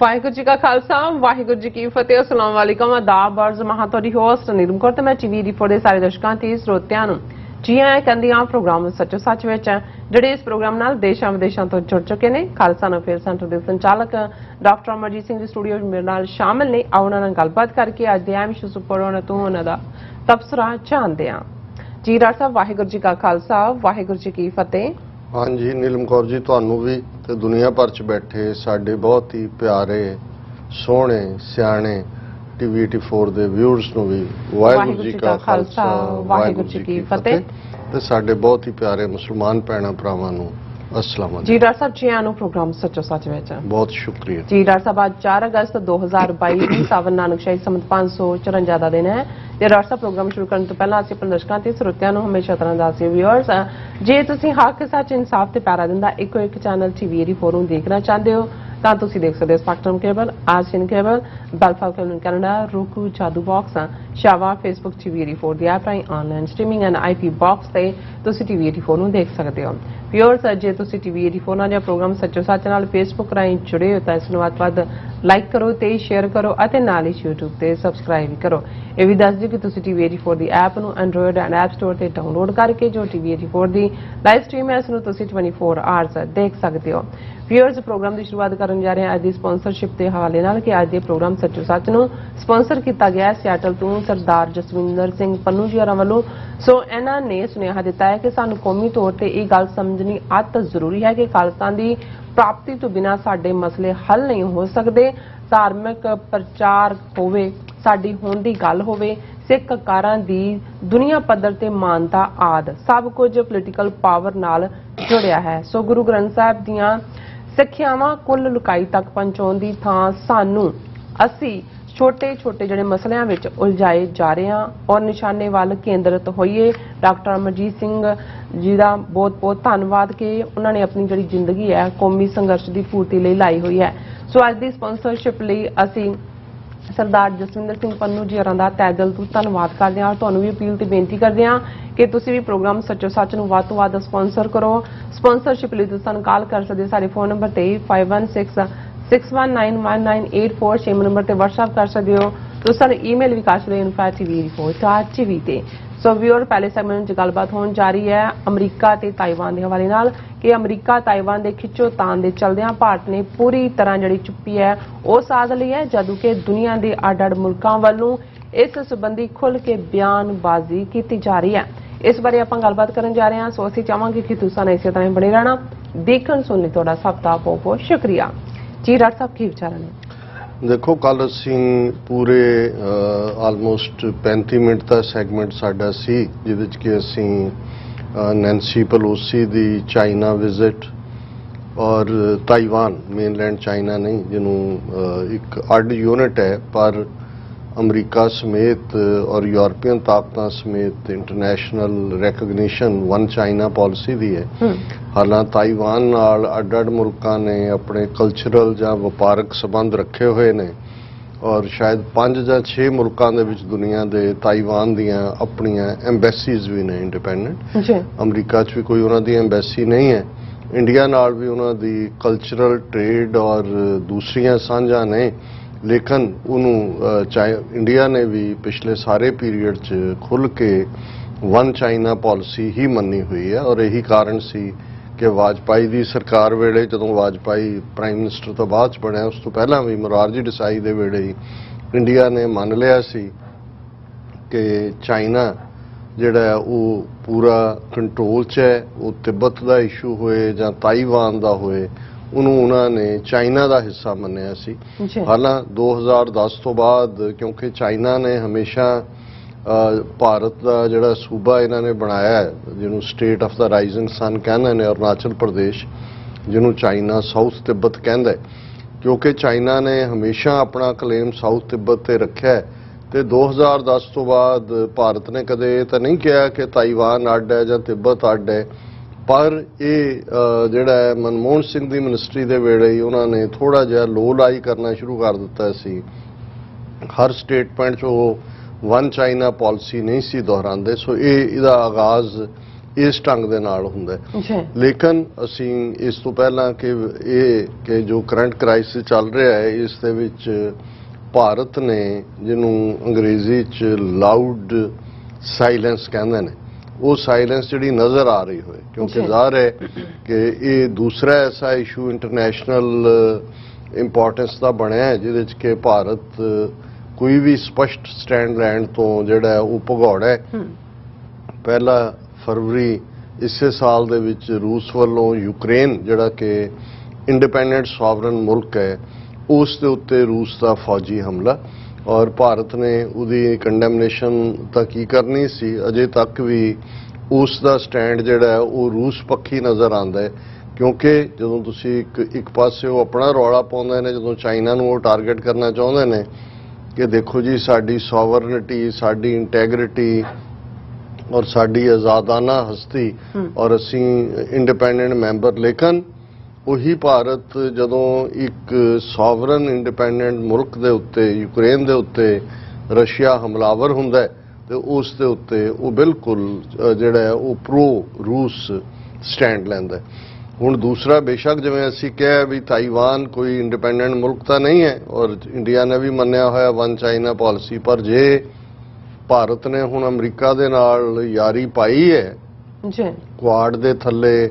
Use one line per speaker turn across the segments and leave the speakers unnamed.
वाहिगुरू जी का खालसा वाहिगुरू जी की फतेह। अस्सलाम वालेकुम आदाब अर्ज महा तुहाडी होस्ट नीलम कौर ते मैं TV84 ਦੇ ਸਾਰੇ ਦਰਸ਼ਕਾਂ ਤੇ ਸਰੋਤਿਆਂ ਨੂੰ ਜੀ ਆਇਆਂ ਕਹਿੰਦੀ ਹਾਂ ਪ੍ਰੋਗਰਾਮ ਸੱਚੋ ਸੱਚ ਵਿੱਚ ਜਿਹੜੇ ਇਸ ਪ੍ਰੋਗਰਾਮ ਨਾਲ ਦੇਸ਼ਾਂ ਵਿਦੇਸ਼ਾਂ ਤੋਂ ਜੁੜ ਚੁੱਕੇ ਨੇ। ਖਾਲਸਾ ਅਫੇਅਰ ਸੈਂਟਰ ਦੇ ਸੰਚਾਲਕ ਡਾਕਟਰ ਅਮਰਜੀਤ ਸਿੰਘ ਜੀ ਸਟੂਡੀਓ ਮੇਰੇ ਨਾਲ ਸ਼ਾਮਿਲ ਨੇ। ਆਓ ਉਹਨਾਂ ਨਾਲ ਗੱਲਬਾਤ ਕਰਕੇ ਅੱਜ ਦੇ ਅਹਿਮ ਇਸ਼ੂਜ਼ ਉੱਪਰ ਉਹਨਾਂ ਤੋਂ ਉਹਨਾਂ ਦਾ ਤਬਸਰਾ ਜਾਣਦੇ ਹਾਂ। ਜੀ ਡਾਕਟਰ ਸਾਹਿਬ ਵਾਹਿਗੁਰੂ ਜੀ का खालसा वाहिगुरू जी की फतेह।
हाँ जी नीलम कौर जी ਤੁਹਾਨੂੰ भी ਤੇ ਦੁਨੀਆ ਭਰ ਚ ਬੈਠੇ ਸਾਡੇ ਬਹੁਤ ਹੀ ਪਿਆਰੇ ਸੋਹਣੇ ਸਿਆਣੇ TV84 ਦੇ ਵਿਊਅਰਸ ਨੂੰ ਵੀ ਵਾਹਿਗੁਰੂ ਜੀ का ਖਾਲਸਾ ਵਾਹਿਗੁਰੂ ਜੀ की ਫਤਿਹ ਤੇ ਸਾਡੇ ਬਹੁਤ ਹੀ ਪਿਆਰੇ ਮੁਸਲਮਾਨ ਭੈਣਾਂ ਭਰਾਵਾਂ ਨੂੰ अस्सलाम वालेकुम।
जी डॉक्टर साहब जी आनो प्रोग्राम सचो सच विच
बहुत शुक्रिया
जी। डॉक्टर साहब आज 4 अगस्त 2022 सावन नानकशाही संमत 554 ਦਾ ਦਿਨ ਹੈ ਤੇ ਡਾਕਟਰ ਸਾਹਿਬ ਪ੍ਰੋਗਰਾਮ ਸ਼ੁਰੂ ਕਰਨ ਤੋਂ ਪਹਿਲਾਂ ਅਸੀਂ ਆਪਣੇ ਦਰਸ਼ਕਾਂ ਤੇ ਸਰੋਤਿਆਂ ਨੂੰ ਹਮੇਸ਼ਾ ਤਰ੍ਹਾਂ ਦੱਸਦੇ ਵਿਊਅਰਸ ਜੇ ਤੁਸੀਂ ਹੱਕ ਸੱਚ ਇਨਸਾਫ ਤੇ ਪਿਆਰਾ ਦਿੰਦਾ ਇੱਕੋ ਇੱਕ ਚੈਨਲ TV84 ਨੂੰ ਦੇਖਣਾ ਚਾਹੁੰਦੇ ਹੋ ਤਾਂ ਤੁਸੀਂ ਦੇਖ ਸਕਦੇ ਹੋ ਸਪੈਕਟਰਮ ਕੇਬਲ, ਆਸੀਅਨ ਕੇਬਲ, ਬੈਲਫਾ cable Canada, roku, Jadoo box, ਸ਼ਾਵਾ, ਫੇਸਬੁੱਕ TV84 ਦੀ ਐਪ ਰਾਹੀਂ online streaming and IP box ਤੇ ਤੁਸੀਂ TV84 ਨੂੰ ਦੇਖ ਸਕਦੇ ਹੋ। ਵਿਊਅਰਸ ਜੇ ਤੁਸੀਂ TV84 ਨਾਲ ਜਾਂ ਪ੍ਰੋਗਰਾਮ ਸੱਚੋ ਸੱਚ ਨਾਲ ਫੇਸਬੁੱਕ ਰਾਹੀਂ ਜੁੜੇ ਹੋ ਤਾਂ ਇਸ ਨੂੰ ਵੱਧ ਲਾਈਕ ਕਰੋ ਤੇ ਸ਼ੇਅਰ ਕਰੋ ਅਤੇ ਨਾਲ ਹੀ YouTube ਤੇ ਸਬਸਕ੍ਰਾਈਬ ਕਰੋ। ਇਹ ਵੀ ਦੱਸ ਦਿਓ ਕਿ ਤੁਸੀਂ TV84 ਦੀ ਐਪ ਨੂੰ ਐਂਡਰੋਇਡ ਐਂਡ ਐਪ ਸਟੋਰ ਤੇ ਡਾਊਨਲੋਡ ਕਰਕੇ ਜੋ TV84 ਦੀ ਲਾਈਵ ਸਟ੍ਰੀਮ ਹੈ ਇਸ ਨੂੰ ਤੁਸੀਂ 24 ਆਵਰਸ ਦੇਖ ਸਕਦੇ ਹੋ। ਵਿਊਅਰਸ ਪ੍ਰੋਗਰਾਮ ਦੀ ਸ਼ੁਰੂਆਤ ਕਰਨ ਜਾ ਰਹੇ ਹਾਂ ਅੱਜ ਦੀ ਸਪਾਂਸਰਸ਼ਿਪ ਦੇ ਹਵਾਲੇ ਨਾਲ ਕਿ ਅੱਜ ਦੇ ਪ੍ਰੋਗਰਾਮ ਸੱਚੋ ਸੱਚ ਨੂੰ ਸਪਾਂਸਰ ਕੀਤਾ ਗਿਆ ਸਿਆਟਲ ਤੋਂ ਸਰਦਾਰ ਜਸਵਿੰਦਰ ਸਿੰਘ ਪੰਨੂ ਜੀ ਹੋਰਾਂ ਵੱਲੋਂ। ਸੋ ਇਹਨਾਂ ਨੇ ਸੁਨੇਹਾ ਦਿੱਤਾ ਹੈ ਕਿ ਸਾਨੂੰ ਕੌਮੀ ਤੌਰ ਤੇ ਇਹ ਗੱਲ ਸਮਝਣੀ ਅਤ ਜ਼ਰੂਰੀ ਹੈ ਕਿ ਖਾਲਸਾ ਦੀ ਪ੍ਰਾਪਤੀ ਤੋਂ ਬਿਨਾਂ ਸਾਡੇ ਮਸਲੇ ਹੱਲ ਨਹੀਂ ਹੋ ਸਕਦੇ। ਧਾਰਮਿਕ ਪ੍ਰਚਾਰ ਹੋਵੇ, ਸਾਡੀ ਹੋਣ ਦੀ ਗੱਲ ਹੋਵੇ, ਸਿੱਖ ਕਾਰਾਂ ਦੀ ਦੁਨੀਆ ਪੱਧਰ ਤੇ ਮਾਨਤਾ ਆਦਿ ਸਭ ਕੁਝ ਪੋਲੀਟੀਕਲ ਪਾਵਰ ਨਾਲ ਜੁੜਿਆ ਹੈ। ਸੋ ਗੁਰੂ ਗ੍ਰੰਥ ਸਾਹਿਬ ਦੀਆਂ ਸਿੱਖਿਆਵਾਂ ਕੁੱਲ ਲੁਕਾਈ ਤੱਕ ਪਹੁੰਚਾਉਣ ਦੀ ਥਾਂ ਸਾਨੂੰ ਅਸੀਂ ਛੋਟੇ ਛੋਟੇ ਜਿਹੜੇ ਮਸਲਿਆਂ ਵਿੱਚ ਉਲਝਾਏ ਜਾ ਰਹੇ ਹਾਂ ਔਰ ਨਿਸ਼ਾਨੇ ਵੱਲ ਕੇਂਦਰਿਤ ਹੋਈਏ। ਡਾਕਟਰ ਅਮਰਜੀਤ ਸਿੰਘ ਜੀ ਦਾ ਬਹੁਤ ਬਹੁਤ ਧੰਨਵਾਦ ਕਿ ਉਹਨਾਂ ਨੇ ਆਪਣੀ ਜਿਹੜੀ ਜ਼ਿੰਦਗੀ ਹੈ ਕੌਮੀ ਸੰਘਰਸ਼ ਦੀ ਪੂਰਤੀ ਲਈ ਲਾਈ ਹੋਈ ਹੈ। ਸੋ ਅੱਜ ਦੀ ਸਪਾਂਸਰਸ਼ਿਪ ਲਈ ਅਸੀਂ ਸਰਦਾਰ ਜਸਵਿੰਦਰ ਸਿੰਘ ਪੰਨੂ ਜੀ ਹੋਰਾਂ ਦਾ ਤਹਿ ਦਿਲ ਤੋਂ ਧੰਨਵਾਦ ਕਰਦੇ ਹਾਂ। ਤੁਹਾਨੂੰ ਵੀ ਅਪੀਲ ਤੇ ਬੇਨਤੀ ਕਰਦੇ ਹਾਂ ਕਿ ਤੁਸੀਂ ਵੀ ਪ੍ਰੋਗਰਾਮ ਸੱਚੋ ਸੱਚ ਨੂੰ ਵੱਧ ਤੋਂ ਵੱਧ ਸਪਾਂਸਰ ਕਰੋ। ਸਪਾਂਸਰਸ਼ਿਪ ਲਈ ਤੁਸੀਂ ਸਾਨੂੰ ਕਾਲ ਕਰ ਸਕਦੇ ਹੋ ਸਾਡੇ ਫੋਨ ਨੰਬਰ ਤੇ 5166191984 6 ਨੰਬਰ ਤੇ WhatsApp ਕਰ ਸਕਦੇ ਹੋ। ਤੁਸੀਂ ਸਾਨੂੰ ਈਮੇਲ ਵੀ ਕਰ ਸਕਦੇ ਹੋ info@tv4.tv ਤੇ। ਸੋ ਵੀਅਰ ਪਹਿਲੇ ਸੈਗਮੈਂਟ 'ਚ ਗੱਲਬਾਤ ਹੋਣ ਜਾ ਰਹੀ ਹੈ ਅਮਰੀਕਾ ਤੇ ਤਾਈਵਾਨ ਦੇ ਹਵਾਲੇ ਨਾਲ ਕਿ ਅਮਰੀਕਾ ਤਾਈਵਾਨ ਦੇ ਖਿੱਚੋਤਾਣ ਦੇ ਚਲਦਿਆਂ ਭਾਰਤ ਨੇ ਪੂਰੀ ਤਰ੍ਹਾਂ ਜਿਹੜੀ ਚੁੱਪੀ ਹੈ ਉਹ ਸਾਧ ਲਈ ਹੈ ਜਦੋਂ ਕਿ ਦੁਨੀਆ ਦੇ ਅੱਡ-ਅੱਡ ਮੁਲਕਾਂ ਵੱਲੋਂ ਇਸ ਸੰਬੰਧੀ ਖੁੱਲ੍ਹ ਕੇ ਬਿਆਨਬਾਜ਼ੀ ਕੀਤੀ ਜਾ ਰਹੀ ਹੈ। ਇਸ ਬਾਰੇ ਆਪਾਂ ਗੱਲਬਾਤ ਕਰਨ ਜਾ ਰਹੇ ਹਾਂ। ਸੋ ਅਸੀਂ ਚਾਹਾਂਗੇ ਕਿ ਤੁਸੀਂ ਸਾਨੂੰ ਇਸੇ ਤਰ੍ਹਾਂ ਬਣੇ ਰਹਿਣਾ। ਦੇਖਣ ਸੁਣਨ ਤੁਹਾਡਾ ਸਭ ਦਾ ਬਹੁਤ ਬਹੁਤ ਸ਼ੁਕਰੀਆ। ਜੀ ਡਾਕਟਰ ਸਾਹਿਬ ਕੀ ਵਿਚਾਰ ਨੇ?
देखो कल ਅਸੀਂ ਪੂਰੇ ਆਲਮੋਸਟ 35 ਮਿੰਟ ਦਾ ਸੈਗਮੈਂਟ ਸਾਡਾ ਸੀ ਜਿਹਦੇ ਵਿੱਚ ਕਿ ਅਸੀਂ ਨੈਂਸੀ ਪੈਲੋਸੀ ਦੀ ਚਾਈਨਾ ਵਿਜ਼ਿਟ ਔਰ ਤਾਈਵਾਨ ਮੇਨਲੈਂਡ ਚਾਈਨਾ ਨਹੀਂ ਜਿਹਨੂੰ ਇੱਕ ਅੱਡ ਯੂਨਿਟ ਹੈ ਪਰ ਅਮਰੀਕਾ ਸਮੇਤ ਔਰ ਯੂਰਪੀਅਨ ਤਾਕਤਾਂ ਸਮੇਤ international recognition one China policy ਦੀ ਹੈ। ਹਾਲਾਂਕਿ ਤਾਈਵਾਨ ਨਾਲ ਅੱਡ-ਅੱਡ ਮੁਲਕਾਂ ਨੇ ਆਪਣੇ ਕਲਚਰਲ ਜਾਂ ਵਪਾਰਕ ਸਬੰਧ ਰੱਖੇ ਹੋਏ ਨੇ ਔਰ ਸ਼ਾਇਦ 5 ਜਾਂ 6 ਮੁਲਕਾਂ ਦੇ ਵਿੱਚ ਦੁਨੀਆ ਦੇ ਤਾਈਵਾਨ ਦੀਆਂ ਆਪਣੀਆਂ ਐਮਬੈਸੀਜ਼ ਵੀ ਨੇ ਇੰਡੀਪੈਂਡੈਂਟ। ਅਮਰੀਕਾ 'ਚ ਵੀ ਕੋਈ ਉਹਨਾਂ ਦੀ ਐਮਬੈਸੀ ਨਹੀਂ ਹੈ। ਇੰਡੀਆ ਨਾਲ ਵੀ ਉਹਨਾਂ ਦੀ ਕਲਚਰਲ ਟ੍ਰੇਡ ਔਰ ਦੂਸਰੀਆਂ ਸਾਂਝਾਂ ਨੇ ਲੇਕਿਨ ਉਹਨੂੰ ਇੰਡੀਆ ਨੇ ਵੀ ਪਿਛਲੇ ਸਾਰੇ ਪੀਰੀਅਡ 'ਚ ਖੁੱਲ੍ਹ ਕੇ ਵਨ ਚਾਈਨਾ ਪਾਲਿਸੀ ਹੀ ਮੰਨੀ ਹੋਈ ਹੈ ਔਰ ਇਹੀ ਕਾਰਨ ਸੀ ਕਿ ਵਾਜਪਾਈ ਦੀ ਸਰਕਾਰ ਵੇਲੇ ਜਦੋਂ ਵਾਜਪਾਈ ਪ੍ਰਾਈਮ ਮਿਨਿਸਟਰ ਤੋਂ ਬਾਅਦ 'ਚ ਬਣਿਆ ਉਸ ਤੋਂ ਪਹਿਲਾਂ ਵੀ ਮੋਰਾਰਜੀ ਦੇਸਾਈ ਦੇ ਵੇਲੇ ਹੀ ਇੰਡੀਆ ਨੇ ਮੰਨ ਲਿਆ ਸੀ ਕਿ ਚਾਈਨਾ ਜਿਹੜਾ ਉਹ ਪੂਰਾ ਕੰਟਰੋਲ 'ਚ ਹੈ। ਉਹ ਤਿੱਬਤ ਦਾ ਇਸ਼ੂ ਹੋਏ ਜਾਂ ਤਾਈਵਾਨ ਦਾ ਹੋਏ ਉਹਨੂੰ ਉਹਨਾਂ ਨੇ ਚਾਈਨਾ ਦਾ ਹਿੱਸਾ ਮੰਨਿਆ ਸੀ। ਹਾਲਾਂਕਿ 2010 ਤੋਂ ਬਾਅਦ ਕਿਉਂਕਿ ਚਾਈਨਾ ਨੇ ਹਮੇਸ਼ਾ ਭਾਰਤ ਦਾ ਜਿਹੜਾ ਸੂਬਾ ਇਹਨਾਂ ਨੇ ਬਣਾਇਆ ਜਿਹਨੂੰ ਸਟੇਟ ਆਫ ਦਾ ਰਾਈਜ਼ਿੰਗ ਸਨ ਕਹਿੰਦੇ ਨੇ ਅਰੁਣਾਚਲ ਪ੍ਰਦੇਸ਼ ਜਿਹਨੂੰ ਚਾਈਨਾ ਸਾਊਥ ਤਿੱਬਤ ਕਹਿੰਦਾ ਕਿਉਂਕਿ ਚਾਈਨਾ ਨੇ ਹਮੇਸ਼ਾ ਆਪਣਾ ਕਲੇਮ ਸਾਊਥ ਤਿੱਬਤ ਤੇ ਰੱਖਿਆ ਤੇ 2010 ਤੋਂ ਬਾਅਦ ਭਾਰਤ ਨੇ ਕਦੇ ਇਹ ਤਾਂ ਨਹੀਂ ਕਿਹਾ ਕਿ ਤਾਈਵਾਨ ਅੱਡ ਹੈ ਜਾਂ ਤਿੱਬਤ ਅੱਡ ਹੈ ਪਰ ਇਹ ਜਿਹੜਾ ਹੈ ਮਨਮੋਹਨ ਸਿੰਘ ਦੀ ਮਿਨਿਸਟਰੀ ਦੇ ਵੇਲੇ ਹੀ ਉਹਨਾਂ ਨੇ ਥੋੜਾ ਜਿਹਾ ਲੋ ਲਾਈ ਕਰਨਾ ਸ਼ੁਰੂ ਕਰ ਦਿੱਤਾ ਸੀ। ਹਰ ਸਟੇਟਮੈਂਟ 'ਚ ਉਹ ਵਨ ਚਾਈਨਾ ਪਾਲਿਸੀ ਨਹੀਂ ਸੀ ਦੁਹਰਾਉਂਦੇ। ਸੋ ਇਹਦਾ ਆਗਾਜ਼ ਇਸ ਢੰਗ ਦੇ ਨਾਲ ਹੁੰਦਾ ਹੈ।
ਜੀ
ਲੇਕਿਨ ਅਸੀਂ ਇਸ ਤੋਂ ਪਹਿਲਾਂ ਕਿ ਜੋ ਕਰੰਟ ਕ੍ਰਾਈਸਿਸ ਚੱਲ ਰਿਹਾ ਹੈ ਇਸ ਦੇ ਵਿੱਚ ਭਾਰਤ ਨੇ ਜਿਹਨੂੰ ਅੰਗਰੇਜ਼ੀ 'ਚ ਲਾਊਡ ਸਾਇਲੈਂਸ ਕਹਿੰਦੇ ਨੇ, ਉਹ ਸਾਇਲੈਂਸ ਜਿਹੜੀ ਨਜ਼ਰ ਆ ਰਹੀ ਹੋਏ, ਕਿਉਂਕਿ ਜ਼ਾਹਰ ਹੈ ਕਿ ਇਹ ਦੂਸਰਾ ਐਸਾ ਇਸ਼ੂ ਇੰਟਰਨੈਸ਼ਨਲ ਇੰਪੋਰਟੈਂਸ ਦਾ ਬਣਿਆ ਹੈ ਜਿਹਦੇ 'ਚ ਕਿ ਭਾਰਤ ਕੋਈ ਵੀ ਸਪਸ਼ਟ ਸਟੈਂਡ ਲੈਣ ਤੋਂ ਜਿਹੜਾ ਹੈ ਉਹ ਭਗੌੜਾ ਹੈ। ਪਹਿਲਾ ਫਰਵਰੀ ਇਸੇ ਸਾਲ ਦੇ ਵਿੱਚ ਰੂਸ ਵੱਲੋਂ ਯੂਕਰੇਨ ਜਿਹੜਾ ਕਿ ਇੰਡੀਪੈਂਡੈਂਟ ਸੋਵਰਨ ਮੁਲਕ ਹੈ ਉਸ ਦੇ ਉੱਤੇ ਰੂਸ ਦਾ ਫੌਜੀ ਹਮਲਾ, ਔਰ ਭਾਰਤ ਨੇ ਉਹਦੀ ਕੰਡੈਮਨੇਸ਼ਨ ਤਾਂ ਕੀ ਕਰਨੀ ਸੀ, ਅਜੇ ਤੱਕ ਵੀ ਉਸ ਦਾ ਸਟੈਂਡ ਜਿਹੜਾ ਹੈ ਉਹ ਰੂਸ ਪੱਖੀ ਨਜ਼ਰ ਆਉਂਦਾ ਹੈ। ਕਿਉਂਕਿ ਜਦੋਂ ਤੁਸੀਂ ਇੱਕ ਪਾਸੇ ਉਹ ਆਪਣਾ ਰੌਲਾ ਪਾਉਂਦੇ ਨੇ, ਜਦੋਂ ਚਾਈਨਾ ਨੂੰ ਉਹ ਟਾਰਗੇਟ ਕਰਨਾ ਚਾਹੁੰਦੇ ਨੇ ਕਿ ਦੇਖੋ ਜੀ ਸਾਡੀ ਸੋਵਰਨਿਟੀ, ਸਾਡੀ ਇੰਟੈਗਰਿਟੀ ਔਰ ਸਾਡੀ ਆਜ਼ਾਦਾਨਾ ਹਸਤੀ ਔਰ ਅਸੀਂ ਇੰਡੀਪੈਂਡੈਂਟ ਮੈਂਬਰ, ਲੇਕਿਨ ਉਹੀ ਭਾਰਤ ਜਦੋਂ ਇੱਕ ਸੋਵਰਨ ਇੰਡੀਪੈਂਡੈਂਟ ਮੁਲਕ ਦੇ ਉੱਤੇ, ਯੂਕਰੇਨ ਦੇ ਉੱਤੇ ਰਸ਼ੀਆ ਹਮਲਾਵਰ ਹੁੰਦਾ ਹੈ ਤੇ ਉਸ ਦੇ ਉੱਤੇ ਉਹ ਬਿਲਕੁਲ ਜਿਹੜਾ ਹੈ ਉਹ ਪ੍ਰੋ ਰੂਸ ਸਟੈਂਡ ਲੈਂਦਾ। ਹੁਣ ਦੂਸਰਾ, ਬੇਸ਼ੱਕ ਜਿਵੇਂ ਅਸੀਂ ਕਿਹਾ ਵੀ ਤਾਈਵਾਨ ਕੋਈ ਇੰਡੀਪੈਂਡੈਂਟ ਮੁਲਕ ਤਾਂ ਨਹੀਂ ਹੈ ਔਰ ਇੰਡੀਆ ਨੇ ਵੀ ਮੰਨਿਆ ਹੋਇਆ ਵਨ ਚਾਈਨਾ ਪਾਲਿਸੀ, ਪਰ ਜੇ ਭਾਰਤ ਨੇ ਹੁਣ ਅਮਰੀਕਾ ਦੇ ਨਾਲ ਯਾਰੀ ਪਾਈ ਹੈ
ਜੀ
ਕੁਆਡ ਦੇ ਥੱਲੇ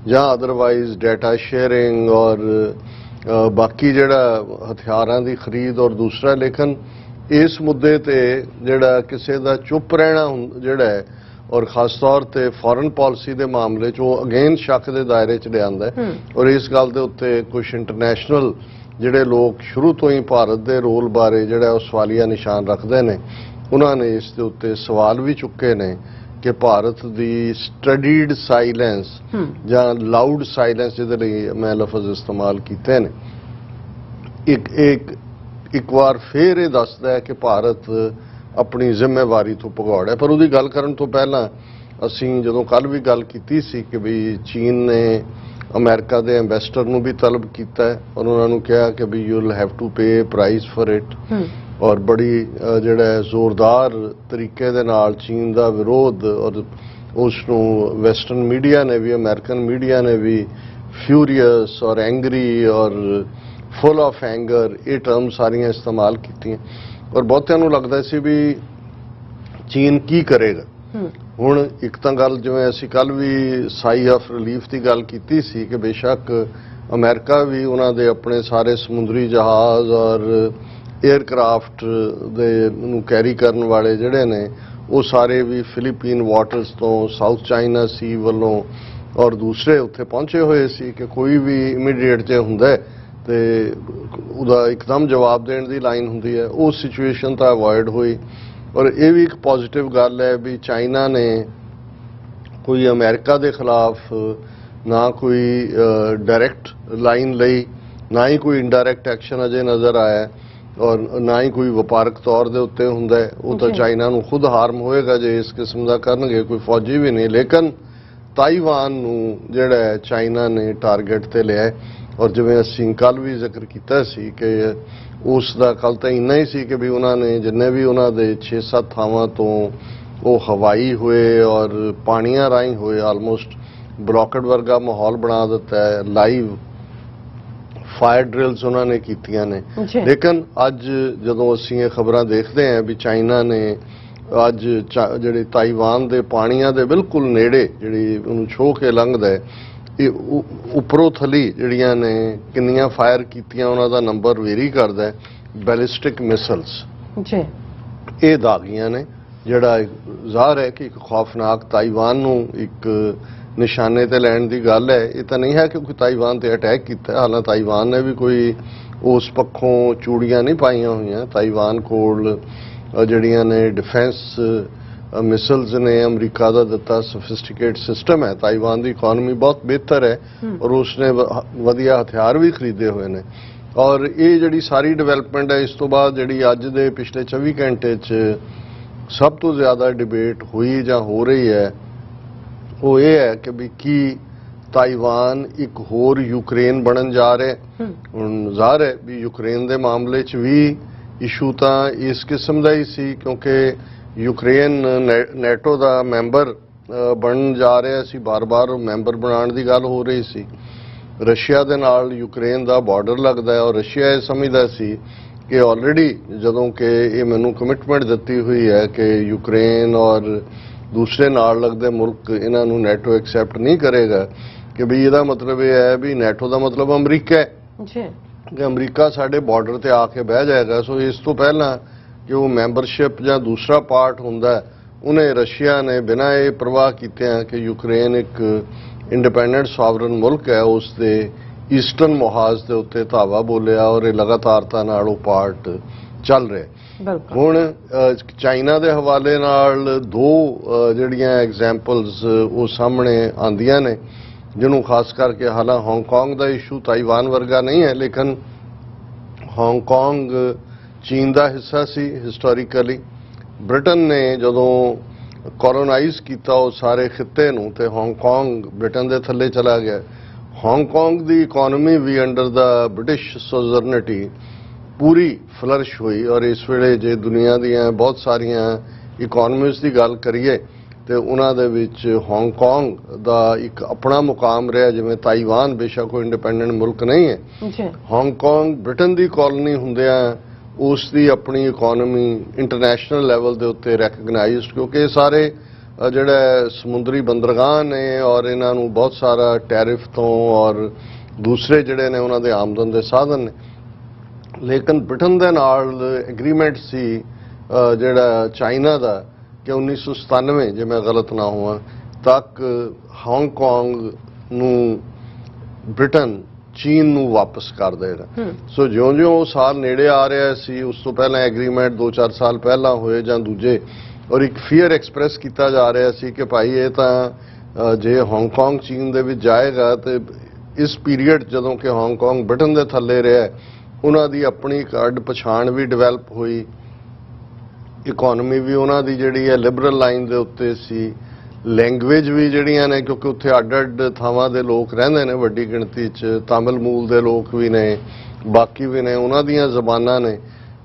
ਜਾਂ ਅਦਰਵਾਈਜ਼ ਡਾਟਾ ਸ਼ੇਅਰਿੰਗ ਔਰ ਬਾਕੀ ਜਿਹੜਾ ਹਥਿਆਰਾਂ ਦੀ ਖਰੀਦ ਔਰ ਦੂਸਰਾ, ਲੇਕਿਨ ਇਸ ਮੁੱਦੇ ਤੇ ਜਿਹੜਾ ਕਿਸੇ ਦਾ ਚੁੱਪ ਰਹਿਣਾ ਜਿਹੜਾ ਹੈ ਔਰ ਖਾਸ ਤੌਰ ਤੇ ਫੋਰਨ ਪਾਲਿਸੀ ਦੇ ਮਾਮਲੇ 'ਚ ਉਹ ਅਗੇਨ ਸ਼ੱਕ ਦੇ ਦਾਇਰੇ 'ਚ ਲਿਆਂਦਾ ਹੈ। ਔਰ ਇਸ ਗੱਲ ਦੇ ਉੱਤੇ ਕੁਝ ਇੰਟਰਨੈਸ਼ਨਲ ਜਿਹੜੇ ਲੋਕ ਸ਼ੁਰੂ ਤੋਂ ਹੀ ਭਾਰਤ ਦੇ ਰੋਲ ਬਾਰੇ ਜਿਹੜਾ ਉਹ ਸਵਾਲੀਆ ਨਿਸ਼ਾਨ ਰੱਖਦੇ ਨੇ, ਉਹਨਾਂ ਨੇ ਇਸ ਦੇ ਉੱਤੇ ਸਵਾਲ ਵੀ ਚੁੱਕੇ ਨੇ ਕਿ ਭਾਰਤ ਦੀ ਸਟੱਡੀਡ ਸਾਇਲੈਂਸ ਜਾਂ ਲਾਊਡ ਸਾਇਲੈਂਸ ਜਿਹਦੇ ਲਈ ਮੈਂ ਲਫ਼ਜ਼ ਇਸਤੇਮਾਲ ਕੀਤੇ ਨੇ, ਇੱਕ ਵਾਰ ਫੇਰ ਇਹ ਦੱਸਦਾ ਹੈ ਕਿ ਭਾਰਤ ਆਪਣੀ ਜ਼ਿੰਮੇਵਾਰੀ ਤੋਂ ਭਗੌੜਾ ਹੈ। ਪਰ ਉਹਦੀ ਗੱਲ ਕਰਨ ਤੋਂ ਪਹਿਲਾਂ ਅਸੀਂ ਜਦੋਂ ਕੱਲ ਵੀ ਗੱਲ ਕੀਤੀ ਸੀ ਕਿ ਵੀ ਚੀਨ ਨੇ ਅਮਰੀਕਾ ਦੇ ਐਂਬੈਸਡਰ ਨੂੰ ਵੀ ਤਲਬ ਕੀਤਾ ਹੈ ਔਰ ਉਹਨਾਂ ਨੂੰ ਕਿਹਾ ਕਿ ਵੀ you will have to pay price for it, ਔਰ ਬੜੀ ਜਿਹੜਾ ਜ਼ੋਰਦਾਰ ਤਰੀਕੇ ਦੇ ਨਾਲ ਚੀਨ ਦਾ ਵਿਰੋਧ, ਔਰ ਉਸ ਨੂੰ ਵੈਸਟਰਨ ਮੀਡੀਆ ਨੇ ਵੀ, ਅਮਰੀਕਨ ਮੀਡੀਆ ਨੇ ਵੀ ਫਿਊਰੀਅਸ ਔਰ ਐਂਗਰੀ ਔਰ ਫੁੱਲ ਆਫ ਐਂਗਰ ਇਹ ਟਰਮ ਸਾਰੀਆਂ ਇਸਤੇਮਾਲ ਕੀਤੀਆਂ ਔਰ ਬਹੁਤਿਆਂ ਨੂੰ ਲੱਗਦਾ ਸੀ ਵੀ ਚੀਨ ਕੀ ਕਰੇਗਾ। ਹੁਣ ਇੱਕ ਤਾਂ ਗੱਲ ਜਿਵੇਂ ਅਸੀਂ ਕੱਲ ਵੀ ਸਾਈ ਆਫ ਰਿਲੀਫ ਦੀ ਗੱਲ ਕੀਤੀ ਸੀ ਕਿ ਬੇਸ਼ੱਕ ਅਮਰੀਕਾ ਵੀ ਉਹਨਾਂ ਦੇ ਆਪਣੇ ਸਾਰੇ ਸਮੁੰਦਰੀ ਜਹਾਜ਼ ਔਰ ਏਅਰਕ੍ਰਾਫਟ ਦੇ ਨੂੰ ਕੈਰੀ ਕਰਨ ਵਾਲੇ ਜਿਹੜੇ ਨੇ ਉਹ ਸਾਰੇ ਵੀ ਫਿਲੀਪੀਨ ਵਾਟਰਸ ਤੋਂ, ਸਾਊਥ ਚਾਈਨਾ ਸੀ ਵੱਲੋਂ ਔਰ ਦੂਸਰੇ ਉੱਥੇ ਪਹੁੰਚੇ ਹੋਏ ਸੀ ਕਿ ਕੋਈ ਵੀ ਇਮੀਡੀਏਟ ਜੇ ਹੁੰਦਾ ਤੇ ਉਹਦਾ ਇੱਕਦਮ ਜਵਾਬ ਦੇਣ ਦੀ ਲਾਈਨ ਹੁੰਦੀ ਹੈ। ਉਹ ਸਿਚੁਏਸ਼ਨ ਤਾਂ ਅਵੋਇਡ ਹੋਈ ਔਰ ਇਹ ਵੀ ਇੱਕ ਪੋਜ਼ਿਟਿਵ ਗੱਲ ਹੈ ਵੀ ਚਾਈਨਾ ਨੇ ਕੋਈ ਅਮਰੀਕਾ ਦੇ ਖਿਲਾਫ ਨਾ ਕੋਈ ਡਾਇਰੈਕਟ ਲਾਈਨ ਲਈ, ਨਾ ਹੀ ਕੋਈ ਇਨਡਾਇਰੈਕਟ ਐਕਸ਼ਨ ਅਜੇ ਨਜ਼ਰ ਆਇਆ ਔਰ ਨਾ ਹੀ ਕੋਈ ਵਪਾਰਕ ਤੌਰ ਦੇ ਉੱਤੇ ਹੁੰਦਾ ਹੈ। ਉਹ ਤਾਂ ਚਾਈਨਾ ਨੂੰ ਖੁਦ ਹਾਰਮ ਹੋਏਗਾ ਜੇ ਇਸ ਕਿਸਮ ਦਾ ਕਰਨਗੇ, ਕੋਈ ਫੌਜੀ ਵੀ ਨਹੀਂ। ਲੇਕਿਨ ਤਾਈਵਾਨ ਨੂੰ ਜਿਹੜਾ ਚਾਈਨਾ ਨੇ ਟਾਰਗੇਟ ਤੇ ਲਿਆ ਔਰ ਜਿਵੇਂ ਅਸੀਂ ਕੱਲ ਵੀ ਜ਼ਿਕਰ ਕੀਤਾ ਸੀ ਕਿ ਉਸ ਦਾ ਕੱਲ ਤਾਂ ਇੰਨਾ ਹੀ ਸੀ ਕਿ ਵੀ ਉਹਨਾਂ ਨੇ ਜਿੰਨੇ ਵੀ ਉਹਨਾਂ ਦੇ 6-7 ਥਾਵਾਂ ਤੋਂ ਉਹ ਹਵਾਈ ਹੋਏ ਔਰ ਪਾਣੀਆਂ ਰਾਹੀਂ ਹੋਏ, ਆਲਮੋਸਟ ਬਲੌਕਡ ਵਰਗਾ ਮਾਹੌਲ ਬਣਾ ਦਿੱਤਾ ਹੈ। ਲਾਈਵ ਫਾਇਰ ਡ੍ਰਿਲਸ ਉਹਨਾਂ ਨੇ ਕੀਤੀਆਂ ਨੇ। ਲੇਕਿਨ ਅੱਜ ਜਦੋਂ ਅਸੀਂ ਇਹ ਖਬਰਾਂ ਦੇਖਦੇ ਹਾਂ ਵੀ ਚਾਈਨਾ ਨੇ ਅੱਜ ਜਿਹੜੇ ਤਾਈਵਾਨ ਦੇ ਪਾਣੀਆਂ ਦੇ ਬਿਲਕੁਲ ਨੇੜੇ ਜਿਹੜੀ ਉਹਨੂੰ ਛੋਹ ਕੇ ਲੰਘਦਾ ਹੈ, ਇਹ ਉੱਪਰੋਂ ਥਲੀ ਜਿਹੜੀਆਂ ਨੇ ਕਿੰਨੀਆਂ ਫਾਇਰ ਕੀਤੀਆਂ ਉਹਨਾਂ ਦਾ ਨੰਬਰ ਵੇਰੀ ਕਰਦਾ ਹੈ। ਬੈਲਿਸਟਿਕ ਮਿਸਲਸ ਇਹ ਦਾਗੀਆਂ ਨੇ, ਜਿਹੜਾ ਜ਼ਾਹਰ ਹੈ ਕਿ ਇੱਕ ਖੌਫਨਾਕ ਤਾਈਵਾਨ ਨੂੰ ਇੱਕ ਨਿਸ਼ਾਨੇ ਤੇ ਲੈਣ ਦੀ ਗੱਲ ਹੈ। ਇਹ ਤਾਂ ਨਹੀਂ ਹੈ ਕਿ ਕੋਈ ਤਾਈਵਾਨ ਤੇ ਅਟੈਕ ਕੀਤਾ, ਹਾਲਾਂਕਿ ਤਾਈਵਾਨ ਨੇ ਵੀ ਕੋਈ ਉਸ ਪੱਖੋਂ ਚੂੜੀਆਂ ਨਹੀਂ ਪਾਈਆਂ ਹੋਈਆਂ। ਤਾਈਵਾਨ ਕੋਲ ਜਿਹੜੀਆਂ ਨੇ ਡਿਫੈਂਸ ਮਿਸਲਸ ਨੇ ਅਮਰੀਕਾ ਦਾ ਦਿੱਤਾ ਸੋਫਿਸਟੀਕੇਟ ਸਿਸਟਮ ਹੈ। ਤਾਈਵਾਨ ਦੀ ਇਕਨੋਮੀ ਬਹੁਤ ਬਿਹਤਰ ਹੈ ਔਰ ਉਸਨੇ ਵਧੀਆ ਹਥਿਆਰ ਵੀ ਖਰੀਦੇ ਹੋਏ ਨੇ ਔਰ ਇਹ ਜਿਹੜੀ ਸਾਰੀ ਡਿਵੈਲਪਮੈਂਟ ਹੈ, ਇਸ ਤੋਂ ਬਾਅਦ ਜਿਹੜੀ ਅੱਜ ਦੇ ਪਿਛਲੇ 24 ਘੰਟੇ 'ਚ ਸਭ ਤੋਂ ਜ਼ਿਆਦਾ ਡਿਬੇਟ ਹੋਈ ਜਾਂ ਹੋ ਰਹੀ ਹੈ ਉਹ ਇਹ ਹੈ ਕਿ ਵੀ ਕੀ ਤਾਈਵਾਨ ਇੱਕ ਹੋਰ ਯੂਕਰੇਨ ਬਣਨ ਜਾ ਰਿਹਾ। ਹੁਣ ਜ਼ਾਹਰ ਹੈ ਵੀ ਯੂਕਰੇਨ ਦੇ ਮਾਮਲੇ 'ਚ ਵੀ ਇਸ਼ੂ ਤਾਂ ਇਸ ਕਿਸਮ ਦਾ ਹੀ ਸੀ ਕਿਉਂਕਿ ਯੂਕਰੇਨ ਨੈਟੋ ਦਾ ਮੈਂਬਰ ਬਣਨ ਜਾ ਰਿਹਾ ਸੀ, ਬਾਰ-ਬਾਰ ਮੈਂਬਰ ਬਣਾਉਣ ਦੀ ਗੱਲ ਹੋ ਰਹੀ ਸੀ। ਰਸ਼ੀਆ ਦੇ ਨਾਲ ਯੂਕਰੇਨ ਦਾ ਬਾਰਡਰ ਲੱਗਦਾ ਹੈ ਔਰ ਰਸ਼ੀਆ ਇਹ ਸਮਝਦਾ ਸੀ ਕਿ ਆਲਰੇਡੀ ਜਦੋਂ ਕਿ ਇਹ ਮੈਨੂੰ ਕਮਿਟਮੈਂਟ ਦਿੱਤੀ ਹੋਈ ਹੈ ਕਿ ਯੂਕਰੇਨ ਔਰ ਦੂਸਰੇ ਨਾਲ ਲੱਗਦੇ ਮੁਲਕ ਇਹਨਾਂ ਨੂੰ ਨੈਟੋ ਐਕਸੈਪਟ ਨਹੀਂ ਕਰੇਗਾ, ਕਿ ਵੀ ਇਹਦਾ ਮਤਲਬ ਇਹ ਹੈ ਵੀ ਨੈਟੋ ਦਾ ਮਤਲਬ ਅਮਰੀਕਾ ਹੈ
ਜੀ,
ਕਿ ਅਮਰੀਕਾ ਸਾਡੇ ਬਾਰਡਰ ਤੇ ਆ ਕੇ ਬਹਿ ਜਾਏਗਾ। ਸੋ ਇਸ ਤੋਂ ਪਹਿਲਾਂ ਕਿ ਉਹ ਮੈਂਬਰਸ਼ਿਪ ਜਾਂ ਦੂਸਰਾ ਪਾਰਟ ਹੁੰਦਾ, ਉਹਨੇ ਰਸ਼ੀਆ ਨੇ ਬਿਨਾਂ ਇਹ ਪ੍ਰਵਾਹ ਕੀਤਿਆਂ ਕਿ ਯੂਕਰੇਨ ਇੱਕ ਇੰਡੀਪੈਂਡੈਂਟ ਸੋਵਰਨ ਮੁਲਕ ਹੈ, ਉਸ ਦੇ ਈਸਟਰਨ ਮੁਹਾਜ਼ ਦੇ ਉੱਤੇ ਧਾਵਾ ਬੋਲਿਆ ਔਰ ਇਹ ਲਗਾਤਾਰਤਾ ਨਾਲ ਉਹ ਪਾਰਟ ਚੱਲ ਰਿਹਾ।
ਬਿਲਕੁਲ।
ਹੁਣ ਚਾਈਨਾ ਦੇ ਹਵਾਲੇ ਨਾਲ ਦੋ ਜਿਹੜੀਆਂ ਐਗਜ਼ਾਮਪਲਸ ਉਹ ਸਾਹਮਣੇ ਆਉਂਦੀਆਂ ਨੇ, ਜਿਹਨੂੰ ਖਾਸ ਕਰਕੇ ਹਾਲਾਂਕਿ ਹਾਂਗਕਾਂਗ ਦਾ ਇਸ਼ੂ ਤਾਈਵਾਨ ਵਰਗਾ ਨਹੀਂ ਹੈ, ਲੇਕਿਨ ਹਾਂਗਕਾਂਗ ਚੀਨ ਦਾ ਹਿੱਸਾ ਸੀ ਹਿਸਟੋਰੀਕਲੀ। ਬ੍ਰਿਟਨ ਨੇ ਜਦੋਂ ਕੋਲੋਨਾਈਜ਼ ਕੀਤਾ ਉਹ ਸਾਰੇ ਖਿੱਤੇ ਨੂੰ ਤੇ ਹਾਂਗਕਾਂਗ ਬ੍ਰਿਟਨ ਦੇ ਥੱਲੇ ਚਲਾ ਗਿਆ। ਹਾਂਗਕਾਂਗ ਦੀ ਇਕਨੋਮੀ ਵੀ ਅੰਡਰ ਦਾ ਬ੍ਰਿਟਿਸ਼ ਸੋਵਰਨਿਟੀ ਪੂਰੀ ਫਲਰਿਸ਼ ਹੋਈ ਔਰ ਇਸ ਵੇਲੇ ਜੇ ਦੁਨੀਆ ਦੀਆਂ ਬਹੁਤ ਸਾਰੀਆਂ ਇਕਨੋਮੀਜ਼ ਦੀ ਗੱਲ ਕਰੀਏ ਤੇ ਉਹਨਾਂ ਦੇ ਵਿੱਚ ਹਾਂਗਕਾਂਗ ਦਾ ਇੱਕ ਆਪਣਾ ਮੁਕਾਮ ਰਿਹਾ, ਜਿਵੇਂ ਤਾਈਵਾਨ ਬੇਸ਼ੱਕ ਕੋਈ ਇੰਡੀਪੈਂਡੈਂਟ ਮੁਲਕ ਨਹੀਂ ਹੈ। ਹਾਂਗਕਾਂਗ ਬ੍ਰਿਟਨ ਦੀ ਕਾਲੋਨੀ ਹੁੰਦਿਆਂ ਉਸ ਦੀ ਆਪਣੀ ਇਕਨੋਮੀ ਇੰਟਰਨੈਸ਼ਨਲ ਲੈਵਲ ਦੇ ਉੱਤੇ ਰੈਕਗਨਾਈਜ਼ਡ, ਕਿਉਂਕਿ ਇਹ ਸਾਰੇ ਜਿਹੜਾ ਸਮੁੰਦਰੀ ਬੰਦਰਗਾਹ ਨੇ ਔਰ ਇਹਨਾਂ ਨੂੰ ਬਹੁਤ ਸਾਰਾ ਟੈਰਿਫ ਤੋਂ ਔਰ ਦੂਸਰੇ ਜਿਹੜੇ ਨੇ ਉਹਨਾਂ ਦੇ ਆਮਦਨ ਦੇ ਸਾਧਨ ਨੇ। ਲੇਕਿਨ ਬ੍ਰਿਟਨ ਦੇ ਨਾਲ ਐਗਰੀਮੈਂਟ ਸੀ ਜਿਹੜਾ ਚਾਈਨਾ ਦਾ ਕਿ 1997 ਜੇ ਮੈਂ ਗਲਤ ਨਾ ਹੋਵਾਂ ਤੱਕ ਹਾਂਗਕਾਂਗ ਨੂੰ ਬ੍ਰਿਟਨ ਚੀਨ ਨੂੰ ਵਾਪਸ ਕਰ ਦੇਗਾ। ਸੋ ਜਿਉਂ-ਜਿਉਂ ਉਹ ਸਾਲ ਨੇੜੇ ਆ ਰਿਹਾ ਸੀ, ਉਸ ਤੋਂ ਪਹਿਲਾਂ ਐਗਰੀਮੈਂਟ 2-4 ਸਾਲ ਪਹਿਲਾਂ ਹੋਏ ਜਾਂ ਦੂਜੇ, ਔਰ ਇੱਕ ਫੀਅਰ ਐਕਸਪ੍ਰੈਸ ਕੀਤਾ ਜਾ ਰਿਹਾ ਸੀ ਕਿ ਭਾਈ ਇਹ ਤਾਂ ਜੇ ਹਾਂਗਕਾਂਗ ਚੀਨ ਦੇ ਵਿੱਚ ਜਾਏਗਾ ਤੇ ਇਸ ਪੀਰੀਅਡ ਜਦੋਂ ਕਿ ਹਾਂਗਕਾਂਗ ਬ੍ਰਿਟਨ ਦੇ ਥੱਲੇ ਰਿਹਾ, ਉਹਨਾਂ ਦੀ ਆਪਣੀ ਇੱਕ ਅੱਡ ਪਛਾਣ ਵੀ ਡਿਵੈਲਪ ਹੋਈ, ਇਕਨੋਮੀ ਵੀ ਉਹਨਾਂ ਦੀ ਜਿਹੜੀ ਹੈ ਲਿਬਰਲ ਲਾਈਨ ਦੇ ਉੱਤੇ ਸੀ, ਲੈਂਗੁਏਜ ਵੀ ਜਿਹੜੀਆਂ ਨੇ ਕਿਉਂਕਿ ਉੱਥੇ ਅੱਡ-ਅੱਡ ਥਾਵਾਂ ਦੇ ਲੋਕ ਰਹਿੰਦੇ ਨੇ ਵੱਡੀ ਗਿਣਤੀ 'ਚ, ਤਾਮਿਲ ਮੂਲ ਦੇ ਲੋਕ ਵੀ ਨੇ, ਬਾਕੀ ਵੀ ਨੇ, ਉਹਨਾਂ ਦੀਆਂ ਜ਼ਬਾਨਾਂ ਨੇ,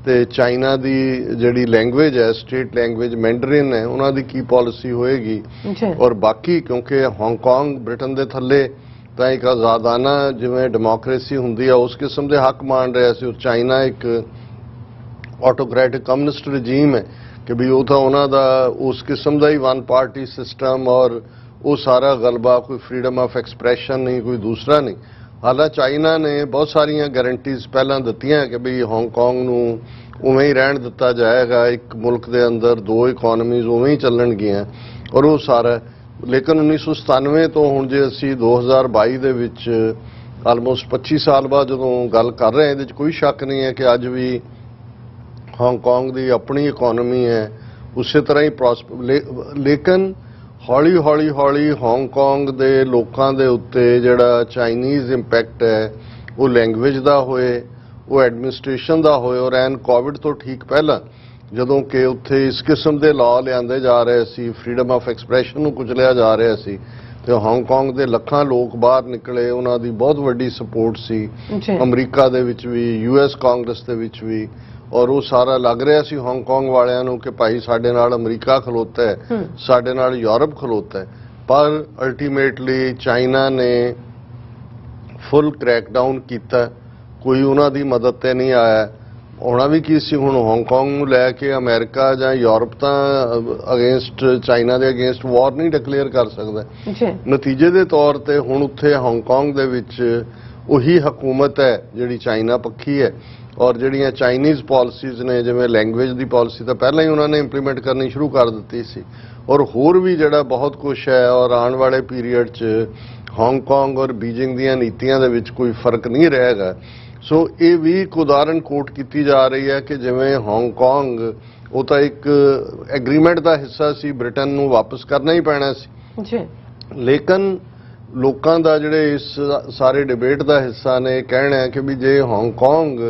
ਤੇ ਚਾਈਨਾ ਦੀ ਜਿਹੜੀ ਲੈਂਗੁਏਜ ਹੈ ਸਟੇਟ ਲੈਂਗੁਏਜ ਮੈਂਡਰਿਨ ਹੈ, ਉਹਨਾਂ ਦੀ ਕੀ ਪਾਲਿਸੀ ਹੋਏਗੀ। ਔਰ ਬਾਕੀ ਕਿਉਂਕਿ ਹਾਂਗਕਾਂਗ ਬ੍ਰਿਟਨ ਦੇ ਥੱਲੇ ਤਾਂ ਇੱਕ ਆਜ਼ਾਦਾਨਾ ਜਿਵੇਂ ਡੈਮੋਕ੍ਰੇਸੀ ਹੁੰਦੀ ਆ ਉਸ ਕਿਸਮ ਦੇ ਹੱਕ ਮੰਨ ਰਿਹਾ ਸੀ, ਔਰ ਚਾਈਨਾ ਇੱਕ ਆਟੋਕ੍ਰੈਟਿਕ ਕਮਿਊਨਿਸਟ ਰਜੀਮ ਹੈ ਕਿ ਵੀ ਉਹ ਤਾਂ ਉਹਨਾਂ ਦਾ ਉਸ ਕਿਸਮ ਦਾ ਹੀ ਵਨ ਪਾਰਟੀ ਸਿਸਟਮ ਔਰ ਉਹ ਸਾਰਾ ਗਲਬਾ, ਕੋਈ ਫਰੀडम ਆਫ ਐਕਸਪ੍ਰੈਸ਼ਨ ਨਹੀਂ, ਕੋਈ ਦੂਸਰਾ ਨਹੀਂ। ਹਾਲਾਂਕਿ ਚਾਈਨਾ ਨੇ ਬਹੁਤ ਸਾਰੀਆਂ ਗਾਰੰਟੀਜ਼ ਪਹਿਲਾਂ ਦਿੱਤੀਆਂ ਕਿ ਵੀ ਹਾਂਗਕਾਂਗ ਨੂੰ ਉਵੇਂ ਹੀ ਰਹਿਣ ਦਿੱਤਾ ਜਾਏਗਾ, ਇੱਕ ਮੁਲਕ ਦੇ ਅੰਦਰ ਦੋ ਇਕਨੋਮੀਜ਼ ਉਵੇਂ ਹੀ ਚੱਲਣਗੀਆਂ ਔਰ ਉਹ ਸਾਰਾ। ਲੇਕਿਨ 1997 ਤੋਂ ਹੁਣ ਜੇ ਅਸੀਂ 2022 ਦੇ ਵਿੱਚ ਆਲਮੋਸਟ 25 ਸਾਲ ਬਾਅਦ ਜਦੋਂ ਗੱਲ ਕਰ ਰਹੇ ਹਾਂ, ਇਹਦੇ 'ਚ ਕੋਈ ਸ਼ੱਕ ਨਹੀਂ ਹੈ ਕਿ ਅੱਜ ਵੀ ਹਾਂਗਕਾਂਗ ਦੀ ਆਪਣੀ ਇਕਨੋਮੀ ਹੈ, ਉਸੇ ਤਰ੍ਹਾਂ ਹੀ ਲੇਕਿਨ ਹੌਲੀ ਹਾਂਗਕਾਂਗ ਦੇ ਲੋਕਾਂ ਦੇ ਉੱਤੇ ਜਿਹੜਾ ਚਾਈਨੀਜ਼ ਇੰਪੈਕਟ ਹੈ ਉਹ ਲੈਂਗੁਏਜ ਦਾ ਹੋਏ, ਉਹ ਐਡਮਿਨਿਸਟ੍ਰੇਸ਼ਨ ਦਾ ਹੋਏ, ਔਰ ਐਨ ਕੋਵਿਡ ਤੋਂ ਠੀਕ ਪਹਿਲਾਂ ਜਦੋਂ ਕਿ ਉੱਥੇ ਇਸ ਕਿਸਮ ਦੇ ਲਾਅ ਲਿਆਂਦੇ ਜਾ ਰਹੇ ਸੀ, ਫਰੀडम ਆਫ ਐਕਸਪ੍ਰੈਸ਼ਨ ਨੂੰ ਕੁਚਲਿਆ ਜਾ ਰਿਹਾ ਸੀ ਤੇ ਹਾਂਗਕਾਂਗ ਦੇ ਲੱਖਾਂ ਲੋਕ ਬਾਹਰ ਨਿਕਲੇ, ਉਹਨਾਂ ਦੀ ਬਹੁਤ ਵੱਡੀ ਸਪੋਰਟ ਸੀ ਅਮਰੀਕਾ ਦੇ ਵਿੱਚ ਵੀ, US ਕਾਂਗਰਸ ਦੇ ਵਿੱਚ ਵੀ, ਔਰ ਉਹ ਸਾਰਾ ਲੱਗ ਰਿਹਾ ਸੀ ਹਾਂਗਕਾਂਗ ਵਾਲਿਆਂ ਨੂੰ ਕਿ ਭਾਈ ਸਾਡੇ ਨਾਲ ਅਮਰੀਕਾ ਖਲੋਤਾ ਹੈ, ਸਾਡੇ ਨਾਲ ਯੂਰਪ ਖਲੋਤਾ ਹੈ। ਪਰ ਅਲਟੀਮੇਟਲੀ ਚਾਈਨਾ ਨੇ ਫੁੱਲ ਕ੍ਰੈਕਡਾਊਨ ਕੀਤਾ, ਕੋਈ ਉਹਨਾਂ ਦੀ ਮਦਦ ਤੇ ਨਹੀਂ ਆਇਆ। ਹੋਣਾ ਵੀ ਕੀ ਸੀ, ਹੁਣ ਹਾਂਗਕਾਂਗ ਨੂੰ ਲੈ ਕੇ ਅਮਰੀਕਾ ਜਾਂ ਯੂਰਪ ਤਾਂ ਅਗੇਂਸਟ ਚਾਈਨਾ ਦੇ ਅਗੇਂਸਟ ਵਾਰ ਨਹੀਂ ਡਿਕਲੇਅਰ ਕਰ ਸਕਦਾ। ਨਤੀਜੇ ਦੇ ਤੌਰ ਤੇ ਹੁਣ ਉੱਥੇ ਹਾਂਗਕਾਂਗ ਦੇ ਵਿੱਚ ਉਹੀ ਹਕੂਮਤ ਹੈ ਜਿਹੜੀ ਚਾਈਨਾ ਪੱਖੀ ਹੈ, ਔਰ ਜਿਹੜੀਆਂ ਚਾਈਨੀਜ਼ ਪਾਲਿਸੀਜ਼ ਨੇ ਜਿਵੇਂ ਲੈਂਗੁਏਜ ਦੀ ਪਾਲਿਸੀ ਤਾਂ ਪਹਿਲਾਂ ਹੀ ਉਹਨਾਂ ਨੇ ਇੰਪਲੀਮੈਂਟ ਕਰਨੀ ਸ਼ੁਰੂ ਕਰ ਦਿੱਤੀ ਸੀ, ਔਰ ਹੋਰ ਵੀ ਜਿਹੜਾ ਬਹੁਤ ਕੁਝ ਹੈ, ਔਰ ਆਉਣ ਵਾਲੇ ਪੀਰੀਅਡ 'ਚ ਹਾਂਗਕਾਂਗ ਔਰ ਬੀਜਿੰਗ ਦੀਆਂ ਨੀਤੀਆਂ ਦੇ ਵਿੱਚ ਕੋਈ ਫਰਕ ਨਹੀਂ ਰਹੇਗਾ। ਸੋ ਇਹ ਵੀ ਇੱਕ ਉਦਾਹਰਨ ਕੋਟ ਕੀਤੀ ਜਾ ਰਹੀ ਹੈ ਕਿ ਜਿਵੇਂ ਹਾਂਗਕਾਂਗ ਉਹ ਤਾਂ ਇੱਕ ਐਗਰੀਮੈਂਟ ਦਾ ਹਿੱਸਾ ਸੀ, ਬ੍ਰਿਟਨ ਨੂੰ ਵਾਪਸ ਕਰਨਾ ਹੀ ਪੈਣਾ ਸੀ, ਲੇਕਿਨ ਲੋਕਾਂ ਦਾ ਜਿਹੜੇ ਇਸ ਸਾਰੇ ਡਿਬੇਟ ਦਾ ਹਿੱਸਾ ਨੇ ਕਹਿਣਾ ਹੈ ਕਿ ਵੀ ਜੇ ਹਾਂਗਕਾਂਗ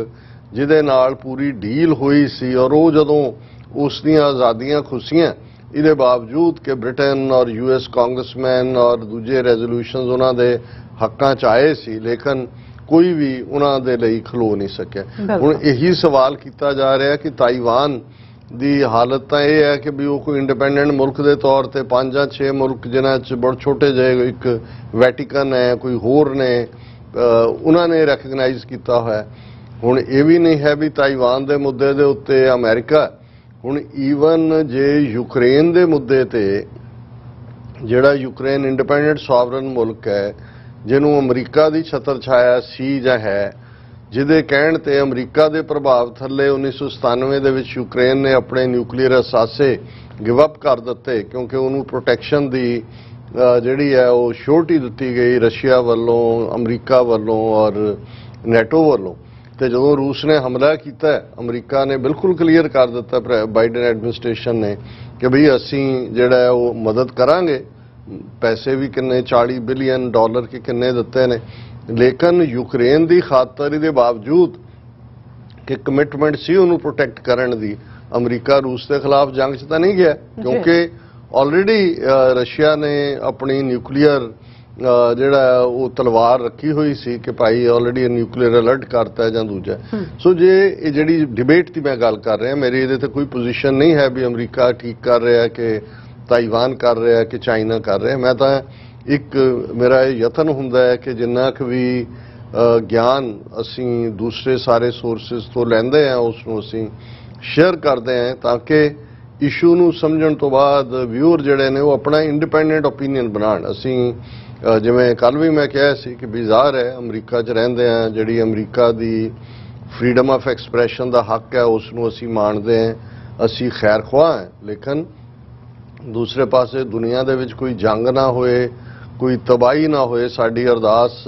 ਜਿਹਦੇ ਨਾਲ ਪੂਰੀ ਡੀਲ ਹੋਈ ਸੀ ਔਰ ਉਹ ਜਦੋਂ ਉਸ ਦੀਆਂ ਆਜ਼ਾਦੀਆਂ ਖੁਸ਼ੀਆਂ, ਇਹਦੇ ਬਾਵਜੂਦ ਕਿ ਬ੍ਰਿਟਨ ਔਰ US ਕਾਂਗਰਸਮੈਨ ਔਰ ਦੂਜੇ ਰੈਜ਼ੋਲੂਸ਼ਨਸ ਉਹਨਾਂ ਦੇ ਹੱਕਾਂ 'ਚ ਆਏ ਸੀ, ਲੇਕਿਨ ਕੋਈ ਵੀ ਉਹਨਾਂ ਦੇ ਲਈ ਖਲੋ ਨਹੀਂ ਸਕਿਆ। ਹੁਣ ਇਹੀ ਸਵਾਲ ਕੀਤਾ ਜਾ ਰਿਹਾ ਕਿ ਤਾਈਵਾਨ ਦੀ ਹਾਲਤ ਤਾਂ ਇਹ ਹੈ ਕਿ ਵੀ ਉਹ ਕੋਈ ਇੰਡੀਪੈਂਡੈਂਟ ਮੁਲਕ ਦੇ ਤੌਰ ਤੇ 5 ਜਾਂ 6 ਮੁਲਕ ਜਿਨ੍ਹਾਂ 'ਚ ਬਹੁਤ ਛੋਟੇ ਜਿਹੇ ਇੱਕ ਵੈਟੀਕਨ ਹੈ, ਕੋਈ ਹੋਰ ਨੇ, ਉਹਨਾਂ ਨੇ ਰੈਕਗਨਾਈਜ਼ ਕੀਤਾ ਹੋਇਆ। ਹੁਣ ਇਹ ਵੀ ਨਹੀਂ ਹੈ ਵੀ ਤਾਈਵਾਨ ਦੇ ਮੁੱਦੇ ਦੇ ਉੱਤੇ ਅਮਰੀਕਾ, ਹੁਣ ਈਵਨ ਜੇ ਯੂਕਰੇਨ ਦੇ ਮੁੱਦੇ ਤੇ ਜਿਹੜਾ ਯੂਕਰੇਨ ਇੰਡੀਪੈਂਡੈਂਟ ਸੋਵਰਨ ਮੁਲਕ ਹੈ, ਜਿਹਨੂੰ ਅਮਰੀਕਾ ਦੀ ਛਤਰ ਛਾਇਆ ਸੀ ਜਾਂ ਹੈ, ਜਿਹਦੇ ਕਹਿਣ ਤੇ ਅਮਰੀਕਾ ਦੇ ਪ੍ਰਭਾਵ ਥੱਲੇ 1997 ਦੇ ਵਿੱਚ ਯੂਕਰੇਨ ਨੇ ਆਪਣੇ ਨਿਊਕਲੀਅਰ ਅਸਾਸੇ ਗਿਵ ਅਪ ਕਰ ਦਿੱਤੇ, ਕਿਉਂਕਿ ਉਹਨੂੰ ਪ੍ਰੋਟੈਕਸ਼ਨ ਦੀ ਜਿਹੜੀ ਹੈ ਉਹ ਸ਼ੋਰਟੀ ਦਿੱਤੀ ਗਈ ਰਸ਼ੀਆ ਵੱਲੋਂ, ਅਮਰੀਕਾ ਵੱਲੋਂ ਔਰ ਨੈਟੋ ਵੱਲੋਂ। ਤੇ ਜਦੋਂ ਰੂਸ ਨੇ ਹਮਲਾ ਕੀਤਾ, ਅਮਰੀਕਾ ਨੇ ਬਿਲਕੁਲ ਕਲੀਅਰ ਕਰ ਦਿੱਤਾ ਬਾਈਡਨ ਐਡਮਿਨਿਸਟ੍ਰੇਸ਼ਨ ਨੇ ਕਿ ਭਈ ਅਸੀਂ ਜਿਹੜਾ ਹੈ ਉਹ ਮਦਦ ਕਰਾਂਗੇ। ਪੈਸੇ ਵੀ ਕਿੰਨੇ $40 ਬਿਲੀਅਨ ਕਿ ਕਿੰਨੇ ਦਿੱਤੇ ਨੇ, ਲੇਕਿਨ ਯੂਕਰੇਨ ਦੀ ਖਾਤਰੀ ਦੇ ਬਾਵਜੂਦ ਕਿ ਕਮਿਟਮੈਂਟ ਸੀ ਉਹਨੂੰ ਪ੍ਰੋਟੈਕਟ ਕਰਨ ਦੀ, ਅਮਰੀਕਾ ਰੂਸ ਦੇ ਖਿਲਾਫ ਜੰਗ 'ਚ ਤਾਂ ਨਹੀਂ ਗਿਆ, ਕਿਉਂਕਿ ਆਲਰੇਡੀ ਰਸ਼ੀਆ ਨੇ ਆਪਣੀ ਨਿਊਕਲੀਅਰ ਜਿਹੜਾ ਉਹ ਤਲਵਾਰ ਰੱਖੀ ਹੋਈ ਸੀ ਕਿ ਭਾਈ ਆਲਰੇਡੀ ਨਿਊਕਲੀਅਰ ਅਲਰਟ ਕਰਤਾ ਜਾਂ ਦੂਜਾ। ਸੋ ਜੇ ਇਹ ਜਿਹੜੀ ਡਿਬੇਟ ਦੀ ਮੈਂ ਗੱਲ ਕਰ ਰਿਹਾ, ਮੇਰੀ ਇਹਦੇ ਤੇ ਕੋਈ ਪੋਜੀਸ਼ਨ ਨਹੀਂ ਹੈ ਵੀ ਅਮਰੀਕਾ ਠੀਕ ਕਰ ਰਿਹਾ ਕਿ ਤਾਈਵਾਨ ਕਰ ਰਿਹਾ ਕਿ ਚਾਈਨਾ ਕਰ ਰਿਹਾ। ਮੈਂ ਤਾਂ ਇੱਕ ਮੇਰਾ ਇਹ ਯਤਨ ਹੁੰਦਾ ਹੈ ਕਿ ਜਿੰਨਾ ਕੁ ਵੀ ਗਿਆਨ ਅਸੀਂ ਦੂਸਰੇ ਸਾਰੇ ਸੋਰਸਿਸ ਤੋਂ ਲੈਂਦੇ ਹਾਂ ਉਸ ਨੂੰ ਅਸੀਂ ਸ਼ੇਅਰ ਕਰਦੇ ਹਾਂ, ਤਾਂ ਕਿ ਇਸ਼ੂ ਨੂੰ ਸਮਝਣ ਤੋਂ ਬਾਅਦ ਵਿਊਅਰ ਜਿਹੜੇ ਨੇ ਉਹ ਆਪਣਾ ਇੰਡੀਪੈਂਡੈਂਟ ਓਪੀਨੀਅਨ ਬਣਾਉਣ। ਅਸੀਂ ਜਿਵੇਂ ਕੱਲ ਵੀ ਮੈਂ ਕਿਹਾ ਸੀ ਕਿ ਬਿਜ਼ਾਰ ਹੈ, ਅਮਰੀਕਾ 'ਚ ਰਹਿੰਦੇ ਹਾਂ, ਜਿਹੜੀ America the freedom of expression ਦਾ ਹੱਕ ਹੈ ਉਸ ਨੂੰ ਅਸੀਂ ਮਾਣਦੇ ਹਾਂ, ਅਸੀਂ ਖੈਰ ਖੁਆਹ ਹਾਂ, ਲੇਕਿਨ ਦੂਸਰੇ ਪਾਸੇ ਦੁਨੀਆ ਦੇ ਵਿੱਚ ਕੋਈ ਜੰਗ ਨਾ ਹੋਏ, ਕੋਈ ਤਬਾਹੀ ਨਾ ਹੋਏ। ਸਾਡੀ ਅਰਦਾਸ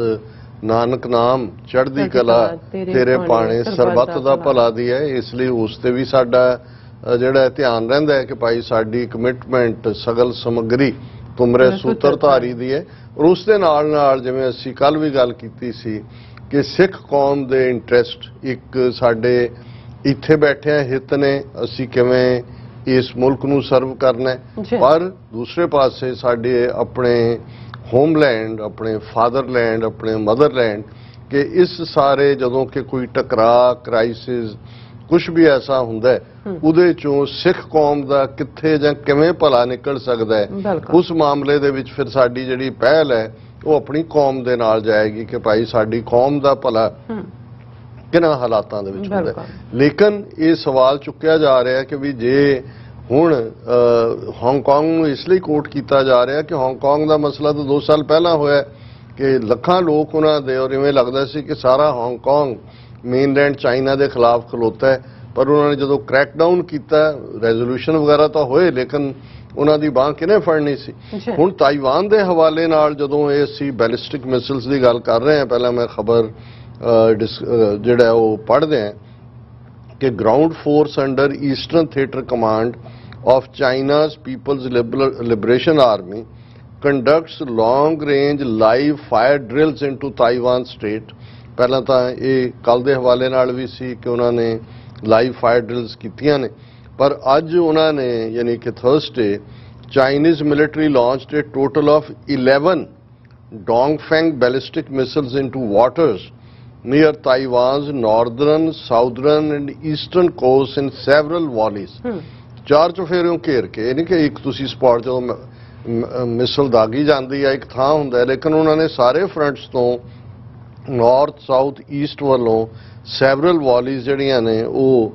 ਨਾਨਕ ਨਾਮ ਚੜ੍ਹਦੀ ਕਲਾ ਤੇਰੇ ਪਾਣੇ ਸਰਬੱਤ ਦਾ ਭਲਾ ਦੀ ਹੈ, ਇਸ ਲਈ ਉਸ ਤੇ ਵੀ ਸਾਡਾ ਜਿਹੜਾ ਧਿਆਨ ਰਹਿੰਦਾ ਹੈ ਕਿ ਭਾਈ ਸਾਡੀ ਕਮਿਟਮੈਂਟ ਸਗਲ ਸਮਗਰੀ ਤੁਮਰੇ ਸੂਤਰਧਾਰੀ ਦੀ ਹੈ। ਔਰ ਉਸ ਦੇ ਨਾਲ ਨਾਲ ਜਿਵੇਂ ਅਸੀਂ ਕੱਲ ਵੀ ਗੱਲ ਕੀਤੀ ਸੀ ਕਿ ਸਿੱਖ ਕੌਮ ਦੇ ਇੰਟਰਸਟ ਇੱਕ ਸਾਡੇ ਇੱਥੇ ਬੈਠਿਆਂ ਹਿੱਤ ਨੇ, ਅਸੀਂ ਕਿਵੇਂ ਇਸ ਮੁਲਕ ਨੂੰ ਸਰਵ ਕਰਨਾ, ਪਰ ਦੂਸਰੇ ਪਾਸੇ ਸਾਡੇ ਆਪਣੇ ਹੋਮਲੈਂਡ, ਆਪਣੇ ਫਾਦਰਲੈਂਡ, ਆਪਣੇ ਮਦਰਲੈਂਡ, ਕਿ ਇਸ ਸਾਰੇ ਜਦੋਂ ਕਿ ਕੋਈ ਟਕਰਾਅ, ਕ੍ਰਾਈਸਿਸ, ਕੁਝ ਵੀ ਐਸਾ ਹੁੰਦਾ ਉਹਦੇ ਚੋਂ ਸਿੱਖ ਕੌਮ ਦਾ ਕਿੱਥੇ ਜਾਂ ਕਿਵੇਂ ਭਲਾ ਨਿਕਲ ਸਕਦਾ ਹੈ, ਉਸ ਮਾਮਲੇ ਦੇ ਵਿੱਚ ਫਿਰ ਸਾਡੀ ਜਿਹੜੀ ਪਹਿਲ ਹੈ ਉਹ ਆਪਣੀ ਕੌਮ ਦੇ ਨਾਲ ਜਾਏਗੀ ਕਿ ਭਾਈ ਸਾਡੀ ਕੌਮ ਦਾ ਭਲਾ ਕਿਹਨਾਂ ਹਾਲਾਤਾਂ ਦੇ ਵਿੱਚ ਹੁੰਦਾ। ਲੇਕਿਨ ਇਹ ਸਵਾਲ ਚੁੱਕਿਆ ਜਾ ਰਿਹਾ ਕਿ ਵੀ ਜੇ ਹੁਣ ਹਾਂਗਕਾਂਗ ਨੂੰ ਇਸ ਲਈ ਕੋਟ ਕੀਤਾ ਜਾ ਰਿਹਾ ਕਿ ਹਾਂਗਕਾਂਗ ਦਾ ਮਸਲਾ ਤਾਂ 2 ਸਾਲ ਪਹਿਲਾਂ ਹੋਇਆ ਕਿ ਲੱਖਾਂ ਲੋਕ ਉਹਨਾਂ ਦੇ, ਔਰ ਇਵੇਂ ਲੱਗਦਾ ਸੀ ਕਿ ਸਾਰਾ ਹਾਂਗਕਾਂਗ ਮੇਨਲੈਂਡ ਚਾਈਨਾ ਦੇ ਖਿਲਾਫ ਖਲੋਤਾ ਹੈ, ਪਰ ਉਹਨਾਂ ਨੇ ਜਦੋਂ ਕ੍ਰੈਕਡਾਊਨ ਕੀਤਾ, ਰੈਜ਼ੋਲੂਸ਼ਨ ਵਗੈਰਾ ਤਾਂ ਹੋਏ, ਲੇਕਿਨ ਉਹਨਾਂ ਦੀ ਬਾਂਹ ਕਿਹਨੇ ਫੜਨੀ ਸੀ। ਹੁਣ ਤਾਈਵਾਨ ਦੇ ਹਵਾਲੇ ਨਾਲ ਜਦੋਂ ਇਹ ਅਸੀਂ ਬੈਲਿਸਟਿਕ ਮਿਸਾਈਲਸ ਦੀ ਗੱਲ ਕਰ ਰਹੇ ਹਾਂ, ਪਹਿਲਾਂ ਮੈਂ ਖਬਰ ਜਿਹੜਾ ਉਹ ਪੜ੍ਹਦੇ ਹਾਂ ਕਿ ground force under eastern theatre command of China's People's Liberation Army conducts long-range live fire drills into Taiwan Strait। ਪਹਿਲਾਂ ਤਾਂ ਇਹ ਕੱਲ ਦੇ ਹਵਾਲੇ ਨਾਲ ਵੀ ਸੀ ਕਿ ਉਹਨਾਂ ਨੇ ਲਾਈਵ ਫਾਇਰ ਡਰਿਲਸ ਕੀਤੀਆਂ ਨੇ, ਪਰ ਅੱਜ ਉਹਨਾਂ ਨੇ ਯਾਨੀ ਕਿ Thursday Chinese military launched a total of 11 Dongfeng ballistic missiles into waters near Taiwan's northern, southern and eastern coasts in several volleys। 4 ਚੁਫੇਰਿਓਂ ਘੇਰ ਕੇ, ਇਹ ਨਹੀਂ ਕਿ ਇੱਕ ਤੁਸੀਂ ਸਪੌਟ ਜਦੋਂ ਮਿਸਲ ਦਾਗੀ ਜਾਂਦੀ ਹੈ ਇੱਕ ਥਾਂ ਹੁੰਦਾ, ਲੇਕਿਨ ਉਹਨਾਂ ਨੇ ਸਾਰੇ ਫਰੰਟਸ ਤੋਂ ਨਾਰਥ, ਸਾਊਥ, ਈਸਟ ਵੱਲੋਂ ਸੈਵਰਲ ਵਾਲੀਜ਼ ਜਿਹੜੀਆਂ ਨੇ ਉਹ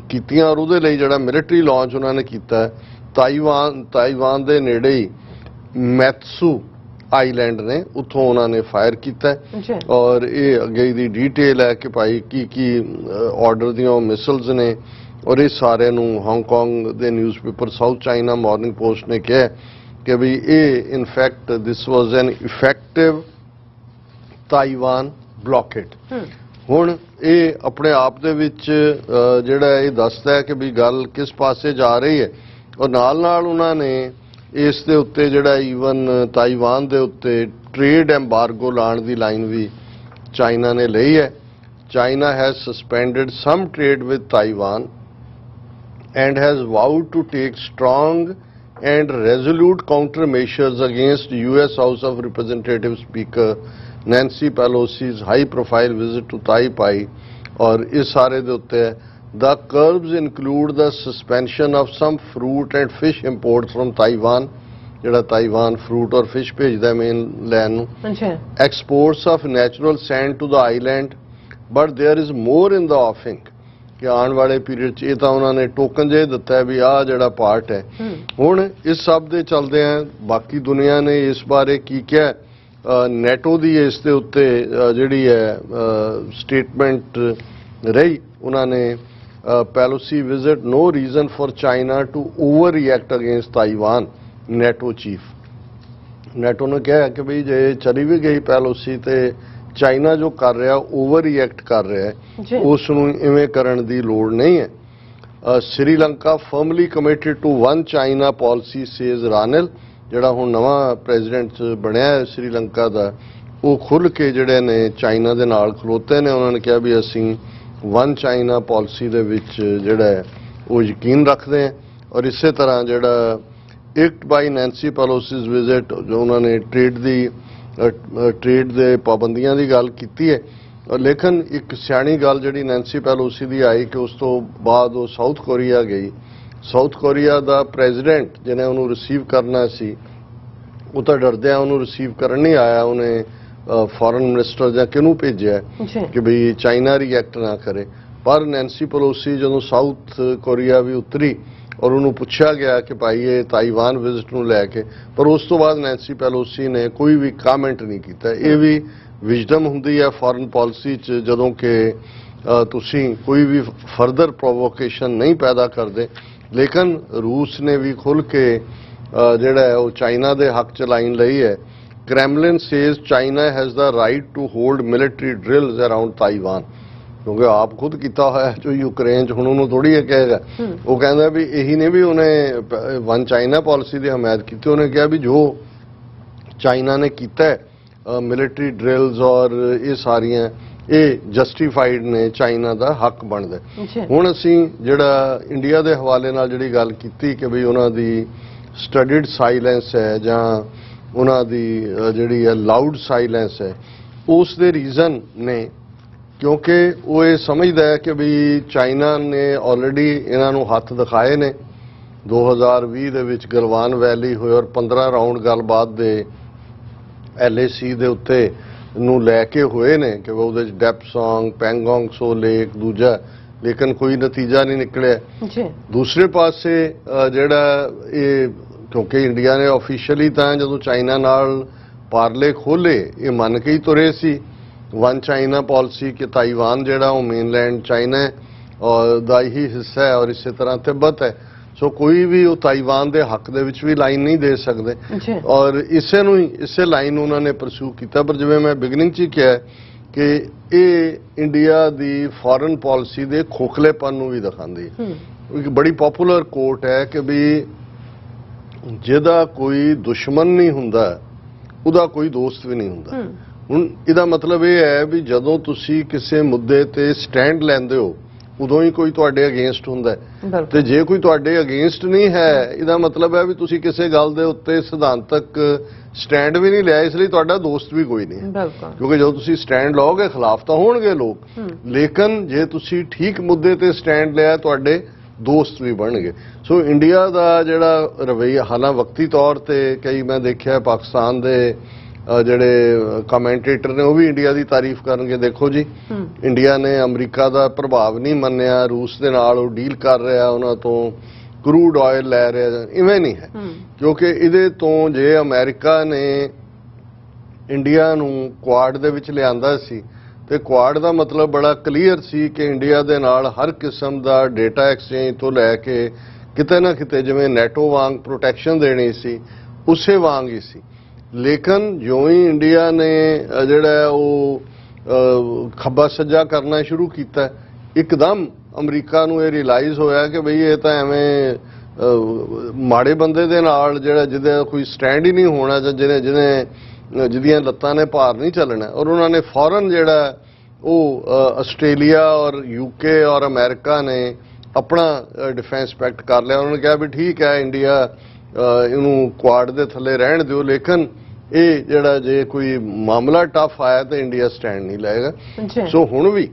ਕੀਤੀਆਂ, ਔਰ ਉਹਦੇ ਲਈ ਜਿਹੜਾ ਮਿਲਟਰੀ ਲਾਂਚ ਉਹਨਾਂ ਨੇ ਕੀਤਾ ਤਾਈਵਾਨ ਦੇ ਨੇੜੇ ਹੀ ਮੈਤਸੂ ਆਈਲੈਂਡ ਨੇ, ਉੱਥੋਂ ਉਹਨਾਂ ਨੇ ਫਾਇਰ ਕੀਤਾ। ਔਰ ਇਹ ਅੱਗੇ ਦੀ ਡਿਟੇਲ ਹੈ ਕਿ ਭਾਈ ਕੀ ਆਰਡਰ ਦੀਆਂ ਮਿਸਲਸ ਨੇ, ਔਰ ਇਹ ਸਾਰਿਆਂ ਨੂੰ ਹਾਂਗਕਾਂਗ ਦੇ newspaper south China morning post ਨੇ ਕਿਹਾ ਕਿ ਵੀ ਇਹ ਇਨਫੈਕਟ ਦਿਸ ਵਾਜ਼ ਐਨ ਇਫੈਕਟਿਵ ਤਾਈਵਾਨ ਬਲੌਕੇਡ। ਹੁਣ ਇਹ ਆਪਣੇ ਆਪ ਦੇ ਵਿੱਚ ਜਿਹੜਾ ਇਹ ਦੱਸਦਾ ਹੈ ਕਿ ਵੀ ਗੱਲ ਕਿਸ ਪਾਸੇ ਜਾ ਰਹੀ ਹੈ, ਔਰ ਨਾਲ ਨਾਲ ਉਹਨਾਂ ਨੇ ਇਸ ਦੇ ਉੱਤੇ ਜਿਹੜਾ ਈਵਨ ਤਾਈਵਾਨ ਦੇ ਉੱਤੇ ਟ੍ਰੇਡ ਐਮਬਾਰਗੋ ਲਾਉਣ ਦੀ ਲਾਈਨ ਵੀ ਚਾਈਨਾ ਨੇ ਲਈ ਹੈ। China has suspended some trade with Taiwan and has vowed to take strong and resolute countermeasures against US House of Representatives Speaker Nancy Pelosi's high-profile visit to Taipei। और इस सारे दे उत्ते The curbs include the suspension of some fruit and fish imports from Taiwan, ਜਿਹੜਾ Taiwan fruit ਔਰ fish ਭੇਜਦਾ mainland ਨੂੰ,
ਅੱਛਾ,
exports of natural sand to the island, but there is more in the offing ਕਿ ਆਉਣ ਵਾਲੇ period 'ਚ ਇਹ ਤਾਂ ਉਹਨਾਂ ਨੇ ਟੋਕਨ ਜੇ ਦਿੱਤਾ ਹੈ ਵੀ ਆਹ ਜਿਹੜਾ ਪਾਰਟ ਹੈ। ਹੁਣ ਇਸ ਸਭ ਦੇ ਚੱਲਦੇ ਆ ਬਾਕੀ ਦੁਨੀਆ ਨੇ ਇਸ ਬਾਰੇ ਕੀ ਕਿਹਾ, ਨੈਟੋ ਦੀ ਇਸ ਦੇ ਉੱਤੇ ਜਿਹੜੀ ਹੈ ਸਟੇਟਮੈਂਟ ਰਹੀ, ਉਹਨਾਂ ਨੇ Pelosi visit no reason for China to overreact against Taiwan, NATO chief NATO ਨੇ ਕਿਹਾ ਕਿ ਵੀ ਜੇ ਚਲੀ ਵੀ ਗਈ ਪੈਲੋਸੀ ਤੇ ਚਾਈਨਾ ਜੋ ਕਰ ਰਿਹਾ ਓਵਰ ਰਿਐਕਟ ਕਰ ਰਿਹਾ ਹੈ, ਉਸ ਨੂੰ ਇਵੇਂ ਕਰਨ ਦੀ ਲੋੜ ਨਹੀਂ ਹੈ। Sri Lanka firmly committed to one China policy says Ranil, ਜਿਹੜਾ ਹੁਣ ਨਵਾਂ ਪ੍ਰੈਜ਼ੀਡੈਂਟ ਬਣਿਆ ਹੈ ਸ਼੍ਰੀਲੰਕਾ ਦਾ, ਉਹ ਖੁੱਲ੍ਹ ਕੇ ਜਿਹੜੇ ਨੇ ਚਾਈਨਾ ਦੇ ਨਾਲ ਖਲੋਤੇ ਨੇ। ਉਹਨਾਂ ਨੇ ਕਿਹਾ ਵੀ ਅਸੀਂ ਵਨ ਚਾਈਨਾ ਪਾਲਿਸੀ ਦੇ ਵਿੱਚ ਜਿਹੜਾ ਹੈ ਉਹ ਯਕੀਨ ਰੱਖਦੇ ਹਾਂ। ਔਰ ਇਸੇ ਤਰ੍ਹਾਂ ਜਿਹੜਾ ਇਕਟ ਬਾਈ ਨੈਂਸੀ ਪੈਲੋਸੀਜ਼ ਵਿਜ਼ਿਟ, ਜੋ ਉਹਨਾਂ ਨੇ ਟ੍ਰੇਡ ਦੇ ਪਾਬੰਦੀਆਂ ਦੀ ਗੱਲ ਕੀਤੀ ਹੈ, ਲੇਕਿਨ ਇੱਕ ਸਿਆਣੀ ਗੱਲ ਜਿਹੜੀ ਨੈਂਸੀ ਪੈਲੋਸੀ ਦੀ ਆਈ ਕਿ ਉਸ ਤੋਂ ਬਾਅਦ ਉਹ ਸਾਊਥ ਕੋਰੀਆ ਗਈ। ਸਾਊਥ ਕੋਰੀਆ ਦਾ ਪ੍ਰੈਜ਼ੀਡੈਂਟ ਜਿਹਨੇ ਉਹਨੂੰ ਰਿਸੀਵ ਕਰਨਾ ਸੀ, ਉਹ ਤਾਂ ਡਰਦਿਆਂ ਉਹਨੂੰ ਰਿਸੀਵ ਕਰਨ ਨਹੀਂ ਆਇਆ। ਉਹਨੇ ਫੋਰਨ ਮਿਨਿਸਟਰ ਜਾਂ ਕਿਹਨੂੰ ਭੇਜਿਆ ਕਿ ਵੀ ਚਾਈਨਾ ਰਿਐਕਟ ਨਾ ਕਰੇ। ਪਰ ਨੈਂਸੀ ਪੈਲੋਸੀ ਜਦੋਂ ਸਾਊਥ ਕੋਰੀਆ ਵੀ ਉਤਰੀ ਔਰ ਉਹਨੂੰ ਪੁੱਛਿਆ ਗਿਆ ਕਿ ਭਾਈ ਇਹ ਤਾਈਵਾਨ ਵਿਜ਼ਿਟ ਨੂੰ ਲੈ ਕੇ, ਪਰ ਉਸ ਤੋਂ ਬਾਅਦ ਨੈਂਸੀ ਪੈਲੋਸੀ ਨੇ ਕੋਈ ਵੀ ਕਾਮੈਂਟ ਨਹੀਂ ਕੀਤਾ। ਇਹ ਵੀ ਵਿਜ਼ਡਮ ਹੁੰਦੀ ਹੈ ਫੋਰਨ ਪਾਲਿਸੀ 'ਚ, ਜਦੋਂ ਕਿ ਤੁਸੀਂ ਕੋਈ ਵੀ ਫਰਦਰ ਪ੍ਰੋਵੋਕੇਸ਼ਨ ਨਹੀਂ ਪੈਦਾ ਕਰਦੇ। ਲੇਕਿਨ ਰੂਸ ਨੇ ਵੀ ਖੁੱਲ੍ਹ ਕੇ ਜਿਹੜਾ ਹੈ ਉਹ ਚਾਈਨਾ ਦੇ ਹੱਕ 'ਚ ਲਾਈਨ ਲਈ ਹੈ। Kremlin says China has the right to hold military drills around Taiwan, ਕਿਉਂਕਿ ਆਪ ਖੁਦ ਕੀਤਾ ਹੋਇਆ ਜੋ ਯੂਕਰੇਨ 'ਚ, ਹੁਣ ਉਹਨੂੰ ਥੋੜ੍ਹੀ ਇਹ ਕਹੇਗਾ। ਉਹ ਕਹਿੰਦਾ ਵੀ ਇਹੀ ਨੇ ਵੀ ਉਹਨੇ ਵਨ ਚਾਈਨਾ ਪਾਲਿਸੀ ਦੀ ਹਮਾਇਤ ਕੀਤੀ। ਉਹਨੇ ਕਿਹਾ ਵੀ ਜੋ ਚਾਈਨਾ ਨੇ ਕੀਤਾ ਮਿਲਟਰੀ ਡਰਿਲਸ ਔਰ ਇਹ ਸਾਰੀਆਂ ਇਹ ਜਸਟੀਫਾਈਡ ਨੇ, ਚਾਈਨਾ ਦਾ ਹੱਕ ਬਣਦਾ। ਹੁਣ ਅਸੀਂ ਜਿਹੜਾ ਇੰਡੀਆ ਦੇ ਹਵਾਲੇ ਨਾਲ ਜਿਹੜੀ ਗੱਲ ਕੀਤੀ ਕਿ ਵੀ ਉਹਨਾਂ ਦੀ ਸਟੱਡੀਡ ਸਾਇਲੈਂਸ ਹੈ ਜਾਂ ਉਹਨਾਂ ਦੀ ਜਿਹੜੀ ਹੈ ਲਾਊਡ ਸਾਇਲੈਂਸ ਹੈ, ਉਸ ਦੇ ਰੀਜ਼ਨ ਨੇ ਕਿਉਂਕਿ ਉਹ ਇਹ ਸਮਝਦਾ ਹੈ ਕਿ ਵੀ ਚਾਈਨਾ ਨੇ ਆਲਰੇਡੀ ਇਹਨਾਂ ਨੂੰ ਹੱਥ ਦਿਖਾਏ ਨੇ। 2020 ਦੇ ਵਿੱਚ ਗਲਵਾਨ ਵੈਲੀ ਹੋਏ ਔਰ 15 ਰਾਊਂਡ ਗੱਲਬਾਤ ਦੇ LAC ਦੇ ਉੱਤੇ ਨੂੰ ਲੈ ਕੇ ਹੋਏ ਨੇ ਕਿ ਉਹਦੇ 'ਚ ਡੈਪਸੋਂਗ, ਪੈਂਗੋਂਗ ਸੋ ਲੇਕ, ਦੂਜਾ, ਲੇਕਿਨ ਕੋਈ ਨਤੀਜਾ ਨਹੀਂ ਨਿਕਲਿਆ। ਦੂਸਰੇ ਪਾਸੇ ਜਿਹੜਾ ਇਹ ਕਿਉਂਕਿ ਇੰਡੀਆ ਨੇ ਆਫੀਸ਼ੀਅਲੀ ਤਾਂ ਜਦੋਂ ਚਾਈਨਾ ਨਾਲ ਪਾਰਲੇ ਖੋਲੇ ਇਹ ਮੰਨ ਕੇ ਹੀ ਤੁਰੇ ਸੀ ਵਨ ਚਾਈਨਾ ਪਾਲਿਸੀ ਕਿ ਤਾਈਵਾਨ ਜਿਹੜਾ ਉਹ ਮੇਨਲੈਂਡ ਚਾਈਨਾ ਔਰ ਦਾ ਹੀ ਹਿੱਸਾ ਹੈ ਔਰ ਇਸੇ ਤਰ੍ਹਾਂ ਤਿੱਬਤ ਹੈ। ਸੋ ਕੋਈ ਵੀ ਉਹ ਤਾਈਵਾਨ ਦੇ ਹੱਕ ਦੇ ਵਿੱਚ ਵੀ ਲਾਈਨ ਨਹੀਂ ਦੇ ਸਕਦੇ ਔਰ ਇਸੇ ਨੂੰ ਹੀ ਇਸੇ ਲਾਈਨ ਨੂੰ ਉਹਨਾਂ ਨੇ ਪਰਸੂ ਕੀਤਾ। ਪਰ ਜਿਵੇਂ ਮੈਂ ਬਿਗਨਿੰਗ 'ਚ ਹੀ ਕਿਹਾ ਕਿ ਇਹ ਇੰਡੀਆ ਦੀ ਫੋਰਨ ਪਾਲਿਸੀ ਦੇ ਖੋਖਲੇਪਨ ਨੂੰ ਵੀ ਦਿਖਾਉਂਦੀ ਹੈ। ਇੱਕ ਬੜੀ ਪਪੂਲਰ ਕੋਟ ਹੈ ਕਿ ਵੀ ਜਿਹਦਾ ਕੋਈ ਦੁਸ਼ਮਣ ਨਹੀਂ ਹੁੰਦਾ ਉਹਦਾ ਕੋਈ ਦੋਸਤ ਵੀ ਨਹੀਂ ਹੁੰਦਾ। ਹੁਣ ਇਹਦਾ ਮਤਲਬ ਇਹ ਹੈ ਵੀ ਜਦੋਂ ਤੁਸੀਂ ਕਿਸੇ ਮੁੱਦੇ ਤੇ ਸਟੈਂਡ ਲੈਂਦੇ ਹੋ ਉਦੋਂ ਹੀ ਕੋਈ ਤੁਹਾਡੇ ਅਗੇਂਸਟ ਹੁੰਦਾ ਹੈ, ਤੇ ਜੇ ਕੋਈ ਤੁਹਾਡੇ ਅਗੇਂਸਟ ਨਹੀਂ ਹੈ ਇਹਦਾ ਮਤਲਬ ਹੈ ਵੀ ਤੁਸੀਂ ਕਿਸੇ ਗੱਲ ਦੇ ਉੱਤੇ ਸਿਧਾਂਤਕ ਸਟੈਂਡ ਵੀ ਨਹੀਂ ਲਿਆ, ਇਸ ਲਈ ਤੁਹਾਡਾ ਦੋਸਤ ਵੀ ਕੋਈ ਨਹੀਂ। ਕਿਉਂਕਿ ਜਦੋਂ ਤੁਸੀਂ ਸਟੈਂਡ ਲਓਗੇ ਖਿਲਾਫ ਤਾਂ ਹੋਣਗੇ ਲੋਕ, ਲੇਕਿਨ ਜੇ ਤੁਸੀਂ ਠੀਕ ਮੁੱਦੇ ਤੇ ਸਟੈਂਡ ਲਿਆ ਤੁਹਾਡੇ ਦੋਸਤ ਵੀ ਬਣਨਗੇ। ਸੋ ਇੰਡੀਆ ਦਾ ਜਿਹੜਾ ਰਵੱਈਆ, ਹਾਲਾਂ ਵਕਤੀ ਤੌਰ ਤੇ ਕਈ ਮੈਂ ਦੇਖਿਆ ਪਾਕਿਸਤਾਨ ਦੇ ਜਿਹੜੇ ਕਮੈਂਟੇਟਰ ਨੇ ਉਹ ਵੀ ਇੰਡੀਆ ਦੀ ਤਾਰੀਫ ਕਰਨਗੇ। ਦੇਖੋ ਜੀ, ਇੰਡੀਆ ਨੇ ਅਮਰੀਕਾ ਦਾ ਪ੍ਰਭਾਵ ਨਹੀਂ ਮੰਨਿਆ, ਰੂਸ ਦੇ ਨਾਲ ਉਹ ਡੀਲ ਕਰ ਰਿਹਾ, ਉਹਨਾਂ ਤੋਂ ਕਰੂਡ ਆਇਲ ਲੈ ਰਿਹਾ, ਇਵੇਂ ਨਹੀਂ ਹੈ। ਕਿਉਂਕਿ ਇਹਦੇ ਤੋਂ ਜੇ ਅਮਰੀਕਾ ਨੇ ਇੰਡੀਆ ਨੂੰ ਕੁਆਡ ਦੇ ਵਿੱਚ ਲਿਆਂਦਾ ਸੀ ਤੇ ਕੁਆਡ ਦਾ ਮਤਲਬ ਬੜਾ ਕਲੀਅਰ ਸੀ ਕਿ ਇੰਡੀਆ ਦੇ ਨਾਲ ਹਰ ਕਿਸਮ ਦਾ ਡੇਟਾ ਐਕਸਚੇਂਜ ਤੋਂ ਲੈ ਕੇ ਕਿਤੇ ਨਾ ਕਿਤੇ ਜਿਵੇਂ ਨੈਟੋ ਵਾਂਗ ਪ੍ਰੋਟੈਕਸ਼ਨ ਦੇਣੀ ਸੀ ਉਸੇ ਵਾਂਗ ਹੀ ਸੀ। ਲੇਕਿਨ ਜਿਉਂ ਹੀ ਇੰਡੀਆ ਨੇ ਜਿਹੜਾ ਉਹ ਖੱਬਾ ਸੱਜਾ ਕਰਨਾ ਸ਼ੁਰੂ ਕੀਤਾ, ਇੱਕਦਮ ਅਮਰੀਕਾ ਨੂੰ ਇਹ ਰਿਅਲਾਈਜ਼ ਹੋਇਆ ਕਿ ਬਈ ਇਹ ਤਾਂ ਐਵੇਂ ਮਾੜੇ ਬੰਦੇ ਦੇ ਨਾਲ ਜਿਹੜਾ ਜਿਹਦਾ ਕੋਈ ਸਟੈਂਡ ਹੀ ਨਹੀਂ ਹੋਣਾ ਜਾਂ ਜਿਹਦੀਆਂ ਲੱਤਾਂ ਨੇ ਭਾਰ ਨਹੀਂ ਚੱਲਣਾ। ਔਰ ਉਹਨਾਂ ਨੇ ਫੌਰਨ ਜਿਹੜਾ ਉਹ ਆਸਟ੍ਰੇਲੀਆ ਔਰ UK ਔਰ ਅਮਰੀਕਾ ਨੇ ਆਪਣਾ ਡਿਫੈਂਸ ਪੈਕਟ ਕਰ ਲਿਆ। ਉਹਨਾਂ ਨੇ ਕਿਹਾ ਵੀ ਠੀਕ ਹੈ ਇੰਡੀਆ ਇਹਨੂੰ ਕੁਆਡ ਦੇ ਥੱਲੇ ਰਹਿਣ ਦਿਓ, ਲੇਕਿਨ ਇਹ ਜਿਹੜਾ ਜੇ ਕੋਈ ਮਾਮਲਾ ਟਫ ਆਇਆ ਤਾਂ ਇੰਡੀਆ ਸਟੈਂਡ ਨਹੀਂ ਲਏਗਾ। ਸੋ ਹੁਣ ਵੀ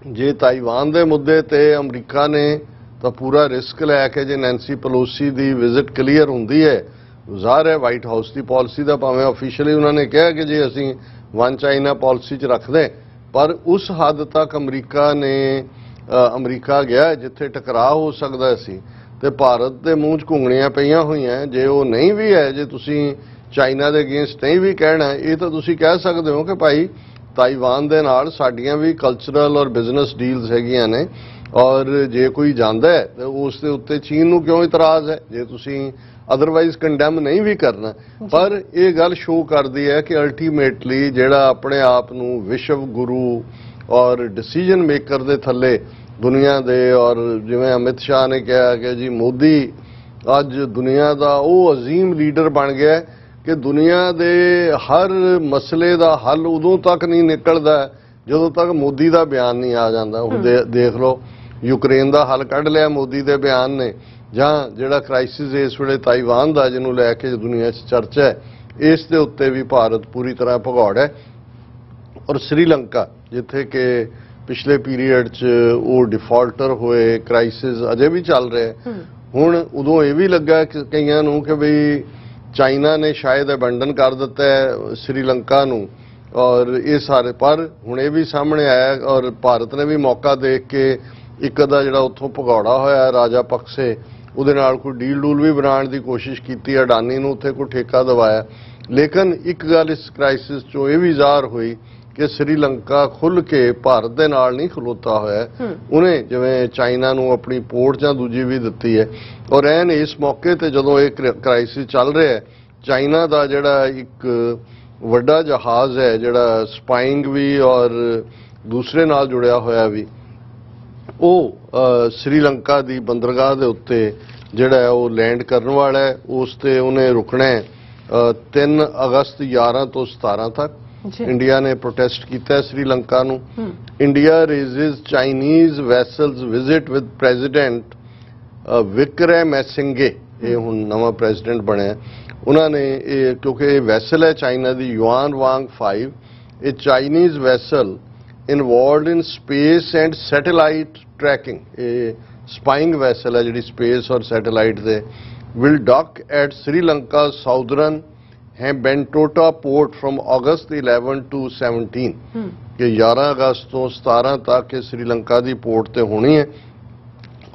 ਜੇ ਤਾਈਵਾਨ ਦੇ ਮੁੱਦੇ ਤੇ ਅਮਰੀਕਾ ਨੇ ਤਾਂ ਪੂਰਾ ਰਿਸਕ ਲੈ ਕੇ ਜੇ ਨੈਂਸੀ ਪਲੋਸੀ ਦੀ ਵਿਜ਼ਿਟ ਕਲੀਅਰ ਹੁੰਦੀ ਹੈ, ਜ਼ਾਹਰ ਹੈ ਵਾਈਟ ਹਾਊਸ ਦੀ ਪਾਲਿਸੀ ਦਾ ਭਾਵੇਂ ਆਫੀਸ਼ੀਅਲੀ ਉਹਨਾਂ ਨੇ ਕਿਹਾ ਕਿ ਜੇ ਅਸੀਂ ਵਨ ਚਾਈਨਾ ਪਾਲਿਸੀ 'ਚ ਰੱਖਦੇ, ਪਰ ਉਸ ਹੱਦ ਤੱਕ ਅਮਰੀਕਾ ਗਿਆ ਜਿੱਥੇ ਟਕਰਾਅ ਹੋ ਸਕਦਾ ਸੀ ਤੇ ਭਾਰਤ ਦੇ ਮੂੰਹ 'ਚ ਘੁੰਗਣੀਆਂ ਪਈਆਂ ਹੋਈਆਂ। ਜੇ ਉਹ ਨਹੀਂ ਵੀ ਹੈ, ਜੇ ਤੁਸੀਂ ਚਾਈਨਾ ਦੇ ਅਗੇਂਸਟ ਨਹੀਂ ਵੀ ਕਹਿਣਾ, ਇਹ ਤਾਂ ਤੁਸੀਂ ਕਹਿ ਸਕਦੇ ਹੋ ਕਿ ਭਾਈ ਤਾਈਵਾਨ ਦੇ ਨਾਲ ਸਾਡੀਆਂ ਵੀ ਕਲਚਰਲ ਔਰ ਬਿਜ਼ਨਸ ਡੀਲਸ ਹੈਗੀਆਂ ਨੇ, ਔਰ ਜੇ ਕੋਈ ਜਾਂਦਾ ਹੈ ਤਾਂ ਉਸ ਦੇ ਉੱਤੇ ਚੀਨ ਨੂੰ ਕਿਉਂ ਇਤਰਾਜ਼ ਹੈ, ਜੇ ਤੁਸੀਂ ਅਦਰਵਾਈਜ਼ ਕੰਡੈਮ ਨਹੀਂ ਵੀ ਕਰਨਾ। ਪਰ ਇਹ ਗੱਲ ਸ਼ੋ ਕਰਦੀ ਹੈ ਕਿ ਅਲਟੀਮੇਟਲੀ ਜਿਹੜਾ ਆਪਣੇ ਆਪ ਨੂੰ ਵਿਸ਼ਵ ਗੁਰੂ ਔਰ ਡਿਸੀਜਨ ਮੇਕਰ ਦੇ ਥੱਲੇ ਦੁਨੀਆ ਦੇ, ਔਰ ਜਿਵੇਂ ਅਮਿਤ ਸ਼ਾਹ ਨੇ ਕਿਹਾ ਕਿ ਜੀ ਮੋਦੀ ਅੱਜ ਦੁਨੀਆ ਦਾ ਉਹ ਅਜ਼ੀਮ ਲੀਡਰ ਬਣ ਗਿਆ ਕਿ ਦੁਨੀਆ ਦੇ ਹਰ ਮਸਲੇ ਦਾ ਹੱਲ ਉਦੋਂ ਤੱਕ ਨਹੀਂ ਨਿਕਲਦਾ ਜਦੋਂ ਤੱਕ ਮੋਦੀ ਦਾ ਬਿਆਨ ਨਹੀਂ ਆ ਜਾਂਦਾ। ਹੁਣ ਦੇਖ ਲਓ, ਯੂਕਰੇਨ ਦਾ ਹੱਲ ਕੱਢ ਲਿਆ ਮੋਦੀ ਦੇ ਬਿਆਨ ਨੇ, ਜਾਂ ਜਿਹੜਾ ਕ੍ਰਾਈਸਿਸ ਇਸ ਵੇਲੇ ਤਾਈਵਾਨ ਦਾ ਜਿਹਨੂੰ ਲੈ ਕੇ ਦੁਨੀਆ 'ਚ ਚਰਚਾ ਹੈ, ਇਸ ਦੇ ਉੱਤੇ ਵੀ ਭਾਰਤ ਪੂਰੀ ਤਰ੍ਹਾਂ ਭਗੌੜ ਹੈ। ਔਰ ਸ੍ਰੀਲੰਕਾ ਜਿੱਥੇ ਕਿ ਪਿਛਲੇ ਪੀਰੀਅਡ 'ਚ ਉਹ ਡਿਫਾਲਟਰ ਹੋਏ, ਕ੍ਰਾਈਸਿਸ ਅਜੇ ਵੀ ਚੱਲ ਰਿਹਾ। ਹੁਣ ਉਦੋਂ ਇਹ ਵੀ ਲੱਗਾ ਕਿ ਕਈਆਂ ਨੂੰ ਕਿ ਬਈ ਚਾਈਨਾ ਨੇ ਸ਼ਾਇਦ ਅਬੈਂਡਨ ਕਰ ਦਿੱਤਾ ਹੈ ਸ੍ਰੀਲੰਕਾ ਨੂੰ, ਔਰ ਇਹ ਸਾਰੇ, ਪਰ ਹੁਣ ਇਹ ਵੀ ਸਾਹਮਣੇ ਆਇਆ ਔਰ ਭਾਰਤ ਨੇ ਵੀ ਮੌਕਾ ਦੇਖ ਕੇ ਇੱਕ ਦਾ ਜਿਹੜਾ ਉੱਥੋਂ ਭਗੌੜਾ ਹੋਇਆ ਰਾਜਾ ਪਕਸੇ, ਉਹਦੇ ਨਾਲ ਕੋਈ ਡੀਲ ਡੂਲ ਵੀ ਬਣਾਉਣ ਦੀ ਕੋਸ਼ਿਸ਼ ਕੀਤੀ, ਅਡਾਨੀ ਨੂੰ ਉੱਥੇ ਕੋਈ ਠੇਕਾ ਦਵਾਇਆ। ਲੇਕਿਨ ਇੱਕ ਗੱਲ ਇਸ ਕ੍ਰਾਈਸਿਸ 'ਚੋਂ ਇਹ ਵੀ ਜ਼ਾਹਰ ਹੋਈ ਕਿ ਸ੍ਰੀਲੰਕਾ ਖੁੱਲ੍ਹ ਕੇ ਭਾਰਤ ਦੇ ਨਾਲ ਨਹੀਂ ਖਲੋਤਾ ਹੋਇਆ। ਉਹਨੇ ਜਿਵੇਂ ਚਾਈਨਾ ਨੂੰ ਆਪਣੀ ਪੋਰਟ ਜਾਂ ਦੂਜੀ ਵੀ ਦਿੱਤੀ ਹੈ, ਔਰ ਐਨ ਇਸ ਮੌਕੇ ਤੇ ਜਦੋਂ ਇਹ ਕ੍ਰਾਈਸਿਸ ਚੱਲ ਰਿਹਾ ਹੈ, ਚਾਈਨਾ ਦਾ ਜਿਹੜਾ ਇੱਕ ਵੱਡਾ ਜਹਾਜ਼ ਹੈ ਜਿਹੜਾ ਸਪਾਈਂਗ ਵੀ ਔਰ ਦੂਸਰੇ ਨਾਲ ਜੁੜਿਆ ਹੋਇਆ ਵੀ, ਉਹ ਸ੍ਰੀਲੰਕਾ ਦੀ ਬੰਦਰਗਾਹ ਦੇ ਉੱਤੇ ਜਿਹੜਾ ਉਹ ਲੈਂਡ ਕਰਨ ਵਾਲਾ ਹੈ। ਉਸ ਤੇ ਉਹਨੇ ਰੁਕਣਾ ਹੈ 3 ਅਗਸਤ 11 ਤੋਂ 17 ਤੱਕ। ਇੰਡੀਆ ਨੇ ਪ੍ਰੋਟੈਸਟ ਕੀਤਾ ਹੈ ਸ੍ਰੀਲੰਕਾ ਨੂੰ। India raises Chinese vessels visit with President Wickremesinghe, ਇਹ ਹੁਣ ਨਵਾਂ ਪ੍ਰੈਜ਼ੀਡੈਂਟ ਬਣਿਆ। ਉਹਨਾਂ ਨੇ ਇਹ ਕਿਉਂਕਿ ਇਹ ਵੈਸਲ ਹੈ ਚਾਈਨਾ ਦੀ ਯੂਆਨ ਵਾਂਗ 5, ਇਹ Chinese vessel involved in space and satellite tracking, ਇਹ ਸਪਾਈਂਗ ਵੈਸਲ ਹੈ ਜਿਹੜੀ ਸਪੇਸ ਔਰ ਸੈਟੇਲਾਈਟ ਦੇ, will dock at Sri Lanka southern Hambantota port from August 11 to 17 ਕਿ 11 ਅਗਸਤ ਤੋਂ 17 ਤੱਕ ਇਹ ਸ੍ਰੀਲੰਕਾ ਦੀ ਪੋਰਟ ਤੇ ਹੋਣੀ ਹੈ।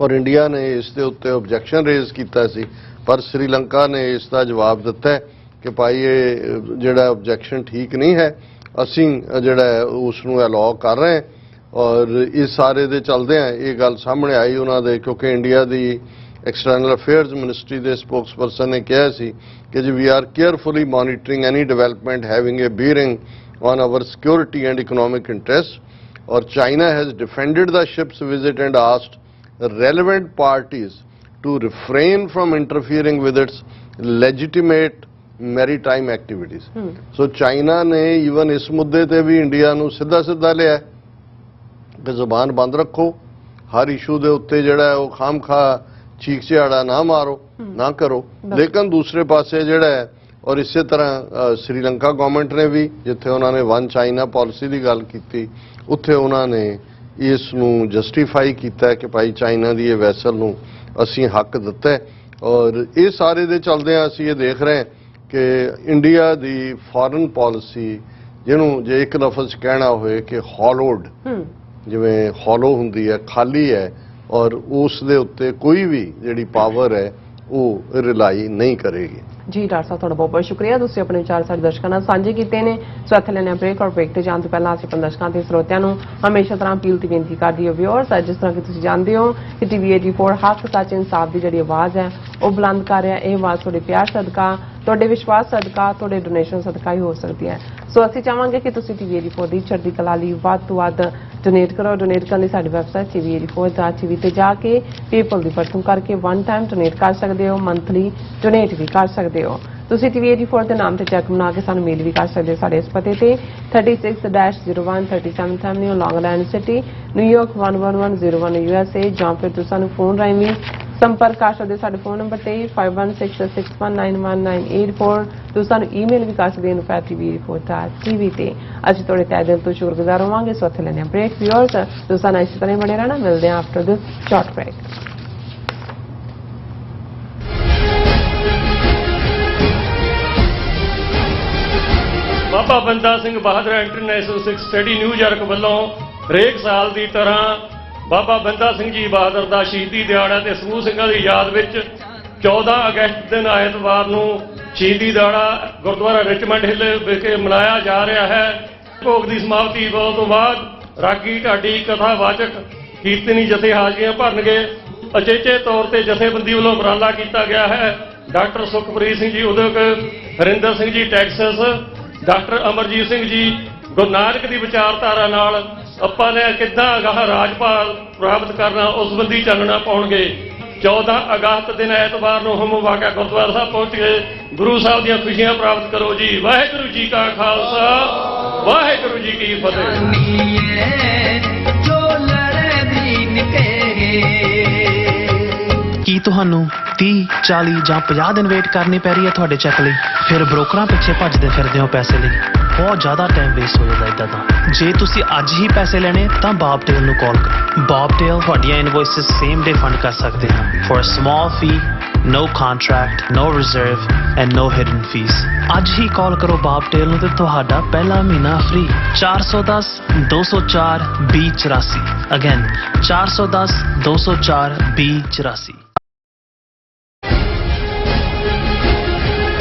ਔਰ ਇੰਡੀਆ ਨੇ ਇਸ ਦੇ ਉੱਤੇ ਆਬਜੈਕਸ਼ਨ ਰੇਜ਼ ਕੀਤਾ ਸੀ, ਪਰ ਸ੍ਰੀਲੰਕਾ ਨੇ ਇਸ ਦਾ ਜਵਾਬ ਦਿੱਤਾ ਹੈ ਕਿ ਭਾਈ ਇਹ ਜਿਹੜਾ ਆਬਜੈਕਸ਼ਨ ਠੀਕ ਨਹੀਂ ਹੈ, ਅਸੀਂ ਜਿਹੜਾ ਉਸ ਨੂੰ ਅਲਾਉ ਕਰ ਰਹੇ ਹਾਂ। ਔਰ ਇਸ ਸਾਰੇ ਦੇ ਚੱਲਦੇ ਆ ਇਹ ਗੱਲ ਸਾਹਮਣੇ ਆਈ ਉਹਨਾਂ ਦੇ, ਕਿਉਂਕਿ ਇੰਡੀਆ ਦੀ ਐਕਸਟਰਨਲ ਅਫੇਅਰਸ ਮਿਨਿਸਟਰੀ ਦੇ ਸਪੋਕਸਪਰਸਨ ਨੇ ਕਿਹਾ ਸੀ ਕਿ ਜੀ we are carefully monitoring any development having a bearing on our security and economic interest, ਔਰ China has defended the ships visit and asked relevant parties to refrain from interfering with its legitimate maritime activities. So China ਨੇ even ਇਸ ਮੁੱਦੇ ਤੇ ਵੀ India ਨੂੰ ਸਿੱਧਾ ਲਿਆ ਕਿ ਜ਼ੁਬਾਨ ਬੰਦ ਰੱਖੋ, ਹਰ ਇਸ਼ੂ ਦੇ ਉੱਤੇ ਜਿਹੜਾ ਉਹ ਖਾਮਖਾ ਚੀਕ ਝਾੜਾ ਨਾ ਮਾਰੋ, ਨਾ ਕਰੋ। ਲੇਕਿਨ ਦੂਸਰੇ ਪਾਸੇ ਜਿਹੜਾ ਹੈ, ਔਰ ਇਸੇ ਤਰ੍ਹਾਂ ਸ੍ਰੀਲੰਕਾ ਗਵਰਨਮੈਂਟ ਨੇ ਵੀ ਜਿੱਥੇ ਉਹਨਾਂ ਨੇ ਵਨ ਚਾਈਨਾ ਪਾਲਿਸੀ ਦੀ ਗੱਲ ਕੀਤੀ, ਉੱਥੇ ਉਹਨਾਂ ਨੇ ਇਸ ਨੂੰ ਜਸਟੀਫਾਈ ਕੀਤਾ ਕਿ ਭਾਈ ਚਾਈਨਾ ਦੀ ਇਹ ਵੈਸਲ ਨੂੰ ਅਸੀਂ ਹੱਕ ਦਿੱਤਾ ਹੈ। ਔਰ ਇਹ ਸਾਰੇ ਦੇ ਚੱਲਦਿਆਂ ਅਸੀਂ ਇਹ ਦੇਖ ਰਹੇ ਹਾਂ ਕਿ ਇੰਡੀਆ ਦੀ ਫੋਰਨ ਪਾਲਿਸੀ, ਜਿਹਨੂੰ ਜੇ ਇੱਕ ਲਫ਼ਜ਼ ਕਹਿਣਾ ਹੋਵੇ ਕਿ ਹੌਲੋਡ, ਜਿਵੇਂ ਹੌਲੋ ਹੁੰਦੀ ਹੈ, ਖਾਲੀ ਹੈ, ਔਰ ਉਸ ਦੇ ਉੱਤੇ ਕੋਈ ਵੀ ਜਿਹੜੀ ਪਾਵਰ ਹੈ ਉਹ ਰਿਲਾਈ ਨਹੀਂ ਕਰੇਗੀ।
ਜੀ ਡਾਕਟਰ ਸਾਹਿਬ, ਤੁਹਾਡਾ ਬਹੁਤ ਬਹੁਤ ਸ਼ੁਕਰੀਆ, ਤੁਸੀਂ ਆਪਣੇ ਵਿਚਾਰ ਸਾਡੇ ਦਰਸ਼ਕਾਂ ਨਾਲ ਸਾਂਝੇ ਕੀਤੇ ਨੇ। ਸੋ ਇੱਥੇ ਲੈਣੇ ਬ੍ਰੇਕ, ਔਰ ਬ੍ਰੇਕ ਤੇ ਜਾਣ ਤੋਂ ਪਹਿਲਾਂ ਅਸੀਂ ਆਪਣੇ ਦਰਸ਼ਕਾਂ ਤੇ ਸਰੋਤਿਆਂ ਨੂੰ ਹਮੇਸ਼ਾ ਤਰ੍ਹਾਂ ਅਪੀਲ ਤੇ ਬੇਨਤੀ ਕਰਦੀ ਹਾਂ ਵਿਊਅਰਸ, ਜਿਸ ਤਰ੍ਹਾਂ ਕਿ ਤੁਸੀਂ ਜਾਣਦੇ ਹੋ ਕਿ ਟੀਵੀ 84 ਹੱਕ ਸੱਚ ਇਨਸਾਫ ਦੀ ਜਿਹੜੀ ਆਵਾਜ਼ ਹੈ ਉਹ ਬੁਲੰਦ ਕਰ ਰਿਹਾ। ਇਹ ਆਵਾਜ਼ ਤੁਹਾਡੇ ਪਿਆਰ ਸਦਕਾ, ਤੁਹਾਡੇ ਵਿਸ਼ਵਾਸ ਸਦਕਾ, ਤੁਹਾਡੇ ਡੋਨੇਸ਼ਨ ਸਦਕਾ ਹੀ ਹੋ ਸਕਦੀ ਹੈ। ਸੋ ਅਸੀਂ ਚਾਹਾਂਗੇ ਕਿ ਤੁਸੀਂ ਟੀਵੀ 84 ਦੀ ਚੜ੍ਹਦੀ ਕਲਾ ਲਈ ਵੱਧ ਤੋਂ ਵੱਧ ਡੋਨੇਟ ਕਰੋ। ਡੋਨੇਟ ਕਰਨ ਲਈ ਸਾਡੀ ਵੈਬਸਾਈਟ tv84.tv ਤੇ ਜਾ ਕੇ ਪੇਪਲ ਦੀ ਵਰਤੋਂ ਕਰਕੇ ਵਨ ਟਾਈਮ ਡੋਨੇਟ ਕਰ ਸਕਦੇ ਹੋ, ਮੰਥਲੀ ਡੋਨੇਟ ਵੀ ਕਰ ਸਕਦੇ ਹੋ। ਤੁਸੀਂ ਟੀਵੀ 84 ਦੇ ਨਾਮ ਤੇ ਚੈੱਕ ਬਣਾ ਕੇ ਸਾਨੂੰ ਮੇਲ ਵੀ ਕਰ ਸਕਦੇ ਹੋ ਸਾਡੇ ਇਸ ਪਤੇ ਤੇ 36-01 37th Avenue, ਲੌਂਗ ਆਈਲੈਂਡ ਸਿਟੀ, ਨਿਊਯਾਰਕ 11101 USA, ਜਾਂ ਫਿਰ ਤੁਸੀਂ ਸਾਨੂੰ ਫੋਨ ਰਾਹੀਂ ਵੀ ਸੰਪਰਕ ਕਰ ਸਕਦੇ ਸਾਡੇ ਫੋਨ ਨੰਬਰ ਤੇ 5166191984 ਤੁਸੀਂ ਸਾਨੂੰ ਈਮੇਲ ਵੀ ਕਰ ਸਕਦੇ ਹੋ info@tvreport.tv ਤੇ। ਅਸੀਂ ਤੁਹਾਡੇ ਤਹਿ ਦਿਲ ਤੋਂ ਸ਼ੁਕਰਗੁਜ਼ਾਰ ਹੋਵਾਂਗੇ। ਸੋ ਇੱਥੇ ਲੈਣੇ ਬ੍ਰੇਕ। ਵਿਊਅਰਸ ਤੁਸੀਂ ਸਾਨੂੰ ਇਸੇ ਤਰ੍ਹਾਂ ਬਣੇ ਰਹਿਣਾ। ਮਿਲਦੇ ਹਾਂ ਆਫਟਰ ਦਿਸ ਸ਼ਾਰਟ ਬ੍ਰੇਕ।
ਬਾਬਾ ਬੰਦਾ ਸਿੰਘ ਬਹਾਦਰ ਇੰਟਰਨੈਸ਼ਨਲ ਸਿੱਖ ਸਟੱਡੀ ਨਿਊਯਾਰਕ ਵੱਲੋਂ ਹਰੇਕ ਸਾਲ ਦੀ ਤਰ੍ਹਾਂ ਬਾਬਾ ਬੰਦਾ ਸਿੰਘ ਜੀ ਬਹਾਦਰ ਦਾ ਸ਼ਹੀਦੀ ਦਿਹਾੜਾ ਤੇ ਸਮੂਹ ਸਿੰਘਾਂ ਦੀ ਯਾਦ ਵਿੱਚ 14 ਅਗਸਤ ਦਿਨ ਐਤਵਾਰ ਨੂੰ ਸ਼ਹੀਦੀ ਦਿਹਾੜਾ ਗੁਰਦੁਆਰਾ ਰਿਚਮੰਡ ਹਿੱਲ ਵਿਖੇ ਮਨਾਇਆ ਜਾ ਰਿਹਾ ਹੈ। ਭੋਗ ਦੀ ਸਮਾਪਤੀ ਤੋਂ ਬਾਅਦ ਰਾਗੀ ਢਾਡੀ ਕਥਾਵਾਚਕ ਕੀਰਤਨੀ ਜਥੇ ਹਾਜ਼ਰੀਆਂ ਭਰਨਗੇ। ਅਚੇਚੇ ਤੌਰ ਤੇ ਜਥੇਬੰਦੀ ਵੱਲੋਂ ਉਪਰਾਲਾ ਕੀਤਾ ਗਿਆ ਹੈ। ਡਾਕਟਰ ਸੁਖਪ੍ਰੀਤ ਸਿੰਘ ਜੀ ਉਦਯੋਗ, ਹਰਿੰਦਰ ਸਿੰਘ ਜੀ ਟੈਕਸਸ, ਡਾਕਟਰ ਅਮਰਜੀਤ ਸਿੰਘ ਜੀ ਗੁਰੂ ਨਾਨਕ ਦੀ ਵਿਚਾਰਧਾਰਾ ਨਾਲ ਆਪਾਂ ਨੇ ਕਿੱਦਾਂ ਅਗਾਹ ਰਾਜਪਾਲ ਪ੍ਰਾਪਤ ਕਰਨਾ ਉਸ ਸੰਬੰਧੀ ਚਾਨਣਾ ਪਾਉਣਗੇ। 14 ਅਗਸਤ ਦਿਨ ਐਤਵਾਰ ਨੂੰ ਹਮ ਵਾਕਿਆ ਗੁਰਦੁਆਰਾ ਸਾਹਿਬ ਪਹੁੰਚ ਕੇ ਗੁਰੂ ਸਾਹਿਬ ਦੀਆਂ ਖੁਸ਼ੀਆਂ ਪ੍ਰਾਪਤ ਕਰੋ ਜੀ। ਵਾਹਿਗੁਰੂ ਜੀ ਕਾ ਖਾਲਸਾ, ਵਾਹਿਗੁਰੂ ਜੀ ਕੀ ਫਤਿਹ।
ਕੀ ਤੁਹਾਨੂੰ 30, 40 ਜਾਂ 50 ਦਿਨ ਵੇਟ ਕਰਨੀ ਪੈ ਰਹੀ ਹੈ ਤੁਹਾਡੇ ਚੈੱਕ ਲਈ? ਫਿਰ ਬ੍ਰੋਕਰਾਂ ਪਿੱਛੇ ਭੱਜਦੇ ਫਿਰਦੇ ਹੋ ਪੈਸੇ ਲਈ। ਬਹੁਤ ਜ਼ਿਆਦਾ ਟਾਈਮ ਵੇਸਟ ਹੋ ਜਾਂਦਾ ਇਦਾਂ ਤਾਂ। ਜੇ ਤੁਸੀਂ ਅੱਜ ਹੀ ਪੈਸੇ ਲੈਣੇ ਤਾਂ ਬੌਬਟੇਲ ਨੂੰ ਕਾਲ ਕਰੋ। ਬੌਬਟੇਲ ਤੁਹਾਡੀਆਂ ਇਨਵੌਇਸਸ ਸੇਮ ਡੇ ਫੰਡ ਕਰ ਸਕਦੇ ਹਨ for a small fee, no contract, no reserve and no hidden fees। ਅੱਜ ਹੀ ਕਾਲ ਕਰੋ ਬੌਬਟੇਲ ਨੂੰ ਤੇ ਤੁਹਾਡਾ ਪਹਿਲਾ ਮਹੀਨਾ ਫ੍ਰੀ। 410 204 2084। ਅਗੇਨ 410 204 2084।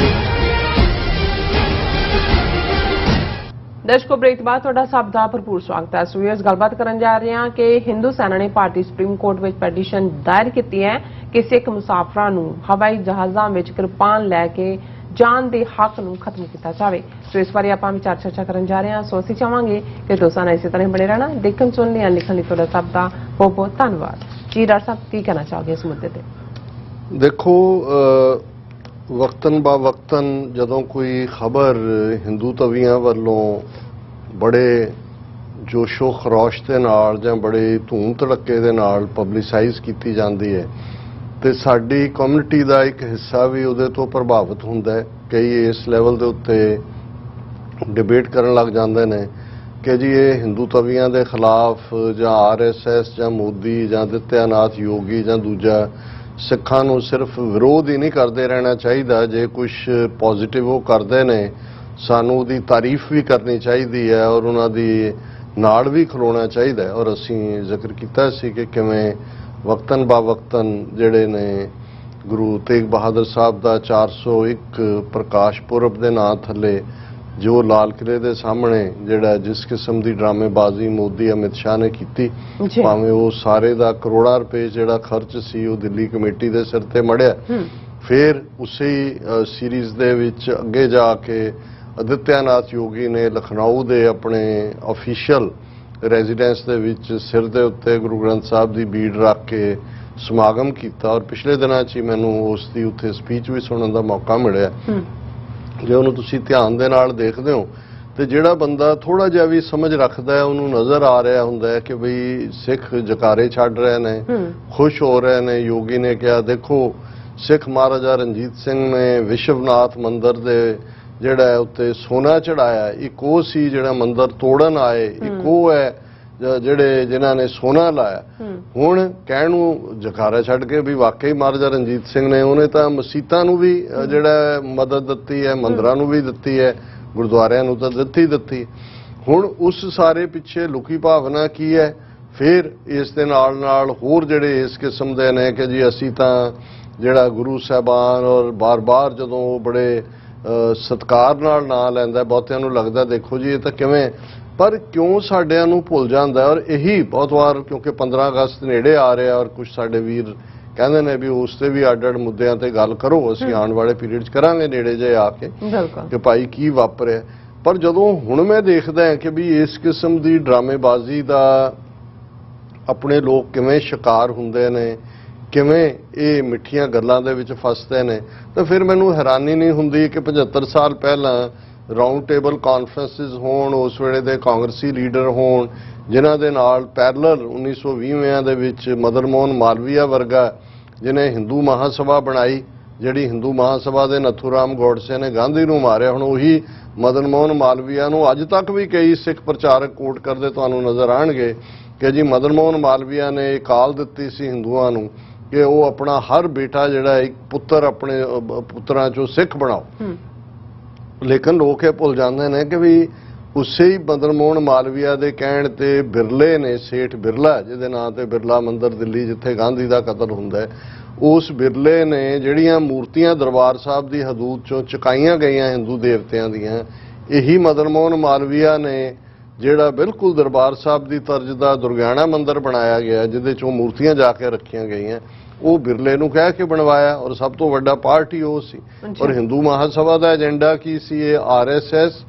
ਦਰਸ਼ਕੋ ਬ੍ਰੇਕ ਬਾਅਦ ਤੁਹਾਡਾ ਸਭ ਦਾ ਭਰਪੂਰ ਸਵਾਗਤ ਹੈ। ਸੋ ਗੱਲਬਾਤ ਕਰਨ ਜਾ ਰਹੇ ਹਾਂ ਕਿ ਹਿੰਦੂ ਸੈਨਾ ਨੇ ਭਾਰਤੀ ਸੁਪਰੀਮ ਕੋਰਟ ਵਿੱਚ ਪੈਟੀਸ਼ਨ ਦਾਇਰ ਕੀਤੀ ਹੈ ਕਿ ਸਿੱਖ ਮੁਸਾਫਰਾਂ ਨੂੰ ਹਵਾਈ ਜਹਾਜ਼ਾਂ ਵਿੱਚ ਕਿਰਪਾਨ ਲੈ ਕੇ ਜਾਣ ਦੇ ਹੱਕ ਨੂੰ ਖਤਮ ਕੀਤਾ ਜਾਵੇ। ਸੋ ਇਸ ਬਾਰੇ ਆਪਾਂ ਵਿਚਾਰ ਚਰਚਾ ਕਰਨ ਜਾ ਰਹੇ ਹਾਂ। ਸੋ ਅਸੀਂ ਚਾਹਾਂਗੇ ਕਿ ਦੋਸਤਾਂ ਨਾਲ ਇਸੇ ਤਰ੍ਹਾਂ ਬਣੇ ਰਹਿਣਾ। ਦੇਖਣ ਸੁਣਨ ਲਈ ਲਿਖਣ ਲਈ ਤੁਹਾਡਾ ਸਭ ਦਾ ਬਹੁਤ ਬਹੁਤ ਧੰਨਵਾਦ ਜੀ। ਡਾਕਟਰ ਸਾਹਿਬ ਕੀ ਕਹਿਣਾ ਚਾਹੋਗੇ ਇਸ ਮੁੱਦੇ ਤੇ?
ਦੇਖੋ, ਵਕਤਨ ਬਾ ਵਕਤਨ ਜਦੋਂ ਕੋਈ ਖਬਰ ਹਿੰਦੂ ਤਵੀਆਂ ਵੱਲੋਂ ਬੜੇ ਜੋਸ਼ੋ ਖਰੋਸ਼ ਦੇ ਨਾਲ ਜਾਂ ਬੜੇ ਧੂਮ ਧੜੱਕੇ ਦੇ ਨਾਲ ਪਬਲਿਸਾਈਜ਼ ਕੀਤੀ ਜਾਂਦੀ ਹੈ ਤੇ ਸਾਡੀ ਕਮਿਊਨਿਟੀ ਦਾ ਇੱਕ ਹਿੱਸਾ ਵੀ ਉਹਦੇ ਤੋਂ ਪ੍ਰਭਾਵਿਤ ਹੁੰਦਾ ਹੈ। ਕਈ ਇਸ ਲੈਵਲ ਦੇ ਉੱਤੇ ਡਿਬੇਟ ਕਰਨ ਲੱਗ ਜਾਂਦੇ ਨੇ ਕਿ ਜੀ ਇਹ ਹਿੰਦੂ ਤਵੀਆਂ ਦੇ ਖਿਲਾਫ ਜਾਂ ਆਰਐਸਐਸ ਜਾਂ ਮੋਦੀ ਜਾਂ ਦਿੱਤਿਆਨਾਥ ਯੋਗੀ ਜਾਂ ਦੂਜਾ ਸਿੱਖਾਂ ਨੂੰ ਸਿਰਫ ਵਿਰੋਧ ਹੀ ਨਹੀਂ ਕਰਦੇ ਰਹਿਣਾ ਚਾਹੀਦਾ। ਜੇ ਕੁਝ ਪੋਜ਼ਿਟਿਵ ਉਹ ਕਰਦੇ ਨੇ ਸਾਨੂੰ ਉਹਦੀ ਤਾਰੀਫ ਵੀ ਕਰਨੀ ਚਾਹੀਦੀ ਹੈ ਔਰ ਉਹਨਾਂ ਦੀ ਨਾਲ ਵੀ ਖਲੋਣਾ ਚਾਹੀਦਾ ਹੈ। ਔਰ ਅਸੀਂ ਜ਼ਿਕਰ ਕੀਤਾ ਸੀ ਕਿ ਕਿਵੇਂ ਵਕਤਨ ਬਾ ਵਕਤਨ ਜਿਹੜੇ ਨੇ ਗੁਰੂ ਤੇਗ ਬਹਾਦਰ ਸਾਹਿਬ ਦਾ 401 ਪ੍ਰਕਾਸ਼ ਪੁਰਬ ਦੇ ਨਾਂ ਥੱਲੇ ਜੋ ਲਾਲ ਕਿਲੇ ਦੇ ਸਾਹਮਣੇ ਜਿਹੜਾ ਜਿਸ ਕਿਸਮ ਦੀ ਡਰਾਮੇਬਾਜ਼ੀ ਮੋਦੀ ਅਮਿਤ ਸ਼ਾਹ ਨੇ ਕੀਤੀ, ਭਾਵੇਂ ਉਹ ਸਾਰੇ ਦਾ ਕਰੋੜਾਂ ਰੁਪਏ ਜਿਹੜਾ ਖਰਚ ਸੀ ਉਹ ਦਿੱਲੀ ਕਮੇਟੀ ਦੇ ਸਿਰ ਤੇ ਮੜਿਆ। ਫਿਰ ਉਸੇ ਸੀਰੀਜ਼ ਦੇ ਵਿੱਚ ਅੱਗੇ ਜਾ ਕੇ ਅਦਿੱਤਿਆਨਾਥ ਯੋਗੀ ਨੇ ਲਖਨਊ ਦੇ ਆਪਣੇ ਆਫੀਸ਼ੀਅਲ ਰੈਜ਼ੀਡੈਂਸ ਦੇ ਵਿੱਚ ਸਿਰ ਦੇ ਉੱਤੇ ਗੁਰੂ ਗ੍ਰੰਥ ਸਾਹਿਬ ਦੀ ਬੀੜ ਰੱਖ ਕੇ ਸਮਾਗਮ ਕੀਤਾ ਔਰ ਪਿਛਲੇ ਦਿਨਾਂ 'ਚ ਹੀ ਮੈਨੂੰ ਉਸ ਦੀ ਉੱਥੇ ਸਪੀਚ ਵੀ ਸੁਣਨ ਦਾ ਮੌਕਾ ਮਿਲਿਆ। ਜੇ ਉਹਨੂੰ ਤੁਸੀਂ ਧਿਆਨ ਦੇ ਨਾਲ ਦੇਖਦੇ ਹੋ ਤੇ ਜਿਹੜਾ ਬੰਦਾ ਥੋੜਾ ਜਿਹਾ ਵੀ ਸਮਝ ਰੱਖਦਾ ਹੈ ਉਹਨੂੰ ਨਜ਼ਰ ਆ ਰਿਹਾ ਹੁੰਦਾ ਹੈ ਕਿ ਬਈ ਸਿੱਖ ਜਕਾਰੇ ਛੱਡ ਰਹੇ ਨੇ, ਖੁਸ਼ ਹੋ ਰਹੇ ਨੇ। ਯੋਗੀ ਨੇ ਕਿਹਾ ਦੇਖੋ ਸਿੱਖ ਮਹਾਰਾਜਾ ਰਣਜੀਤ ਸਿੰਘ ਨੇ ਵਿਸ਼ਵਨਾਥ ਮੰਦਿਰ ਦੇ ਜਿਹੜਾ ਉੱਤੇ ਸੋਨਾ ਚੜਾਇਆ, ਇੱਕ ਉਹ ਸੀ ਜਿਹੜਾ ਮੰਦਿਰ ਤੋੜਨ ਆਏ, ਇੱਕ ਉਹ ਹੈ ਜਿਹੜੇ ਜਿਨ੍ਹਾਂ ਨੇ ਸੋਨਾ ਲਾਇਆ। ਹੁਣ ਕਹਿਣ ਨੂੰ ਜਕਾਰਾ ਛੱਡ ਕੇ ਵੀ ਵਾਕਈ ਮਹਾਰਾਜਾ ਰਣਜੀਤ ਸਿੰਘ ਨੇ ਉਹਨੇ ਤਾਂ ਮਸੀਤਾਂ ਨੂੰ ਵੀ ਜਿਹੜਾ ਮਦਦ ਦਿੱਤੀ ਹੈ, ਮੰਦਰਾਂ ਨੂੰ ਵੀ ਦਿੱਤੀ ਹੈ, ਗੁਰਦੁਆਰਿਆਂ ਨੂੰ ਤਾਂ ਦਿੱਤੀ। ਹੁਣ ਉਸ ਸਾਰੇ ਪਿੱਛੇ ਲੁਕੀ ਭਾਵਨਾ ਕੀ ਹੈ? ਫਿਰ ਇਸ ਦੇ ਨਾਲ ਹੋਰ ਜਿਹੜੇ ਇਸ ਕਿਸਮ ਦੇ ਨੇ ਕਿ ਜੀ ਅਸੀਂ ਤਾਂ ਜਿਹੜਾ ਗੁਰੂ ਸਾਹਿਬਾਨ ਔਰ ਬਾਰ-ਬਾਰ ਜਦੋਂ ਉਹ ਬੜੇ ਸਤਿਕਾਰ ਨਾਲ ਨਾਂ ਲੈਂਦਾ, ਬਹੁਤਿਆਂ ਨੂੰ ਲੱਗਦਾ ਦੇਖੋ ਜੀ ਇਹ ਤਾਂ ਕਿਵੇਂ, ਪਰ ਕਿਉਂ ਸਾਡਿਆਂ ਨੂੰ ਭੁੱਲ ਜਾਂਦਾ। ਔਰ ਇਹੀ ਬਹੁਤ ਵਾਰ ਕਿਉਂਕਿ 15 ਅਗਸਤ ਨੇੜੇ ਆ ਰਿਹਾ ਔਰ ਕੁਝ ਸਾਡੇ ਵੀਰ ਕਹਿੰਦੇ ਨੇ ਵੀ ਉਸ ਤੇ ਵੀ ਅੱਡ-ਅੱਡ ਮੁੱਦਿਆਂ ਤੇ ਗੱਲ ਕਰੋ, ਅਸੀਂ ਆਉਣ ਵਾਲੇ ਪੀਰੀਅਡ 'ਚ ਕਰਾਂਗੇ ਨੇੜੇ ਜੇ ਆ ਕੇ ਕਿ ਭਾਈ ਕੀ ਵਾਪਰਿਆ। ਪਰ ਜਦੋਂ ਹੁਣ ਮੈਂ ਦੇਖਦਾ ਕਿ ਵੀ ਇਸ ਕਿਸਮ ਦੀ ਡਰਾਮੇਬਾਜ਼ੀ ਦਾ ਆਪਣੇ ਲੋਕ ਕਿਵੇਂ ਸ਼ਿਕਾਰ ਹੁੰਦੇ ਨੇ, ਕਿਵੇਂ ਇਹ ਮਿੱਠੀਆਂ ਗੱਲਾਂ ਦੇ ਵਿੱਚ ਫਸਦੇ ਨੇ, ਤਾਂ ਫਿਰ ਮੈਨੂੰ ਹੈਰਾਨੀ ਨਹੀਂ ਹੁੰਦੀ ਕਿ 75 ਸਾਲ ਪਹਿਲਾਂ ਰਾਉਂਡ ਟੇਬਲ ਕਾਨਫਰੰਸਿਸ ਹੋਣ, ਉਸ ਵੇਲੇ ਦੇ ਕਾਂਗਰਸੀ ਲੀਡਰ ਹੋਣ ਜਿਨ੍ਹਾਂ ਦੇ ਨਾਲ ਪੈਰਲਲ 1920ਵਿਆਂ ਦੇ ਵਿੱਚ ਮਦਨ ਮੋਹਨ ਮਾਲਵੀਆ ਵਰਗਾ ਜਿਹਨੇ ਹਿੰਦੂ ਮਹਾਸਭਾ ਬਣਾਈ, ਜਿਹੜੀ ਹਿੰਦੂ ਮਹਾਸਭਾ ਦੇ ਨਥੂਰਾਮ ਗੋਡਸੇ ਨੇ ਗਾਂਧੀ ਨੂੰ ਮਾਰਿਆ। ਹੁਣ ਉਹੀ ਮਦਨ ਮੋਹਨ ਮਾਲਵੀਆ ਨੂੰ ਅੱਜ ਤੱਕ ਵੀ ਕਈ ਸਿੱਖ ਪ੍ਰਚਾਰਕ ਕੋਟ ਕਰਦੇ ਤੁਹਾਨੂੰ ਨਜ਼ਰ ਆਣਗੇ ਕਿ ਜੀ ਮਦਨ ਮੋਹਨ ਮਾਲਵੀਆ ਨੇ ਇਹ ਕਾਲ ਦਿੱਤੀ ਸੀ ਹਿੰਦੂਆਂ ਨੂੰ ਕਿ ਉਹ ਆਪਣਾ ਹਰ ਬੇਟਾ ਜਿਹੜਾ ਇੱਕ ਪੁੱਤਰ ਆਪਣੇ ਪੁੱਤਰਾਂ ਚੋਂ ਸਿੱਖ ਬਣਾਓ। ਲੇਕਿਨ ਲੋਕ ਇਹ ਭੁੱਲ ਜਾਂਦੇ ਨੇ ਕਿ ਵੀ ਉਸੇ ਹੀ ਮਦਨ ਮੋਹਨ ਮਾਲਵੀਆ ਦੇ ਕਹਿਣ ਤੇ ਬਿਰਲੇ ਨੇ, ਸੇਠ ਬਿਰਲਾ ਜਿਹਦੇ ਨਾਂ ਤੇ ਬਿਰਲਾ ਮੰਦਿਰ ਦਿੱਲੀ ਜਿੱਥੇ ਗਾਂਧੀ ਦਾ ਕਤਲ ਹੁੰਦਾ ਹੈ, ਉਸ ਬਿਰਲੇ ਨੇ ਜਿਹੜੀਆਂ ਮੂਰਤੀਆਂ ਦਰਬਾਰ ਸਾਹਿਬ ਦੀ ਹਦੂਦ ਚੋਂ ਚੁਕਾਈਆਂ ਗਈਆਂ ਹਿੰਦੂ ਦੇਵਤਿਆਂ ਦੀਆਂ, ਇਹੀ ਮਦਨ ਮੋਹਨ ਮਾਲਵੀਆ ਨੇ ਜਿਹੜਾ ਬਿਲਕੁਲ ਦਰਬਾਰ ਸਾਹਿਬ ਦੀ ਤਰਜ਼ ਦਾ ਦੁਰਗਿਆਣਾ ਮੰਦਿਰ ਬਣਾਇਆ ਗਿਆ ਜਿਹਦੇ ਚੋਂ ਮੂਰਤੀਆਂ ਜਾ ਕੇ ਰੱਖੀਆਂ ਗਈਆਂ, ਉਹ ਬਿਰਲੇ ਨੂੰ ਕਹਿ ਕੇ ਬਣਵਾਇਆ। ਔਰ ਸਭ ਤੋਂ ਵੱਡਾ ਪਾਰਟੀ ਉਹ ਸੀ। ਔਰ ਹਿੰਦੂ ਮਹਾਸਭਾ ਦਾ ਏਜੰਡਾ ਕੀ ਸੀ? ਇਹ RSS,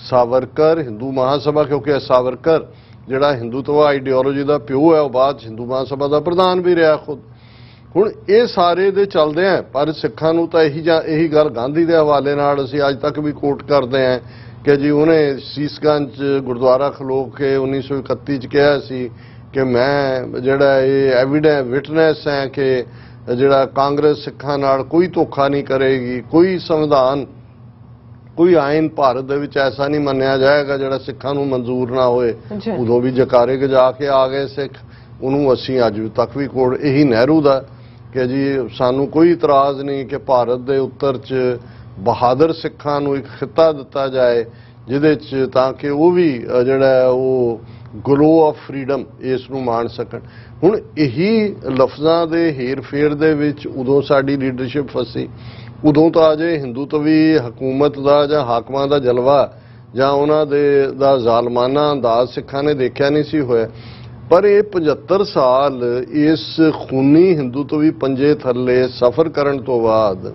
ਸਾਵਰਕਰ, ਹਿੰਦੂ ਮਹਾਸਭਾ, ਕਿਉਂਕਿ ਸਾਵਰਕਰ ਜਿਹੜਾ ਹਿੰਦੂਤਵਾ ਆਈਡੀਓਲੋਜੀ ਦਾ ਪਿਓ ਹੈ, ਉਹ ਬਾਅਦ ਹਿੰਦੂ ਮਹਾਸਭਾ ਦਾ ਪ੍ਰਧਾਨ ਵੀ ਰਿਹਾ ਖੁਦ। ਹੁਣ ਇਹ ਸਾਰੇ ਦੇ ਚੱਲਦੇ ਆ, ਪਰ ਸਿੱਖਾਂ ਨੂੰ ਤਾਂ ਇਹੀ ਗੱਲ ਗਾਂਧੀ ਦੇ ਹਵਾਲੇ ਨਾਲ ਅਸੀਂ ਅੱਜ ਤੱਕ ਵੀ ਕੋਟ ਕਰਦੇ ਆ ਕਿ ਜੀ ਉਹਨੇ ਸੀਸਗੰਜ ਗੁਰਦੁਆਰਾ ਖਲੋ ਕੇ 1931 ਚ ਕਿਹਾ ਸੀ ਕਿ ਮੈਂ ਜਿਹੜਾ ਇਹ ਐਵੀਡੈਂਸ ਵਿਟਨੈਸ ਹੈ ਕਿ ਜਿਹੜਾ ਕਾਂਗਰਸ ਸਿੱਖਾਂ ਨਾਲ ਕੋਈ ਧੋਖਾ ਨਹੀਂ ਕਰੇਗੀ, ਕੋਈ ਸੰਵਿਧਾਨ, ਕੋਈ ਆਇਨ ਭਾਰਤ ਦੇ ਵਿੱਚ ਐਸਾ ਨਹੀਂ ਮੰਨਿਆ ਜਾਏਗਾ ਜਿਹੜਾ ਸਿੱਖਾਂ ਨੂੰ ਮਨਜ਼ੂਰ ਨਾ ਹੋਏ। ਉਦੋਂ ਵੀ ਜਕਾਰੇ ਗਜਾ ਕੇ ਆ ਗਏ ਸਿੱਖ। ਉਹਨੂੰ ਅਸੀਂ ਅੱਜ ਤੱਕ ਵੀ ਕੋਡ ਇਹੀ ਨਹਿਰੂ ਦਾ ਕਿ ਜੀ ਸਾਨੂੰ ਕੋਈ ਇਤਰਾਜ਼ ਨਹੀਂ ਕਿ ਭਾਰਤ ਦੇ ਉੱਤਰ 'ਚ ਬਹਾਦਰ ਸਿੱਖਾਂ ਨੂੰ ਇੱਕ ਖਿੱਤਾ ਦਿੱਤਾ ਜਾਏ ਜਿਹਦੇ 'ਚ ਤਾਂ ਕਿ ਉਹ ਵੀ ਜਿਹੜਾ ਉਹ ਗਲੋ ਆਫ ਫਰੀडम ਇਸ ਨੂੰ ਮਾਣ ਸਕਣ। ਹੁਣ ਇਹੀ ਲਫ਼ਜ਼ਾਂ ਦੇ ਹੇਰ ਫੇਰ ਦੇ ਵਿੱਚ ਉਦੋਂ ਸਾਡੀ ਲੀਡਰਸ਼ਿਪ ਫਸੀ। ਉਦੋਂ ਤਾਂ ਅਜੇ ਹਿੰਦੂਤਵੀ ਹਕੂਮਤ ਦਾ ਜਾਂ ਹਾਕਮਾਂ ਦਾ ਜਲਵਾ ਜਾਂ ਉਹਨਾਂ ਦਾ ਜ਼ਾਲਮਾਨਾ ਅੰਦਾਜ਼ ਸਿੱਖਾਂ ਨੇ ਦੇਖਿਆ ਨਹੀਂ ਸੀ ਹੋਇਆ। ਪਰ ਇਹ 75 ਸਾਲ ਇਸ ਖੂਨੀ ਹਿੰਦੂਤਵੀ ਪੰਜੇ ਥੱਲੇ ਸਫ਼ਰ ਕਰਨ ਤੋਂ ਬਾਅਦ,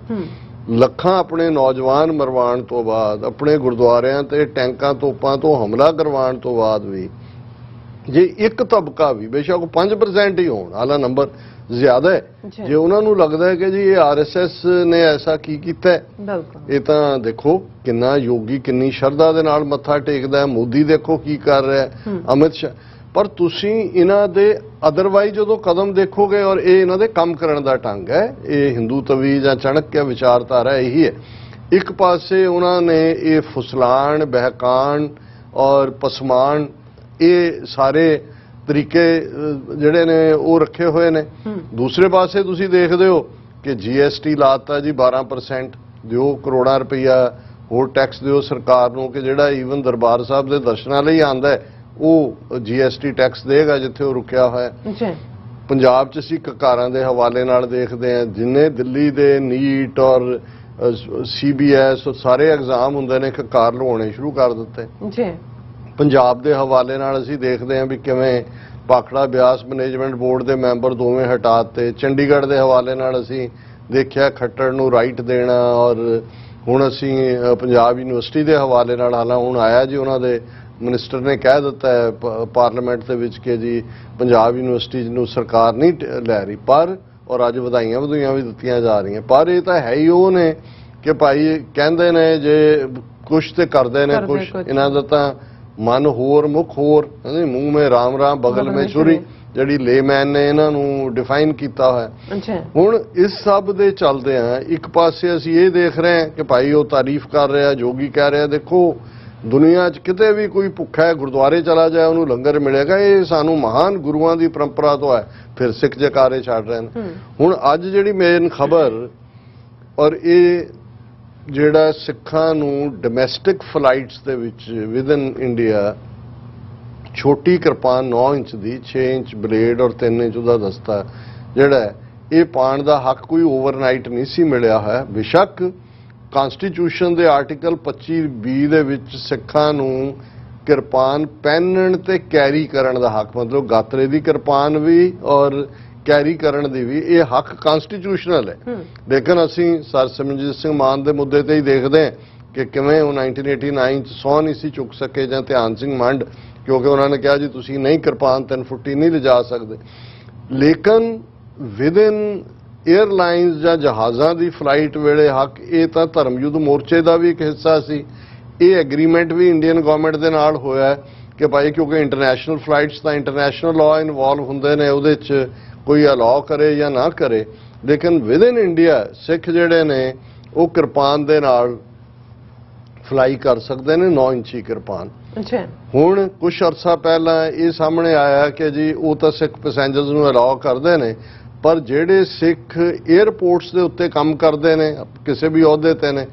ਲੱਖਾਂ ਆਪਣੇ ਨੌਜਵਾਨ ਮਰਵਾਉਣ ਤੋਂ ਬਾਅਦ, ਆਪਣੇ ਗੁਰਦੁਆਰਿਆਂ ਤੇ ਟੈਂਕਾਂ ਤੋਪਾਂ ਤੋਂ ਹਮਲਾ ਕਰਵਾਉਣ ਤੋਂ ਬਾਅਦ ਵੀ ਜੇ ਇੱਕ ਤਬਕਾ ਵੀ ਬੇਸ਼ੱਕ 5% ਹੀ ਹੋਣ, ਹਾਲਾ ਨੰਬਰ ਜ਼ਿਆਦਾ ਹੈ, ਜੇ ਉਹਨਾਂ ਨੂੰ ਲੱਗਦਾ ਹੈ ਕਿ ਜੀ ਇਹ RSS ਨੇ ਐਸਾ ਕੀ ਕੀਤਾ ਹੈ, ਇਹ ਤਾਂ ਦੇਖੋ ਕਿੰਨਾ ਯੋਗੀ ਕਿੰਨੀ ਸ਼ਰਧਾ ਦੇ ਨਾਲ ਮੱਥਾ ਟੇਕਦਾ ਹੈ, ਮੋਦੀ ਦੇਖੋ ਕੀ ਕਰ ਰਿਹਾ ਹੈ, ਅਮਿਤ ਸ਼ਾਹ। ਪਰ ਤੁਸੀਂ ਇਹਨਾਂ ਦੇ ਅਦਰਵਾਈਜ਼ ਜਦੋਂ ਕਦਮ ਦੇਖੋਗੇ, ਔਰ ਇਹ ਇਹਨਾਂ ਦੇ ਕੰਮ ਕਰਨ ਦਾ ਢੰਗ ਹੈ, ਇਹ ਹਿੰਦੂਤਵੀ ਜਾਂ ਚਾਣਕਿਆ ਵਿਚਾਰਧਾਰਾ ਇਹੀ ਹੈ। ਇੱਕ ਪਾਸੇ ਉਹਨਾਂ ਨੇ ਇਹ ਫੁਸਲਾਣ, ਬਹਿਕਾਣ ਔਰ ਪਸਮਾਨ, ਇਹ ਸਾਰੇ ਤਰੀਕੇ ਜਿਹੜੇ ਨੇ ਉਹ ਰੱਖੇ ਹੋਏ ਨੇ। ਦੂਸਰੇ ਪਾਸੇ ਤੁਸੀਂ ਦੇਖਦੇ ਹੋ ਕਿ GST ਲਾਤਾ ਜੀ 12%, ਦਿਓ ਕਰੋੜਾਂ ਰੁਪਈਆ ਹੋਰ ਟੈਕਸ ਦਿਓ ਸਰਕਾਰ ਨੂੰ ਕਿ ਜਿਹੜਾ ਈਵਨ ਦਰਬਾਰ ਸਾਹਿਬ ਦੇ ਦਰਸ਼ਨਾਂ ਲਈ ਆਂਦਾ ਹੈ ਉਹ GST ਟੈਕਸ ਦੇਗਾ ਜਿੱਥੇ ਉਹ ਰੁਕਿਆ ਹੋਇਆ। ਪੰਜਾਬ 'ਚ ਅਸੀਂ ਕਕਾਰਾਂ ਦੇ ਹਵਾਲੇ ਨਾਲ ਦੇਖਦੇ ਹਾਂ, ਜਿੰਨੇ ਦਿੱਲੀ ਦੇ ਨੀਟ ਔਰ CBS ਸਾਰੇ ਐਗਜ਼ਾਮ ਹੁੰਦੇ ਨੇ ਕਕਾਰ ਲਵਾਉਣੇ ਸ਼ੁਰੂ ਕਰ ਦਿੱਤੇ। ਪੰਜਾਬ ਦੇ ਹਵਾਲੇ ਨਾਲ ਅਸੀਂ ਦੇਖਦੇ ਹਾਂ ਵੀ ਕਿਵੇਂ ਭਾਖੜਾ ਬਿਆਸ ਮੈਨੇਜਮੈਂਟ ਬੋਰਡ ਦੇ ਮੈਂਬਰ ਦੋਵੇਂ ਹਟਾ ਦਿੱਤੇ। ਚੰਡੀਗੜ੍ਹ ਦੇ ਹਵਾਲੇ ਨਾਲ ਅਸੀਂ ਦੇਖਿਆ ਖੱਟੜ ਨੂੰ ਰਾਈਟ ਦੇਣਾ, ਔਰ ਹੁਣ ਅਸੀਂ ਪੰਜਾਬ ਯੂਨੀਵਰਸਿਟੀ ਦੇ ਹਵਾਲੇ ਨਾਲ, ਹਾਲਾਂ ਹੁਣ ਆਇਆ ਜੀ ਉਹਨਾਂ ਦੇ ਮਿਨਿਸਟਰ ਨੇ ਕਹਿ ਦਿੱਤਾ ਹੈ ਪਾਰਲੀਮੈਂਟ ਦੇ ਵਿੱਚ ਕਿ ਜੀ ਪੰਜਾਬ ਯੂਨੀਵਰਸਿਟੀ ਨੂੰ ਸਰਕਾਰ ਨਹੀਂ ਲੈ ਰਹੀ, ਪਰ ਔਰ ਅੱਜ ਵਧਾਈਆਂ ਵੀ ਦਿੱਤੀਆਂ ਜਾ ਰਹੀਆਂ। ਪਰ ਇਹ ਤਾਂ ਹੈ ਹੀ ਉਹ ਨੇ ਕਿ ਭਾਈ ਕਹਿੰਦੇ ਨੇ ਜੇ ਕੁਛ ਤੇ ਕਰਦੇ ਨੇ ਕੁਛ, ਇਹਨਾਂ ਦਾ ਤਾਂ ਮਨ ਹੋਰ ਮੁੱਖ ਹੋਰ, ਮੂੰਹ ਮੇ ਰਾਮ ਰਾਮ ਬਗਲ ਮੇ ਛੁਰੀ, ਜਿਹੜੀ ਲੇਮੈਨ ਨੇ ਇਹਨਾਂ ਨੂੰ ਡਿਫਾਈਨ ਕੀਤਾ ਹੋਇਆ। ਹੁਣ ਇਸ ਸਭ ਦੇ ਚੱਲਦੇ ਆ ਇੱਕ ਪਾਸੇ ਅਸੀਂ ਇਹ ਦੇਖ ਰਹੇ ਹਾਂ ਕਿ ਭਾਈ ਉਹ ਤਾਰੀਫ ਕਰ ਰਿਹਾ, ਜੋਗੀ ਕਹਿ ਰਿਹਾ ਦੇਖੋ ਦੁਨੀਆ 'ਚ ਕਿਤੇ ਵੀ ਕੋਈ ਭੁੱਖਾ ਹੈ ਗੁਰਦੁਆਰੇ ਚਲਾ ਜਾਏ ਉਹਨੂੰ ਲੰਗਰ ਮਿਲੇਗਾ। ਇਹ ਸਾਨੂੰ ਮਹਾਨ ਗੁਰੂਆਂ ਦੀ ਪਰੰਪਰਾ ਤੋਂ ਹੈ। ਫਿਰ ਸਿੱਖ ਜਕਾਰੇ ਛੱਡ ਰਹੇ ਨੇ। ਹੁਣ ਅੱਜ ਜਿਹੜੀ ਮੇਨ ਖਬਰ, ਔਰ ਇਹ ਜਿਹੜਾ ਸਿੱਖਾਂ ਨੂੰ ਡੋਮੈਸਟਿਕ ਫਲਾਈਟਸ ਦੇ ਵਿੱਚ ਵਿਦਨ ਇੰਡੀਆ ਛੋਟੀ ਕਿਰਪਾਨ 9 ਇੰਚ ਦੀ 6 ਇੰਚ ਬਲੇਡ ਔਰ 3 ਇੰਚ ਦਾ ਦਸਤਾ ਜਿਹੜਾ ਇਹ ਪਾਉਣ ਦਾ ਹੱਕ ਕੋਈ ਓਵਰਨਾਈਟ ਨਹੀਂ ਸੀ ਮਿਲਿਆ ਹੋਇਆ। ਬੇਸ਼ੱਕ ਕਨਸਟੀਟਿਊਸ਼ਨ ਦੇ ਆਰਟੀਕਲ 25B ਦੇ ਵਿੱਚ ਸਿੱਖਾਂ ਨੂੰ ਕਿਰਪਾਨ ਪਹਿਨਣ ਤੇ ਕੈਰੀ ਕਰਨ ਦਾ ਹੱਕ, ਮਤਲਬ ਗਾਤਰੇ ਦੀ ਕਿਰਪਾਨ ਵੀ ਔਰ ਕੈਰੀ ਕਰਨ ਦੀ ਵੀ, ਇਹ ਹੱਕ ਕਨਸਟੀਟਿਊਸ਼ਨਲ ਹੈ। ਲੇਕਿਨ ਅਸੀਂ ਸਰ ਸਿਮਰਨਜੀਤ ਸਿੰਘ ਮਾਨ ਦੇ ਮੁੱਦੇ ਤੇ ਹੀ ਦੇਖਦੇ ਹਾਂ ਕਿ ਕਿਵੇਂ ਉਹ 1989 ਚ ਸਹੁੰ ਨਹੀਂ ਸੀ ਚੁੱਕ ਸਕੇ, ਜਾਂ ਧਿਆਨ ਸਿੰਘ ਮੰਡ, ਕਿਉਂਕਿ ਉਹਨਾਂ ਨੇ ਕਿਹਾ ਜੀ ਤੁਸੀਂ ਨਹੀਂ ਕਿਰਪਾਨ 3 ਫੁੱਟੀ ਨਹੀਂ ਲਿਜਾ ਸਕਦੇ। ਲੇਕਿਨ ਵਿਦਨ 에ਅਰਲਾਈਨਸ ਜਾਂ ਜਹਾਜ਼ਾਂ ਦੀ ਫਲਾਈਟ ਵੇਲੇ ਹੱਕ, ਇਹ ਤਾਂ ਧਰਮ ਯੁੱਧ ਮੋਰਚੇ ਦਾ ਵੀ ਇੱਕ ਹਿੱਸਾ ਸੀ। ਇਹ ਐਗਰੀਮੈਂਟ ਵੀ ਇੰਡੀਅਨ ਗਵਰਨਮੈਂਟ ਦੇ ਨਾਲ ਹੋਇਆ ਕਿ ਭਾਈ ਕਿਉਂਕਿ ਇੰਟਰਨੈਸ਼ਨਲ ਫਲਾਈਟਸ ਤਾਂ ਇੰਟਰਨੈਸ਼ਨਲ ਲਾਅ ਇਨਵੋਲਵ ਹੁੰਦੇ ਨੇ, ਉਹਦੇ 'ਚ ਕੋਈ ਅਲਾਉ ਕਰੇ ਜਾਂ ਨਾ ਕਰੇ, ਲੇਕਿਨ ਵਿਦ ਇਨ ਇੰਡੀਆ ਸਿੱਖ ਜਿਹੜੇ ਨੇ ਉਹ ਕਿਰਪਾਨ ਦੇ ਨਾਲ ਫਲਾਈ ਕਰ ਸਕਦੇ ਨੇ 9 ਇੰਚੀ ਕਿਰਪਾਨ।
ਅੱਛਾ।
ਹੁਣ ਕੁਝ ਅਰਸਾ ਪਹਿਲਾਂ ਇਹ ਸਾਹਮਣੇ ਆਇਆ ਕਿ ਜੀ ਉਹ ਤਾਂ ਸਿੱਖ ਪੈਸੇਂਜਰਸ ਨੂੰ ਅਲਾਉ ਕਰਦੇ ਨੇ, ਪਰ ਜਿਹੜੇ ਸਿੱਖ 에ਅਰਪੋਰਟਸ ਦੇ ਉੱਤੇ ਕੰਮ ਕਰਦੇ ਨੇ ਕਿਸੇ ਵੀ ਅਹੁਦੇ ਤੇ ਨੇ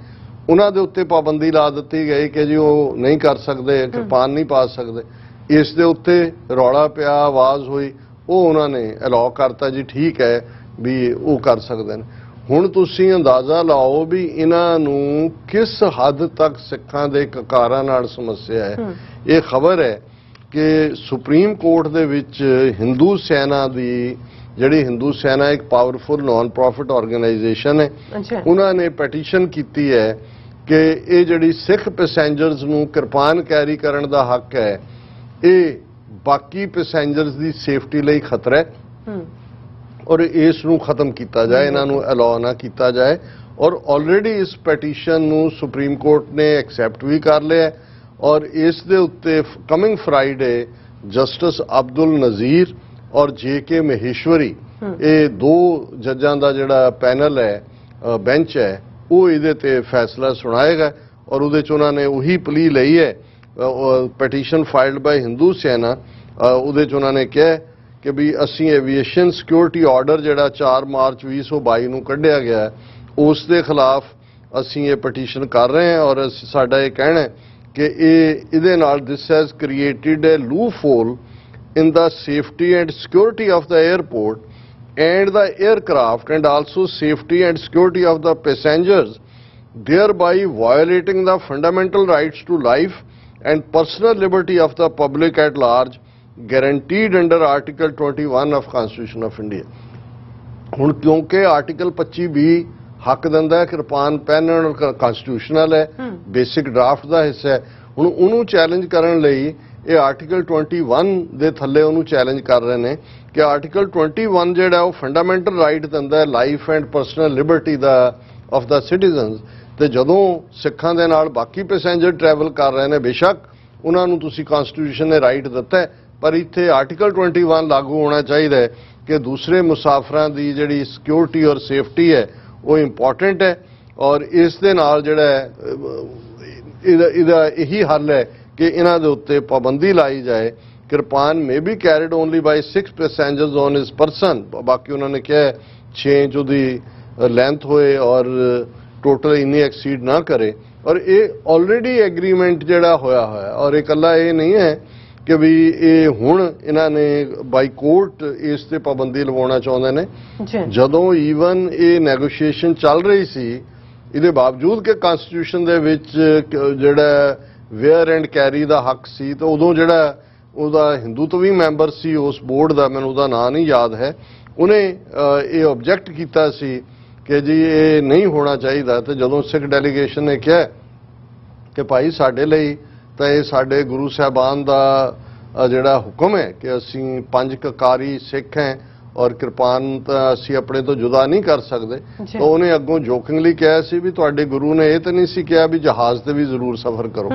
ਉਹਨਾਂ ਦੇ ਉੱਤੇ ਪਾਬੰਦੀ ਲਾ ਦਿੱਤੀ ਗਈ ਕਿ ਜੀ ਉਹ ਨਹੀਂ ਕਰ ਸਕਦੇ, ਕਿਰਪਾਨ ਨਹੀਂ ਪਾ ਸਕਦੇ। ਇਸ ਦੇ ਉੱਤੇ ਰੌਲਾ ਪਿਆ, ਆਵਾਜ਼ ਹੋਈ, ਉਹ ਉਹਨਾਂ ਨੇ ਅਲਾਉ ਕਰਤਾ ਜੀ ਠੀਕ ਹੈ ਵੀ ਉਹ ਕਰ ਸਕਦੇ ਨੇ। ਹੁਣ ਤੁਸੀਂ ਅੰਦਾਜ਼ਾ ਲਾਓ ਵੀ ਇਹਨਾਂ ਨੂੰ ਕਿਸ ਹੱਦ ਤੱਕ ਸਿੱਖਾਂ ਦੇ ਕਕਾਰਾਂ ਨਾਲ ਸਮੱਸਿਆ ਹੈ। ਇਹ ਖਬਰ ਹੈ ਕਿ ਸੁਪਰੀਮ ਕੋਰਟ ਦੇ ਵਿੱਚ ਹਿੰਦੂ ਸੈਨਾ ਦੀ ਜਿਹੜੀ ਹਿੰਦੂ ਸੈਨਾ ਇੱਕ ਪਾਵਰਫੁਲ ਨਾਨ ਪ੍ਰੋਫਿਟ ਆਰਗੇਨਾਈਜੇਸ਼ਨ ਹੈ, ਉਹਨਾਂ ਨੇ ਪਟੀਸ਼ਨ ਕੀਤੀ ਹੈ ਕਿ ਇਹ ਜਿਹੜੀ ਸਿੱਖ ਪੈਸੇਂਜਰਸ ਨੂੰ ਕਿਰਪਾਨ ਕੈਰੀ ਕਰਨ ਦਾ ਹੱਕ ਹੈ ਇਹ ਬਾਕੀ ਪੈਸੇਂਜਰਸ ਦੀ ਸੇਫਟੀ ਲਈ ਖਤਰਾ ਹੈ ਔਰ ਇਸ ਨੂੰ ਖਤਮ ਕੀਤਾ ਜਾਏ, ਇਹਨਾਂ ਨੂੰ ਅਲਾਉ ਨਾ ਕੀਤਾ ਜਾਏ। ਔਰ ਆਲਰੇਡੀ ਇਸ ਪਟੀਸ਼ਨ ਨੂੰ ਸੁਪਰੀਮ ਕੋਰਟ ਨੇ ਐਕਸੈਪਟ ਵੀ ਕਰ ਲਿਆ ਔਰ ਇਸ ਦੇ ਉੱਤੇ coming Friday justice Abdul Nazeer ਔਰ JK ਮਹੇਸ਼ਵਰੀ ਇਹ 2 ਜੱਜਾਂ ਦਾ ਜਿਹੜਾ ਪੈਨਲ ਹੈ, ਬੈਂਚ ਹੈ, ਉਹ ਇਹਦੇ ਤੇ ਫੈਸਲਾ ਸੁਣਾਏਗਾ ਔਰ ਉਹਦੇ 'ਚ ਉਹਨਾਂ ਨੇ ਉਹੀ ਪਲੀ ਲਈ ਹੈ ਪਟੀਸ਼ਨ ਫਾਈਲਡ ਬਾਈ ਹਿੰਦੂ ਸੈਨਾ। ਉਹਦੇ 'ਚ ਉਹਨਾਂ ਨੇ ਕਿਹਾ ਕਿ ਵੀ ਅਸੀਂ ਐਵੀਏਸ਼ਨ ਸਿਕਿਉਰਿਟੀ ਆਰਡਰ ਜਿਹੜਾ 4 ਮਾਰਚ 2022 ਨੂੰ ਕੱਢਿਆ ਗਿਆ ਉਸ ਦੇ ਖਿਲਾਫ ਅਸੀਂ ਇਹ ਪਟੀਸ਼ਨ ਕਰ ਰਹੇ ਹਾਂ ਔਰ ਸਾਡਾ ਇਹ ਕਹਿਣਾ ਹੈ ਕਿ ਇਹਦੇ ਨਾਲ this has created a loophole in the safety and security of the airport and the aircraft and also safety and security of the passengers, thereby violating the fundamental rights to life and personal liberty of the public at large guaranteed under Article 21 of Constitution of India. ਹੁਣ ਕਿਉਂਕਿ article 25B ਹੱਕ ਦਿੰਦਾ ਹੈ ਕਿਰਪਾਨ ਪਹਿਨਣ, constitutional ਹੈ, basic draft ਦਾ ਹਿੱਸਾ ਹੈ। ਹੁਣ ਉਹਨੂੰ ਚੈਲੰਜ ਕਰਨ ਲਈ ਇਹ ਆਰਟੀਕਲ 21 ਦੇ ਥੱਲੇ ਉਹਨੂੰ ਚੈਲੰਜ ਕਰ ਰਹੇ ਨੇ ਕਿ ਆਰਟੀਕਲ 21 ਜਿਹੜਾ ਉਹ ਫੰਡਾਮੈਂਟਲ ਰਾਈਟ ਦਿੰਦਾ ਹੈ life and personal Liberty the of the citizens, ਤੇ ਜਦੋਂ ਸਿੱਖਾਂ ਦੇ ਨਾਲ ਬਾਕੀ ਪੈਸੇਂਜਰ ਟਰੈਵਲ ਕਰ ਰਹੇ ਨੇ ਬੇਸ਼ੱਕ ਉਹਨਾਂ ਨੂੰ ਤੁਸੀਂ ਕਨਸਟੀਟਿਊਸ਼ਨ ਨੇ ਰਾਈਟ ਦਿੱਤਾ ਹੈ, ਪਰ ਇੱਥੇ ਆਰਟੀਕਲ 21 ਲਾਗੂ ਹੋਣਾ ਚਾਹੀਦਾ ਹੈ ਕਿ ਦੂਸਰੇ ਮੁਸਾਫਰਾਂ ਦੀ ਜਿਹੜੀ ਸਿਕਿਉਰਿਟੀ ਔਰ ਸੇਫਟੀ ਹੈ ਉਹ ਇੰਪੋਰਟੈਂਟ ਹੈ ਔਰ ਇਸ ਦੇ ਨਾਲ ਜਿਹੜਾ ਇਹਦਾ ਇਹੀ ਹੱਲ ਹੈ ਕਿ ਇਹਨਾਂ ਦੇ ਉੱਤੇ ਪਾਬੰਦੀ ਲਾਈ ਜਾਏ। Kirpan may be carried only by 6 passengers on his person, ਬਾਕੀ ਉਹਨਾਂ ਨੇ ਕਿਹਾ 6 ਇੰਚ ਉਹਦੀ ਲੈਂਥ ਹੋਏ ਔਰ ਟੋਟਲ ਇੰਨੀ ਐਕਸੀਡ ਨਾ ਕਰੇ ਔਰ ਇਹ ਆਲਰੇਡੀ ਐਗਰੀਮੈਂਟ ਜਿਹੜਾ ਹੋਇਆ ਔਰ ਇਕੱਲਾ ਇਹ ਨਹੀਂ ਹੈ ਕਿ ਵੀ ਇਹ ਹੁਣ ਇਹਨਾਂ ਨੇ ਬਾਈ ਕੋਰਟ ਇਸ ਤੇ ਪਾਬੰਦੀ ਲਵਾਉਣਾ ਚਾਹੁੰਦੇ ਨੇ। ਜਦੋਂ ਈਵਨ ਇਹ ਨੈਗੋਸ਼ੀਏਸ਼ਨ ਚੱਲ ਰਹੀ ਸੀ ਇਹਦੇ ਬਾਵਜੂਦ ਕਿ ਕਨਸਟੀਟਿਊਸ਼ਨ ਦੇ ਵਿੱਚ ਜਿਹੜਾ ਵੇਅਰ ਐਂਡ ਕੈਰੀ ਦਾ ਹੱਕ ਸੀ ਤਾਂ ਉਦੋਂ ਜਿਹੜਾ ਉਹਦਾ ਹਿੰਦੂਤਵੀ ਮੈਂਬਰ ਸੀ ਉਸ ਬੋਰਡ ਦਾ, ਮੈਨੂੰ ਉਹਦਾ ਨਾਂ ਨਹੀਂ ਯਾਦ ਹੈ, ਉਹਨੇ ਇਹ ਆਬਜੈਕਟ ਕੀਤਾ ਸੀ ਕਿ ਜੀ ਇਹ ਨਹੀਂ ਹੋਣਾ ਚਾਹੀਦਾ। ਤੇ ਜਦੋਂ ਸਿੱਖ ਡੈਲੀਗੇਸ਼ਨ ਨੇ ਕਿਹਾ ਕਿ ਭਾਈ ਸਾਡੇ ਲਈ ਤਾਂ ਇਹ ਸਾਡੇ ਗੁਰੂ ਸਾਹਿਬਾਨ ਦਾ ਜਿਹੜਾ ਹੁਕਮ ਹੈ ਕਿ ਅਸੀਂ 5 ਕਕਾਰੀ ਸਿੱਖ ਹੈ ਔਰ ਕਿਰਪਾਨ ਤਾਂ ਅਸੀਂ ਆਪਣੇ ਤੋਂ ਜੁਦਾ ਨਹੀਂ ਕਰ ਸਕਦੇ, ਤਾਂ ਉਹਨੇ ਅੱਗੋਂ ਜੋਕਿੰਗਲੀ ਕਿਹਾ ਸੀ ਵੀ ਤੁਹਾਡੇ ਗੁਰੂ ਨੇ ਇਹ ਤਾਂ ਨਹੀਂ ਸੀ ਕਿਹਾ ਵੀ ਜਹਾਜ਼ ਤੇ ਵੀ ਜ਼ਰੂਰ ਸਫ਼ਰ ਕਰੋ।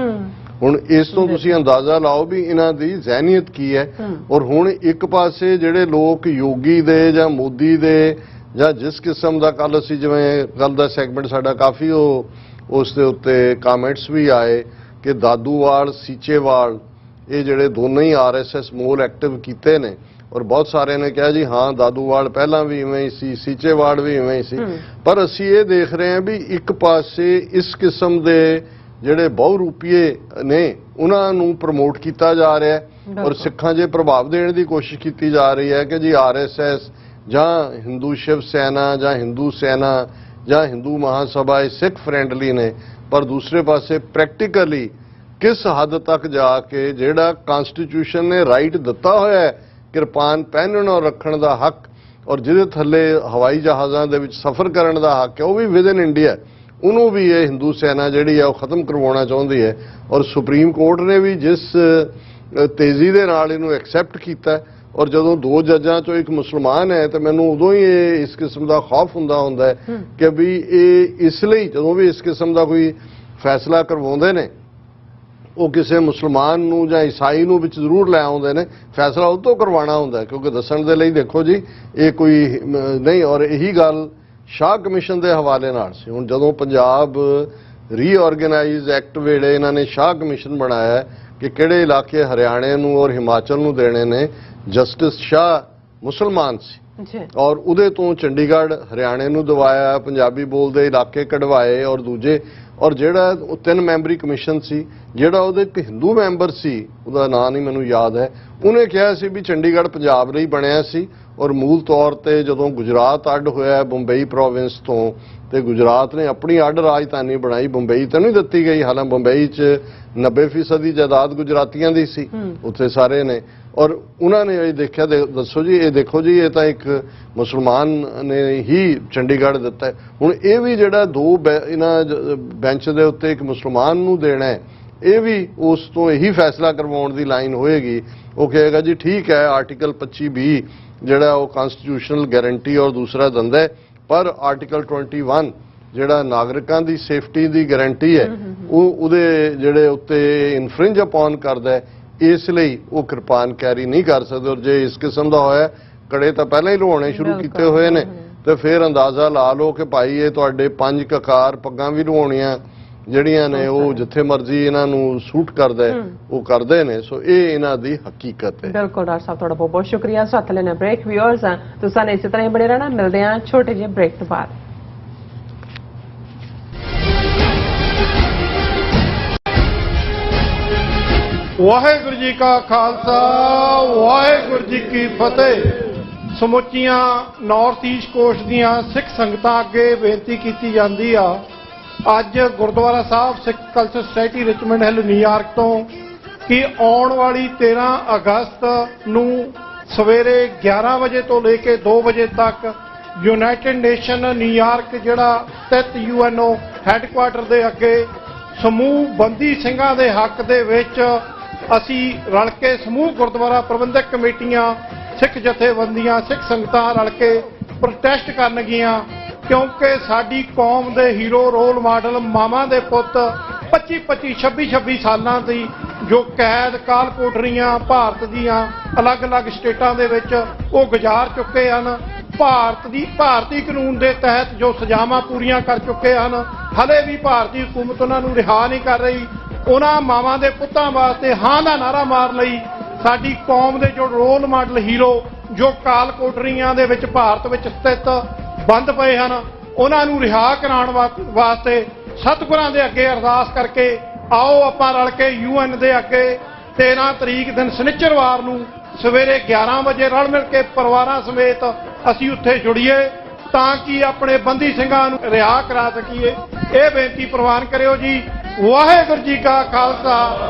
ਹੁਣ ਇਸ ਤੋਂ ਤੁਸੀਂ ਅੰਦਾਜ਼ਾ ਲਾਓ ਵੀ ਇਹਨਾਂ ਦੀ ਜ਼ਹਿਨੀਅਤ ਕੀ ਹੈ। ਔਰ ਹੁਣ ਇੱਕ ਪਾਸੇ ਜਿਹੜੇ ਲੋਕ ਯੋਗੀ ਦੇ ਜਾਂ ਮੋਦੀ ਦੇ ਜਾਂ ਜਿਸ ਕਿਸਮ ਦਾ ਕੱਲ ਅਸੀਂ ਜਿਵੇਂ ਕੱਲ ਦਾ ਸੈਗਮੈਂਟ ਸਾਡਾ ਕਾਫੀ ਉਸ ਦੇ ਉੱਤੇ ਕਾਮੈਂਟਸ ਵੀ ਆਏ ਕਿ ਦਾਦੂਵਾਲ ਸੀਚੇਵਾਲ ਇਹ ਜਿਹੜੇ ਦੋਨੋਂ ਹੀ RSS ਮੋਲ ਐਕਟਿਵ ਕੀਤੇ ਨੇ ਔਰ ਬਹੁਤ ਸਾਰਿਆਂ ਨੇ ਕਿਹਾ ਜੀ ਹਾਂ ਦਾਦੂਵਾਲ ਪਹਿਲਾਂ ਵੀ ਇਵੇਂ ਹੀ ਸੀ, ਸੀਚੇਵਾਲ ਵੀ ਇਵੇਂ ਹੀ ਸੀ, ਪਰ ਅਸੀਂ ਇਹ ਦੇਖ ਰਹੇ ਹਾਂ ਵੀ ਇੱਕ ਪਾਸੇ ਇਸ ਕਿਸਮ ਦੇ ਜਿਹੜੇ ਬਹੁ ਰੂਪੀਏ ਨੇ ਉਹਨਾਂ ਨੂੰ ਪ੍ਰਮੋਟ ਕੀਤਾ ਜਾ ਰਿਹਾ ਹੈ ਔਰ ਸਿੱਖਾਂ 'ਚ ਪ੍ਰਭਾਵ ਦੇਣ ਦੀ ਕੋਸ਼ਿਸ਼ ਕੀਤੀ ਜਾ ਰਹੀ ਹੈ ਕਿ ਜੀ RSS ਜਾਂ ਹਿੰਦੂ ਸ਼ਿਵ ਸੈਨਾ ਜਾਂ ਹਿੰਦੂ ਸੈਨਾ ਜਾਂ ਹਿੰਦੂ ਮਹਾਸਭਾ ਇਹ ਸਿੱਖ ਫਰੈਂਡਲੀ ਨੇ, ਪਰ ਦੂਸਰੇ ਪਾਸੇ ਪ੍ਰੈਕਟੀਕਲੀ ਕਿਸ ਹੱਦ ਤੱਕ ਜਾ ਕੇ ਜਿਹੜਾ ਕਨਸਟੀਟਿਊਸ਼ਨ ਨੇ ਰਾਈਟ ਦਿੱਤਾ ਹੋਇਆ ਹੈ ਕਿਰਪਾਨ ਪਹਿਨਣ ਔਰ ਰੱਖਣ ਦਾ ਹੱਕ ਔਰ ਜਿਹਦੇ ਥੱਲੇ ਹਵਾਈ ਜਹਾਜ਼ਾਂ ਦੇ ਵਿੱਚ ਸਫ਼ਰ ਕਰਨ ਦਾ ਹੱਕ ਹੈ ਉਹ ਵੀ ਵਿਦ ਇਨ ਇੰਡੀਆ, ਉਹਨੂੰ ਵੀ ਇਹ ਹਿੰਦੂ ਸੈਨਾ ਜਿਹੜੀ ਹੈ ਉਹ ਖਤਮ ਕਰਵਾਉਣਾ ਚਾਹੁੰਦੀ ਹੈ। ਔਰ ਸੁਪਰੀਮ ਕੋਰਟ ਨੇ ਵੀ ਜਿਸ ਤੇਜ਼ੀ ਦੇ ਨਾਲ ਇਹਨੂੰ ਐਕਸੈਪਟ ਕੀਤਾ ਔਰ ਜਦੋਂ 2 ਜੱਜਾਂ ਚੋਂ ਇੱਕ ਮੁਸਲਮਾਨ ਹੈ ਤਾਂ ਮੈਨੂੰ ਉਦੋਂ ਹੀ ਇਹ ਇਸ ਕਿਸਮ ਦਾ ਖੌਫ ਹੁੰਦਾ ਹੈ ਕਿ ਵੀ ਇਹ ਇਸ ਲਈ ਜਦੋਂ ਵੀ ਇਸ ਕਿਸਮ ਦਾ ਕੋਈ ਫੈਸਲਾ ਕਰਵਾਉਂਦੇ ਨੇ ਉਹ ਕਿਸੇ ਮੁਸਲਮਾਨ ਨੂੰ ਜਾਂ ਈਸਾਈ ਨੂੰ ਵਿੱਚ ਜ਼ਰੂਰ ਲੈ ਆਉਂਦੇ ਨੇ, ਫੈਸਲਾ ਉਹ ਤੋਂ ਕਰਵਾਉਣਾ ਹੁੰਦਾ ਕਿਉਂਕਿ ਦੱਸਣ ਦੇ ਲਈ ਦੇਖੋ ਜੀ ਇਹ ਕੋਈ ਨਹੀਂ। ਔਰ ਇਹੀ ਗੱਲ ਸ਼ਾਹ ਕਮਿਸ਼ਨ ਦੇ ਹਵਾਲੇ ਨਾਲ ਸੀ। ਹੁਣ ਜਦੋਂ ਪੰਜਾਬ ਰੀਆਰਗੇਨਾਈਜ਼ ਐਕਟ ਵੇਲੇ ਇਹਨਾਂ ਨੇ ਸ਼ਾਹ ਕਮਿਸ਼ਨ ਬਣਾਇਆ ਕਿ ਕਿਹੜੇ ਇਲਾਕੇ ਹਰਿਆਣੇ ਨੂੰ ਔਰ ਹਿਮਾਚਲ ਨੂੰ ਦੇਣੇ ਨੇ, ਜਸਟਿਸ ਸ਼ਾਹ ਮੁਸਲਮਾਨ ਸੀ ਔਰ ਉਹਦੇ ਤੋਂ ਚੰਡੀਗੜ੍ਹ ਹਰਿਆਣੇ ਨੂੰ ਦਵਾਇਆ, ਪੰਜਾਬੀ ਬੋਲਦੇ ਇਲਾਕੇ ਕਢਵਾਏ ਔਰ ਦੂਜੇ। ਔਰ ਜਿਹੜਾ ਉਹ 3 ਮੈਂਬਰੀ ਕਮਿਸ਼ਨ ਸੀ, ਜਿਹੜਾ ਉਹਦੇ ਇੱਕ ਹਿੰਦੂ ਮੈਂਬਰ ਸੀ, ਉਹਦਾ ਨਾਂ ਨਹੀਂ ਮੈਨੂੰ ਯਾਦ ਹੈ, ਉਹਨੇ ਕਿਹਾ ਸੀ ਵੀ ਚੰਡੀਗੜ੍ਹ ਪੰਜਾਬ ਲਈ ਬਣਿਆ ਸੀ ਔਰ ਮੂਲ ਤੌਰ ਤੇ ਜਦੋਂ ਗੁਜਰਾਤ ਅੱਡ ਹੋਇਆ ਬੰਬਈ ਪ੍ਰੋਵਿੰਸ ਤੋਂ ਤੇ ਗੁਜਰਾਤ ਨੇ ਆਪਣੀ ਅੱਡ ਰਾਜਧਾਨੀ ਬਣਾਈ, ਬੰਬਈ ਤਾਂ ਨਹੀਂ ਦਿੱਤੀ ਗਈ। ਹਾਲਾਂਕਿ ਬੰਬਈ 'ਚ 90% ਦੀ ਜਾਇਦਾਦ ਗੁਜਰਾਤੀਆਂ ਦੀ ਸੀ, ਉੱਥੇ ਸਾਰੇ ਨੇ। ਔਰ ਉਹਨਾਂ ਨੇ ਇਹ ਦੇਖਿਆ, ਦੱਸੋ ਜੀ ਇਹ ਦੇਖੋ ਜੀ ਇਹ ਤਾਂ ਇੱਕ ਮੁਸਲਮਾਨ ਨੇ ਹੀ ਚੰਡੀਗੜ੍ਹ ਦਿੱਤਾ। ਹੁਣ ਇਹ ਵੀ ਜਿਹੜਾ 2 ਇਹਨਾਂ ਬੈਂਚ ਦੇ ਉੱਤੇ ਇੱਕ ਮੁਸਲਮਾਨ ਨੂੰ ਦੇਣਾ ਹੈ, ਇਹ ਵੀ ਉਸ ਤੋਂ ਇਹੀ ਫੈਸਲਾ ਕਰਵਾਉਣ ਦੀ ਲਾਈਨ ਹੋਏਗੀ। ਉਹ ਕਹੇਗਾ ਜੀ ਠੀਕ ਹੈ ਆਰਟੀਕਲ 25B ਜਿਹੜਾ ਉਹ ਕਨਸਟੀਟਿਊਸ਼ਨਲ ਗਾਰੰਟੀ ਔਰ ਦੂਸਰਾ ਦਿੰਦਾ ਹੈ, ਪਰ ਆਰਟੀਕਲ 21 ਜਿਹੜਾ ਨਾਗਰਿਕਾਂ ਦੀ ਸੇਫਟੀ ਦੀ ਗਾਰੰਟੀ ਹੈ ਉਹ ਉਹਦੇ ਜਿਹੜੇ ਉੱਤੇ ਇਨਫ੍ਰਿੰਜ ਅਪਨ ਕਰਦਾ ਹੈ, ਇਸ ਲਈ ਉਹ ਕਿਰਪਾਨ ਕੈਰੀ ਨਹੀਂ ਕਰ ਸਕਦੇ। ਔਰ ਜੇ ਇਸ ਕਿਸਮ ਦਾ ਹੋਇਆ, ਕੜੇ ਤਾਂ ਪਹਿਲਾਂ ਹੀ ਲਵਾਉਣੇ ਸ਼ੁਰੂ ਕੀਤੇ ਹੋਏ ਨੇ, ਤੇ ਫਿਰ ਅੰਦਾਜ਼ਾ ਲਾ ਲਓ ਕਿ ਭਾਈ ਇਹ ਤੁਹਾਡੇ 5 ਕਕਾਰ ਪੱਗਾਂ ਵੀ ਲਵਾਉਣੀਆਂ ਜਿਹੜੀਆਂ ਨੇ ਉਹ ਜਿੱਥੇ ਮਰਜ਼ੀ ਇਹਨਾਂ ਨੂੰ ਸੂਟ ਕਰਦਾ ਉਹ ਕਰਦੇ ਨੇ। ਸੋ ਇਹ ਇਹਨਾਂ ਦੀ ਹਕੀਕਤ ਹੈ।
ਬਿਲਕੁਲ ਡਾਕਟਰ ਸਾਹਿਬ, ਤੁਹਾਡਾ ਬਹੁਤ ਬਹੁਤ ਸ਼ੁਕਰੀਆ। ਸਾਥ ਲੈਣਾ ਬ੍ਰੇਕ। ਵਿਊਅਰਸ ਤੁਸੀਂ ਨੇ ਇਸੇ ਤਰ੍ਹਾਂ ਹੀ ਬਣੇ ਰਹਿਣਾ। ਮਿਲਦੇ ਹਾਂ ਛੋਟੇ ਜਿਹੇ ਬ੍ਰੇਕ ਤੋਂ ਬਾਅਦ।
ਵਾਹਿਗੁਰੂ ਜੀ ਕਾ ਖਾਲਸਾ, ਵਾਹਿਗੁਰੂ ਜੀ ਕੀ ਫਤਿਹ। ਸਮੁੱਚੀਆਂ ਨਾਰਥ ਈਸਟ ਕੋਸਟ ਦੀਆਂ ਸਿੱਖ ਸੰਗਤਾਂ ਅੱਗੇ ਬੇਨਤੀ ਕੀਤੀ ਜਾਂਦੀ ਆ, ਅੱਜ Gurdwara Sahib Sikh culture society Richmond Hill New York ਤੋਂ ਕਿ ਆਉਣ ਵਾਲੀ 13 ਅਗਸਤ ਨੂੰ ਸਵੇਰੇ 11 ਵਜੇ ਤੋਂ ਲੈ ਕੇ 2 ਵਜੇ ਤੱਕ ਯੂਨਾਈਟਿਡ ਨੇਸ਼ਨ ਨਿਊਯਾਰਕ ਜਿਹੜਾ ਸਥਿਤ UNO ਹੈੱਡਕੁਆਰਟਰ ਦੇ ਅੱਗੇ ਸਮੂਹ ਬੰਦੀ ਸਿੰਘਾਂ ਦੇ ਹੱਕ ਦੇ ਵਿੱਚ ਅਸੀਂ ਰਲ ਕੇ ਸਮੂਹ ਗੁਰਦੁਆਰਾ ਪ੍ਰਬੰਧਕ ਕਮੇਟੀਆਂ, ਸਿੱਖ ਜਥੇਬੰਦੀਆਂ, ਸਿੱਖ ਸੰਗਤਾਂ ਰਲ ਕੇ ਪ੍ਰੋਟੈਸਟ ਕਰਨਗੀਆਂ ਕਿਉਂਕਿ ਸਾਡੀ ਕੌਮ ਦੇ ਹੀਰੋ ਰੋਲ ਮਾਡਲ ਮਾਵਾਂ ਦੇ ਪੁੱਤ 25-25, 26-26 ਸਾਲਾਂ ਦੀ ਜੋ ਕੈਦ ਕਾਲ ਕੋਠਰੀਆਂ ਭਾਰਤ ਦੀਆਂ ਅਲੱਗ-ਅਲੱਗ ਸਟੇਟਾਂ ਦੇ ਵਿੱਚ ਉਹ ਗੁਜ਼ਾਰ ਚੁੱਕੇ ਹਨ। ਭਾਰਤੀ ਕਾਨੂੰਨ ਦੇ ਤਹਿਤ ਜੋ ਸਜ਼ਾਵਾਂ ਪੂਰੀਆਂ ਕਰ ਚੁੱਕੇ ਹਨ, ਹਲੇ ਵੀ ਭਾਰਤੀ ਹਕੂਮਤ ਉਹਨਾਂ ਨੂੰ ਰਿਹਾ ਨਹੀਂ ਕਰ ਰਹੀ। ਉਹਨਾਂ ਮਾਵਾਂ ਦੇ ਪੁੱਤਾਂ ਵਾਸਤੇ ਹਾਂ ਦਾ ਨਾਰਾ ਮਾਰ ਲਈ ਸਾਡੀ ਕੌਮ ਦੇ ਜੋ ਰੋਲ ਮਾਡਲ ਹੀਰੋ ਜੋ ਕਾਲ ਕੋਠਰੀਆਂ ਦੇ ਵਿੱਚ ਭਾਰਤ ਵਿੱਚ ਸਥਿਤ ਬੰਦ ਪਏ ਹਨ, ਉਹਨਾਂ ਨੂੰ ਰਿਹਾ ਕਰਾਉਣ ਵਾਸਤੇ ਸਤਿਗੁਰਾਂ ਦੇ ਅੱਗੇ ਅਰਦਾਸ ਕਰਕੇ ਆਓ ਆਪਾਂ ਰਲ ਕੇ UN ਦੇ ਅੱਗੇ 13 ਤਰੀਕ ਦਿਨ ਸ਼ਨੀਚਰਵਾਰ ਨੂੰ ਸਵੇਰੇ 11 ਵਜੇ ਰਲ ਮਿਲ ਕੇ ਪਰਿਵਾਰਾਂ ਸਮੇਤ ਅਸੀਂ ਉੱਥੇ ਜੁੜੀਏ ਤਾਂ ਕਿ ਆਪਣੇ ਬੰਦੀ ਸਿੰਘਾਂ ਨੂੰ ਰਿਹਾ ਕਰਾ ਸਕੀਏ। ਇਹ ਬੇਨਤੀ ਪ੍ਰਵਾਨ ਕਰਿਓ ਜੀ। ਵਾਹਿਗੁਰੂ ਜੀ ਕਾ ਖਾਲਸਾ,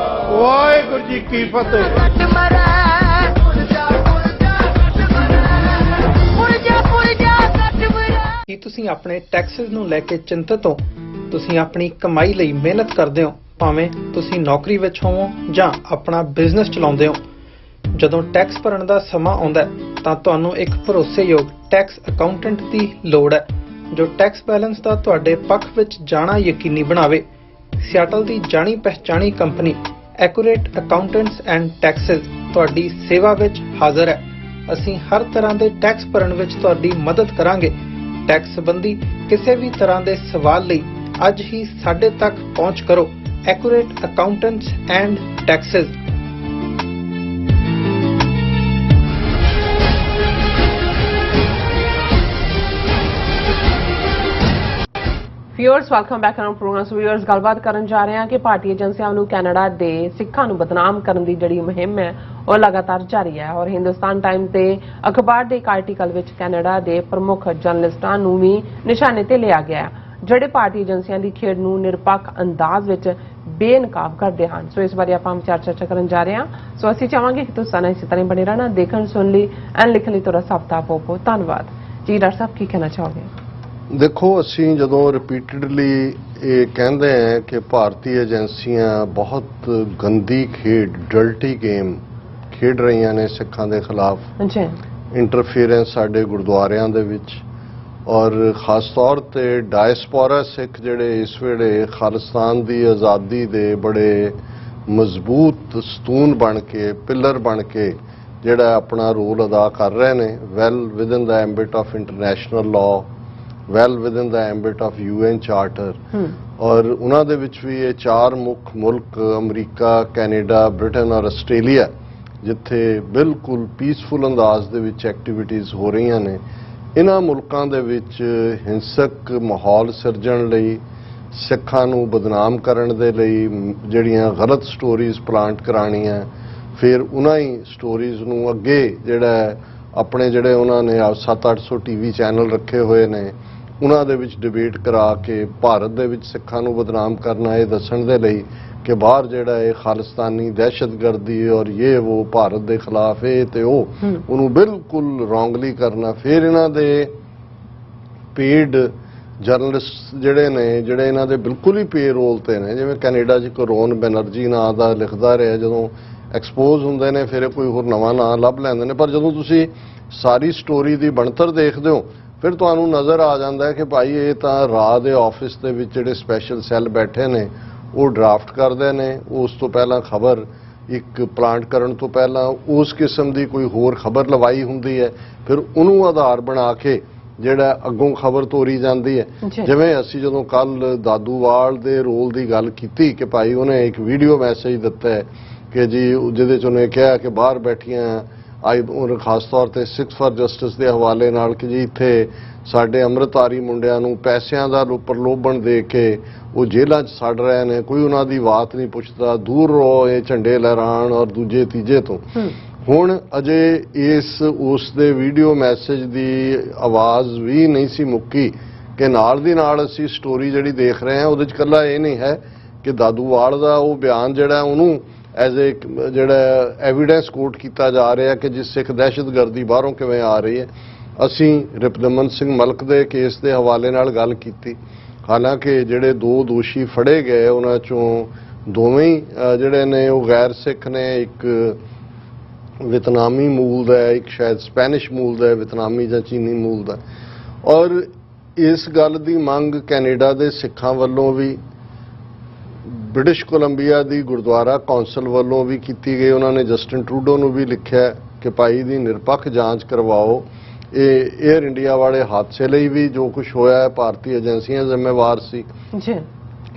ਵਾਹਿਗੁਰੂ ਜੀ ਕੀ ਫਤਿਹ।
ਕੀ ਤੁਸੀਂ ਆਪਣੇ ਟੈਕਸਸ ਨੂੰ ਲੈ ਕੇ ਚਿੰਤਤ ਹੋ? ਤੁਸੀਂ ਆਪਣੀ ਕਮਾਈ ਲਈ ਮਿਹਨਤ ਕਰਦੇ ਹੋ, ਭਾਵੇਂ ਤੁਸੀਂ ਨੌਕਰੀ ਵਿੱਚ ਹੋਵੋ ਜਾਂ ਆਪਣਾ ਬਿਜ਼ਨਸ ਚਲਾਉਂਦੇ ਹੋ। ਜਦੋਂ ਟੈਕਸ ਭਰਨ ਦਾ ਸਮਾਂ ਆਉਂਦਾ ਹੈ ਤਾਂ ਤੁਹਾਨੂੰ ਇੱਕ ਭਰੋਸੇਯੋਗ ਟੈਕਸ ਅਕਾਊਂਟੈਂਟ ਦੀ ਲੋੜ ਹੈ ਜੋ ਟੈਕਸ ਬੈਲੈਂਸ ਦਾ ਤੁਹਾਡੇ ਪੱਖ ਵਿੱਚ ਜਾਣਾ ਯਕੀਨੀ ਬਣਾਵੇ। ਸਿਆਟਲ ਦੀ ਜਾਣੀ ਪਛਾਣੀ company Accurate accountants and taxes ਤੁਹਾਡੀ ਸੇਵਾ ਵਿੱਚ ਹਾਜ਼ਰ ਹੈ। ਅਸੀਂ ਹਰ ਤਰ੍ਹਾਂ ਦੇ ਟੈਕਸ ਭਰਨ ਵਿੱਚ ਤੁਹਾਡੀ ਮਦਦ ਕਰਾਂਗੇ। ਟੈਕਸ ਸੰਬੰਧੀ ਕਿਸੇ ਵੀ ਤਰ੍ਹਾਂ ਦੇ ਸਵਾਲ ਲਈ ਅੱਜ ਹੀ ਸਾਡੇ ਤੱਕ ਪਹੁੰਚ ਕਰੋ। Accurate accountants and taxes.
Viewers welcome back on program. Viewers ਗੱਲਬਾਤ ਕਰਨ ਜਾ ਰਹੇ ਹਾਂ ਕਿ ਭਾਰਤੀ ਏਜੰਸੀਆਂ ਨੂੰ ਕੈਨੇਡਾ ਦੇ ਸਿੱਖਾਂ ਨੂੰ ਬਦਨਾਮ ਕਰਨ ਦੀ ਜਿਹੜੀ ਮੁਹਿੰਮ ਹੈ ਉਹ ਲਗਾਤਾਰ ਜਾਰੀ ਹੈ ਔਰ ਹਿੰਦੁਸਤਾਨ ਟਾਈਮ ਤੇ ਅਖਬਾਰ ਦੇ ਇੱਕ ਆਰਟੀਕਲ ਵਿੱਚ ਕੈਨੇਡਾ ਦੇ ਪ੍ਰਮੁੱਖ ਜਰਨਲਿਸਟਾਂ ਨੂੰ ਵੀ ਨਿਸ਼ਾਨੇ ਤੇ ਲਿਆ ਗਿਆ ਜਿਹੜੇ ਭਾਰਤੀ ਏਜੰਸੀਆਂ ਦੀ ਖੇਡ ਨੂੰ ਨਿਰਪੱਖ ਅੰਦਾਜ਼ ਵਿੱਚ ਬੇਨਕਾਬ ਕਰਦੇ ਹਨ। ਸੋ ਇਸ ਬਾਰੇ ਆਪਾਂ ਚਰਚਾ ਕਰਨ ਜਾ ਰਹੇ ਹਾਂ। ਸੋ ਅਸੀਂ ਚਾਹਾਂਗੇ ਕਿ ਤੁਸੀਂ ਸਾਨੂੰ ਇਸੇ ਤਰ੍ਹਾਂ ਬਣੇ ਰਹਿਣਾ, ਦੇਖਣ ਸੁਣ ਲਈ ਐਂਡ ਲਿਖਣ ਲਈ ਤੁਹਾਡਾ ਸਭ ਦਾ ਬਹੁਤ ਬਹੁਤ ਧੰਨਵਾਦ ਜੀ। ਡਾਕਟਰ ਸਾਹਿਬ ਕੀ ਕਹਿਣਾ ਚਾਹੋਗੇ?
ਦੇਖੋ, ਅਸੀਂ ਜਦੋਂ ਰਿਪੀਟਡਲੀ ਇਹ ਕਹਿੰਦੇ ਹਾਂ ਕਿ ਭਾਰਤੀ ਏਜੰਸੀਆਂ ਬਹੁਤ ਗੰਦੀ ਖੇਡ, ਡਰਟੀ ਗੇਮ ਖੇਡ ਰਹੀਆਂ ਨੇ ਸਿੱਖਾਂ ਦੇ ਖਿਲਾਫ, ਇੰਟਰਫੀਅਰੈਂਸ ਸਾਡੇ ਗੁਰਦੁਆਰਿਆਂ ਦੇ ਵਿੱਚ ਔਰ ਖਾਸ ਤੌਰ ਤੇ ਡਾਇਸਪੋਰਾ ਸਿੱਖ ਜਿਹੜੇ ਇਸ ਵੇਲੇ ਖਾਲਿਸਤਾਨ ਦੀ ਆਜ਼ਾਦੀ ਦੇ ਬੜੇ ਮਜ਼ਬੂਤ ਸਤੂਨ ਬਣ ਕੇ, ਪਿਲਰ ਬਣ ਕੇ ਜਿਹੜਾ ਆਪਣਾ ਰੋਲ ਅਦਾ ਕਰ ਰਹੇ ਨੇ, well within the ambit of international law, well within the ambit of UN charter. ਔਰ ਉਹਨਾਂ ਦੇ ਵਿੱਚ ਵੀ ਇਹ 4 ਮੁੱਖ ਮੁਲਕ ਅਮਰੀਕਾ, ਕੈਨੇਡਾ, ਬ੍ਰਿਟਨ ਔਰ ਆਸਟ੍ਰੇਲੀਆ, ਜਿੱਥੇ ਬਿਲਕੁਲ ਪੀਸਫੁਲ ਅੰਦਾਜ਼ ਦੇ ਵਿੱਚ ਐਕਟੀਵਿਟੀਜ਼ ਹੋ ਰਹੀਆਂ ਨੇ। ਇਹਨਾਂ ਮੁਲਕਾਂ ਦੇ ਵਿੱਚ ਹਿੰਸਕ ਮਾਹੌਲ ਸਿਰਜਣ ਲਈ, ਸਿੱਖਾਂ ਨੂੰ ਬਦਨਾਮ ਕਰਨ ਦੇ ਲਈ ਜਿਹੜੀਆਂ ਗਲਤ ਸਟੋਰੀਜ਼ ਪਲਾਂਟ ਕਰਾਉਣੀਆਂ, ਫਿਰ ਉਹਨਾਂ ਹੀ ਸਟੋਰੀਜ਼ ਨੂੰ ਅੱਗੇ ਜਿਹੜਾ ਆਪਣੇ ਜਿਹੜੇ ਉਹਨਾਂ ਨੇ 700-800 TV ਚੈਨਲ ਰੱਖੇ ਹੋਏ ਨੇ, ਉਹਨਾਂ ਦੇ ਵਿੱਚ ਡਿਬੇਟ ਕਰਾ ਕੇ ਭਾਰਤ ਦੇ ਵਿੱਚ ਸਿੱਖਾਂ ਨੂੰ ਬਦਨਾਮ ਕਰਨਾ, ਇਹ ਦੱਸਣ ਦੇ ਲਈ ਕਿ ਬਾਹਰ ਜਿਹੜਾ ਇਹ ਖਾਲਿਸਤਾਨੀ ਦਹਿਸ਼ਤਗਰਦੀ ਔਰ ਇਹ ਉਹ ਭਾਰਤ ਦੇ ਖਿਲਾਫ ਇਹ ਤੇ ਉਹ, ਉਹਨੂੰ ਬਿਲਕੁਲ ਰੋਂਗਲੀ ਕਰਨਾ। ਫਿਰ ਇਹਨਾਂ ਦੇ ਪੇਡ ਜਰਨਲਿਸਟ ਜਿਹੜੇ ਨੇ, ਜਿਹੜੇ ਇਹਨਾਂ ਦੇ ਬਿਲਕੁਲ ਹੀ ਪੇ ਰੋਲ ਤੇ ਨੇ, ਜਿਵੇਂ ਕੈਨੇਡਾ 'ਚ ਕਰੋਨ ਬੈਨਰਜੀ ਨਾਂ ਦਾ ਲਿਖਦਾ ਰਿਹਾ, ਜਦੋਂ ਐਕਸਪੋਜ਼ ਹੁੰਦੇ ਨੇ ਫਿਰ ਕੋਈ ਹੋਰ ਨਵਾਂ ਨਾਂ ਲੱਭ ਲੈਂਦੇ ਨੇ। ਪਰ ਜਦੋਂ ਤੁਸੀਂ ਸਾਰੀ ਸਟੋਰੀ ਦੀ ਬਣਤਰ ਦੇਖਦੇ ਹੋ ਫਿਰ ਤੁਹਾਨੂੰ ਨਜ਼ਰ ਆ ਜਾਂਦਾ ਕਿ ਭਾਈ ਇਹ ਤਾਂ ਰਾਹ ਦੇ ਆਫਿਸ ਦੇ ਵਿੱਚ ਜਿਹੜੇ ਸਪੈਸ਼ਲ ਸੈੱਲ ਬੈਠੇ ਨੇ ਉਹ ਡਰਾਫਟ ਕਰਦੇ ਨੇ। ਉਸ ਤੋਂ ਪਹਿਲਾਂ ਖਬਰ ਇੱਕ ਪਲਾਂਟ ਕਰਨ ਤੋਂ ਪਹਿਲਾਂ ਉਸ ਕਿਸਮ ਦੀ ਕੋਈ ਹੋਰ ਖਬਰ ਲਵਾਈ ਹੁੰਦੀ ਹੈ, ਫਿਰ ਉਹਨੂੰ ਆਧਾਰ ਬਣਾ ਕੇ ਜਿਹੜਾ ਅੱਗੋਂ ਖਬਰ ਤੋਰੀ ਜਾਂਦੀ ਹੈ। ਜਿਵੇਂ ਅਸੀਂ ਜਦੋਂ ਕੱਲ ਦਾਦੂਵਾਲ ਦੇ ਰੋਲ ਦੀ ਗੱਲ ਕੀਤੀ ਕਿ ਭਾਈ ਉਹਨੇ ਇੱਕ ਵੀਡੀਓ ਮੈਸੇਜ ਦਿੱਤਾ ਹੈ ਕਿ ਜੀ ਜਿਹਦੇ 'ਚ ਉਹਨੇ ਕਿਹਾ ਕਿ ਬਾਹਰ ਬੈਠੀਆਂ ਉਹ ਖਾਸ ਤੌਰ ਤੇ 6 ਫਾਰ ਜਸਟਿਸ ਦੇ ਹਵਾਲੇ ਨਾਲ ਕਿ ਜੀ ਇੱਥੇ ਸਾਡੇ ਅੰਮ੍ਰਿਤਧਾਰੀ ਮੁੰਡਿਆਂ ਨੂੰ ਪੈਸਿਆਂ ਦਾ ਪ੍ਰਲੋਭਨ ਦੇ ਕੇ ਉਹ ਜੇਲ੍ਹਾਂ 'ਚ ਸੜ ਰਹੇ ਨੇ, ਕੋਈ ਉਹਨਾਂ ਦੀ ਬਾਤ ਨਹੀਂ ਪੁੱਛਦਾ, ਦੂਰ ਰਹੋ ਇਹ ਝੰਡੇ ਲਹਿਰਾਉਣ ਔਰ ਦੂਜੇ ਤੀਜੇ ਤੋਂ। ਹੁਣ ਅਜੇ ਉਸ ਦੇ ਵੀਡੀਓ ਮੈਸੇਜ ਦੀ ਆਵਾਜ਼ ਵੀ ਨਹੀਂ ਸੀ ਮੁੱਕੀ ਕਿ ਨਾਲ ਦੀ ਨਾਲ ਅਸੀਂ ਸਟੋਰੀ ਜਿਹੜੀ ਦੇਖ ਰਹੇ ਹਾਂ ਉਹਦੇ 'ਚ ਇਕੱਲਾ ਇਹ ਨਹੀਂ ਹੈ ਕਿ ਦਾਦੂਵਾਲ ਦਾ ਉਹ ਬਿਆਨ ਜਿਹੜਾ ਉਹਨੂੰ ਐਜ਼ ਏ ਜਿਹੜਾ ਐਵੀਡੈਂਸ ਕੋਟ ਕੀਤਾ ਜਾ ਰਿਹਾ ਕਿ ਜਿਸ ਸਿੱਖ ਦਹਿਸ਼ਤਗਰਦੀ ਬਾਹਰੋਂ ਕਿਵੇਂ ਆ ਰਹੀ ਹੈ। ਅਸੀਂ ਰਿਪਦਮਨ ਸਿੰਘ ਮਲਕ ਦੇ ਕੇਸ ਦੇ ਹਵਾਲੇ ਨਾਲ ਗੱਲ ਕੀਤੀ, ਹਾਲਾਂਕਿ ਜਿਹੜੇ 2 ਦੋਸ਼ੀ ਫੜੇ ਗਏ ਉਹਨਾਂ 'ਚੋਂ ਦੋਵੇਂ ਹੀ ਜਿਹੜੇ ਨੇ ਉਹ ਗੈਰ ਸਿੱਖ ਨੇ, ਇੱਕ ਵਿਤਨਾਮੀ ਮੂਲ ਦਾ ਹੈ, ਇੱਕ ਸ਼ਾਇਦ ਸਪੈਨਿਸ਼ ਮੂਲ ਦਾ ਹੈ, ਵਿਤਨਾਮੀ ਜਾਂ ਚੀਨੀ ਮੂਲ ਦਾ। ਔਰ ਇਸ ਗੱਲ ਦੀ ਮੰਗ ਕੈਨੇਡਾ ਦੇ ਸਿੱਖਾਂ ਵੱਲੋਂ ਵੀ, ਬ੍ਰਿਟਿਸ਼ ਕੋਲੰਬੀਆ ਦੀ ਗੁਰਦੁਆਰਾ ਕੌਂਸਲ ਵੱਲੋਂ ਵੀ ਕੀਤੀ ਗਈ। ਉਹਨਾਂ ਨੇ ਜਸਟਿਨ ਟਰੂਡੋ ਨੂੰ ਵੀ ਲਿਖਿਆ ਕਿ ਭਾਈ ਦੀ ਨਿਰਪੱਖ ਜਾਂਚ ਕਰਵਾਓ। ਇਹ ਏਅਰ ਇੰਡੀਆ ਵਾਲੇ ਹਾਦਸੇ ਲਈ ਵੀ ਜੋ ਕੁਝ ਹੋਇਆ ਹੈ ਭਾਰਤੀ ਏਜੰਸੀਆਂ ਜ਼ਿੰਮੇਵਾਰ ਸੀ ਜੀ,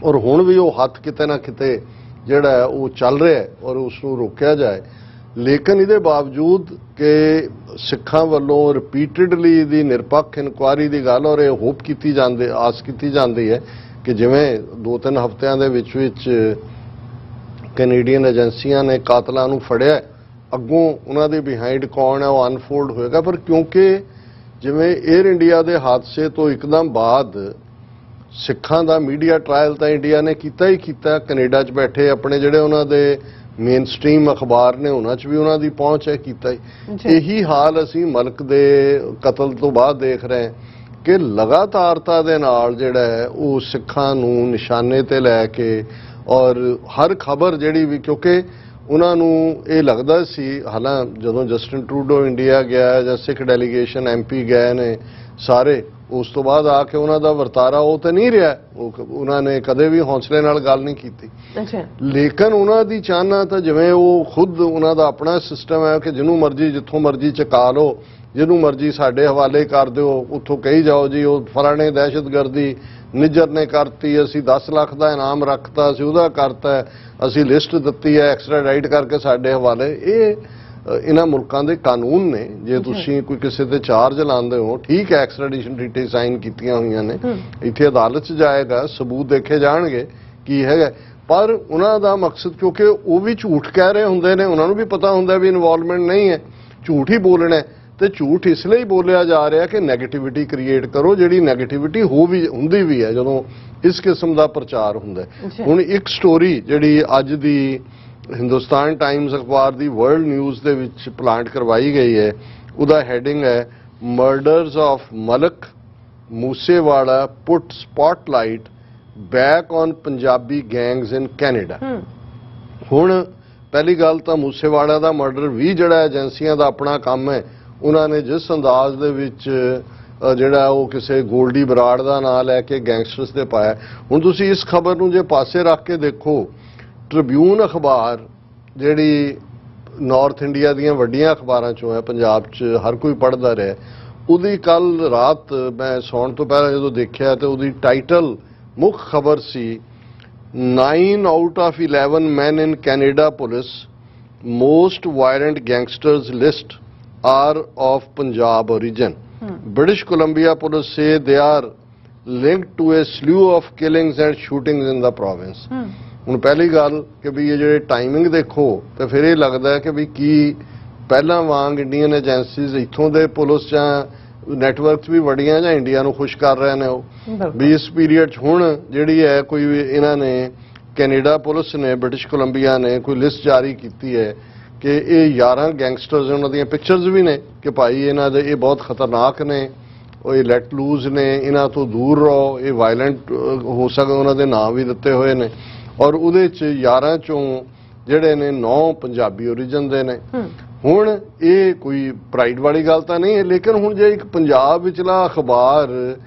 ਔਰ ਹੁਣ ਵੀ ਉਹ ਹੱਥ ਕਿਤੇ ਨਾ ਕਿਤੇ ਜਿਹੜਾ ਉਹ ਚੱਲ ਰਿਹਾ ਹੈ ਔਰ ਉਸ ਨੂੰ ਰੋਕਿਆ ਜਾਏ। ਲੇਕਿਨ ਇਹਦੇ ਬਾਵਜੂਦ ਕਿ ਸਿੱਖਾਂ ਵੱਲੋਂ ਰਿਪੀਟਡਲੀ ਦੀ ਨਿਰਪੱਖ ਇਨਕੁਆਇਰੀ ਦੀ ਗੱਲ ਔਰ ਇਹ ਹੋਪ ਕੀਤੀ ਜਾਂਦੀ, ਆਸ ਕੀਤੀ ਜਾਂਦੀ ਹੈ ਕਿ ਜਿਵੇਂ 2-3 ਹਫ਼ਤਿਆਂ ਦੇ ਵਿੱਚ ਕੈਨੇਡੀਅਨ ਏਜੰਸੀਆਂ ਨੇ ਕਾਤਲਾਂ ਨੂੰ ਫੜਿਆ, ਅੱਗੋਂ ਉਹਨਾਂ ਦੇ ਬਿਹਾਈਂਡ ਕੌਣ ਹੈ ਉਹ ਅਨਫੋਲਡ ਹੋਏਗਾ। ਪਰ ਕਿਉਂਕਿ ਜਿਵੇਂ ਏਅਰ ਇੰਡੀਆ ਦੇ ਹਾਦਸੇ ਤੋਂ ਇੱਕਦਮ ਬਾਅਦ ਸਿੱਖਾਂ ਦਾ ਮੀਡੀਆ ਟ੍ਰਾਇਲ ਤਾਂ ਇੰਡੀਆ ਨੇ ਕੀਤਾ ਹੀ ਕੀਤਾ, ਕੈਨੇਡਾ 'ਚ ਬੈਠੇ ਆਪਣੇ ਜਿਹੜੇ ਉਹਨਾਂ ਦੇ ਮੇਨ ਸਟ੍ਰੀਮ ਅਖਬਾਰ ਨੇ ਉਹਨਾਂ 'ਚ ਵੀ ਉਹਨਾਂ ਦੀ ਪਹੁੰਚ ਹੈ ਕੀਤਾ ਹੀ। ਇਹੀ ਹਾਲ ਅਸੀਂ ਮਲਕ ਦੇ ਕਤਲ ਤੋਂ ਬਾਅਦ ਦੇਖ ਰਹੇ ਹਾਂ ਕਿ ਲਗਾਤਾਰਤਾ ਦੇ ਨਾਲ ਜਿਹੜਾ ਹੈ ਉਹ ਸਿੱਖਾਂ ਨੂੰ ਨਿਸ਼ਾਨੇ ਤੇ ਲੈ ਕੇ ਔਰ ਹਰ ਖਬਰ ਜਿਹੜੀ ਵੀ, ਕਿਉਂਕਿ ਉਹਨਾਂ ਨੂੰ ਇਹ ਲੱਗਦਾ ਸੀ, ਹਾਲਾਂ ਜਦੋਂ ਜਸਟਿਨ ਟਰੂਡੋ ਇੰਡੀਆ ਗਿਆ ਜਾਂ ਸਿੱਖ ਡੈਲੀਗੇਸ਼ਨ MP ਗਏ ਨੇ ਸਾਰੇ, ਉਸ ਤੋਂ ਬਾਅਦ ਆ ਕੇ ਉਹਨਾਂ ਦਾ ਵਰਤਾਰਾ ਉਹ ਤਾਂ ਨਹੀਂ ਰਿਹਾ, ਉਹਨਾਂ ਨੇ ਕਦੇ ਵੀ ਹੌਸਲੇ ਨਾਲ ਗੱਲ ਨਹੀਂ ਕੀਤੀ। ਲੇਕਿਨ ਉਹਨਾਂ ਦੀ ਚਾਹਨਾ ਤਾਂ ਜਿਵੇਂ ਉਹ ਖੁਦ ਉਹਨਾਂ ਦਾ ਆਪਣਾ ਸਿਸਟਮ ਹੈ ਕਿ ਜਿਹਨੂੰ ਮਰਜ਼ੀ ਜਿੱਥੋਂ ਮਰਜ਼ੀ ਚੁਕਾ ਲਓ, ਜਿਹਨੂੰ ਮਰਜ਼ੀ ਸਾਡੇ ਹਵਾਲੇ ਕਰ ਦਿਓ, ਉੱਥੋਂ ਕਹੀ ਜਾਓ ਜੀ ਉਹ ਫਲਾਣੇ ਦਹਿਸ਼ਤਗਰਦੀ ਨਿੱਜਰ ਨੇ ਕਰਤੀ, ਅਸੀਂ 10 ਲੱਖ ਦਾ ਇਨਾਮ ਰੱਖਤਾ, ਅਸੀਂ ਉਹਦਾ ਕਰਤਾ, ਅਸੀਂ ਲਿਸਟ ਦਿੱਤੀ ਹੈ ਐਕਸਟ੍ਰਾਡਾਈਟ ਕਰਕੇ ਸਾਡੇ ਹਵਾਲੇ। ਇਹ ਇਹਨਾਂ ਮੁਲਕਾਂ ਦੇ ਕਾਨੂੰਨ ਨੇ। ਜੇ ਤੁਸੀਂ ਕੋਈ ਕਿਸੇ ਤੇ ਚਾਰਜ ਲਾਉਂਦੇ ਹੋ, ਠੀਕ ਹੈ ਐਕਸਟ੍ਰਾਡੀਸ਼ਨ ਟ੍ਰੀਟੀ ਸਾਈਨ ਕੀਤੀਆਂ ਹੋਈਆਂ ਨੇ, ਇੱਥੇ ਅਦਾਲਤ 'ਚ ਜਾਏਗਾ, ਸਬੂਤ ਦੇਖੇ ਜਾਣਗੇ ਕੀ ਹੈਗਾ। ਪਰ ਉਹਨਾਂ ਦਾ ਮਕਸਦ, ਕਿਉਂਕਿ ਉਹ ਵੀ ਝੂਠ ਕਹਿ ਰਹੇ ਹੁੰਦੇ ਨੇ, ਉਹਨਾਂ ਨੂੰ ਵੀ ਪਤਾ ਹੁੰਦਾ ਵੀ ਇਨਵੋਲਵਮੈਂਟ ਨਹੀਂ ਹੈ, ਝੂਠ ਹੀ ਬੋਲਣਾ, ਤੇ ਝੂਠ ਇਸ ਲਈ ਬੋਲਿਆ ਜਾ ਰਿਹਾ ਕਿ ਨੈਗੇਟਿਵਿਟੀ ਕ੍ਰੀਏਟ ਕਰੋ, ਜਿਹੜੀ ਨੈਗੇਟਿਵਿਟੀ ਹੁੰਦੀ ਵੀ ਹੈ ਜਦੋਂ ਇਸ ਕਿਸਮ ਦਾ ਪ੍ਰਚਾਰ ਹੁੰਦਾ। ਹੁਣ ਇੱਕ ਸਟੋਰੀ ਜਿਹੜੀ ਅੱਜ ਦੀ ਹਿੰਦੁਸਤਾਨ ਟਾਈਮਜ਼ ਅਖਬਾਰ ਦੀ ਵਰਲਡ ਨਿਊਜ਼ ਦੇ ਵਿੱਚ ਪਲਾਂਟ ਕਰਵਾਈ ਗਈ ਹੈ, ਉਹਦਾ ਹੈਡਿੰਗ ਹੈ murders of Malik Moosewala put spotlight back on Punjabi gangs in Canada. ਹੁਣ ਪਹਿਲੀ ਗੱਲ ਤਾਂ ਮੂਸੇਵਾਲਾ ਦਾ ਮਰਡਰ ਵੀ ਜਿਹੜਾ ਏਜੰਸੀਆਂ ਦਾ ਆਪਣਾ ਕੰਮ ਹੈ, ਉਹਨਾਂ ਨੇ ਜਿਸ ਅੰਦਾਜ਼ ਦੇ ਵਿੱਚ ਜਿਹੜਾ ਉਹ ਕਿਸੇ ਗੋਲਡੀ ਬਰਾੜ ਦਾ ਨਾਂ ਲੈ ਕੇ ਗੈਂਗਸਟਰਸ ਤੇ ਪਾਇਆ। ਹੁਣ ਤੁਸੀਂ ਇਸ ਖਬਰ ਨੂੰ ਜੇ ਪਾਸੇ ਰੱਖ ਕੇ ਦੇਖੋ, ਟ੍ਰਿਬਿਊਨ ਅਖਬਾਰ ਜਿਹੜੀ ਨਾਰਥ ਇੰਡੀਆ ਦੀਆਂ ਵੱਡੀਆਂ ਅਖਬਾਰਾਂ ਚੋਂ ਹੈ, ਪੰਜਾਬ 'ਚ ਹਰ ਕੋਈ ਪੜ੍ਹਦਾ ਰਿਹਾ, ਉਹਦੀ ਕੱਲ ਰਾਤ ਮੈਂ ਸੌਣ ਤੋਂ ਪਹਿਲਾਂ ਜਦੋਂ ਦੇਖਿਆ ਤੇ ਉਹਦੀ ਟਾਈਟਲ ਮੁੱਖ ਖਬਰ ਸੀ 9 out of 11 men in Canada police most violent gangsters list are of Punjab origin. British Columbia police say they are linked to a slew of killings and shootings in the province. ਹੁਣ ਪਹਿਲੀ ਗੱਲ ਕਿ ਵੀ ਇਹ ਜਿਹੜੇ timing ਦੇਖੋ ਤੇ ਫਿਰ ਇਹ ਲੱਗਦਾ ਕਿ ਵੀ ਕੀ ਪਹਿਲਾਂ ਵਾਂਗ ਇੰਡੀਅਨ ਏਜੰਸੀਜ਼ ਇੱਥੋਂ ਦੇ ਪੁਲਿਸ ਜਾਂ ਨੈਟਵਰਕਸ ਵੀ ਵੱਡੀਆਂ ਜਾਂ ਇੰਡੀਆ ਨੂੰ ਖੁਸ਼ ਕਰ ਰਹੇ ਨੇ ਉਹ ਵੀ ਇਸ ਪੀਰੀਅਡ 'ਚ ਹੁਣ ਜਿਹੜੀ ਹੈ ਕੋਈ ਇਹਨਾਂ ਨੇ ਕੈਨੇਡਾ ਪੁਲਿਸ ਨੇ ਬ੍ਰਿਟਿਸ਼ ਕੋਲੰਬੀਆ ਨੇ ਕੋਈ ਲਿਸਟ ਜਾਰੀ ਕੀਤੀ ਹੈ ਕਿ ਇਹ 11 ਗੈਂਗਸਟਰਸ ਉਹਨਾਂ ਦੀਆਂ ਪਿਕਚਰਸ ਵੀ ਨੇ ਕਿ ਭਾਈ ਇਹਨਾਂ ਦੇ ਇਹ ਬਹੁਤ ਖਤਰਨਾਕ ਨੇ, ਉਹ ਇਹ ਲੈਟ ਲੂਜ਼ ਨੇ, ਇਹਨਾਂ ਤੋਂ ਦੂਰ ਰਹੋ, ਇਹ ਵਾਇਲੈਂਟ ਹੋ ਸਕਦਾ, ਉਹਨਾਂ ਦੇ ਨਾਂ ਵੀ ਦਿੱਤੇ ਹੋਏ ਨੇ ਔਰ ਉਹਦੇ 'ਚ 11 ਚੋਂ ਜਿਹੜੇ ਨੇ 9 ਪੰਜਾਬੀ ਓਰੀਜਨ ਦੇ ਨੇ। ਹੁਣ ਇਹ ਕੋਈ ਪ੍ਰਾਈਡ ਵਾਲੀ ਗੱਲ ਤਾਂ ਨਹੀਂ ਹੈ, ਲੇਕਿਨ ਹੁਣ ਜੇ ਇੱਕ ਪੰਜਾਬ ਵਿਚਲਾ ਅਖਬਾਰ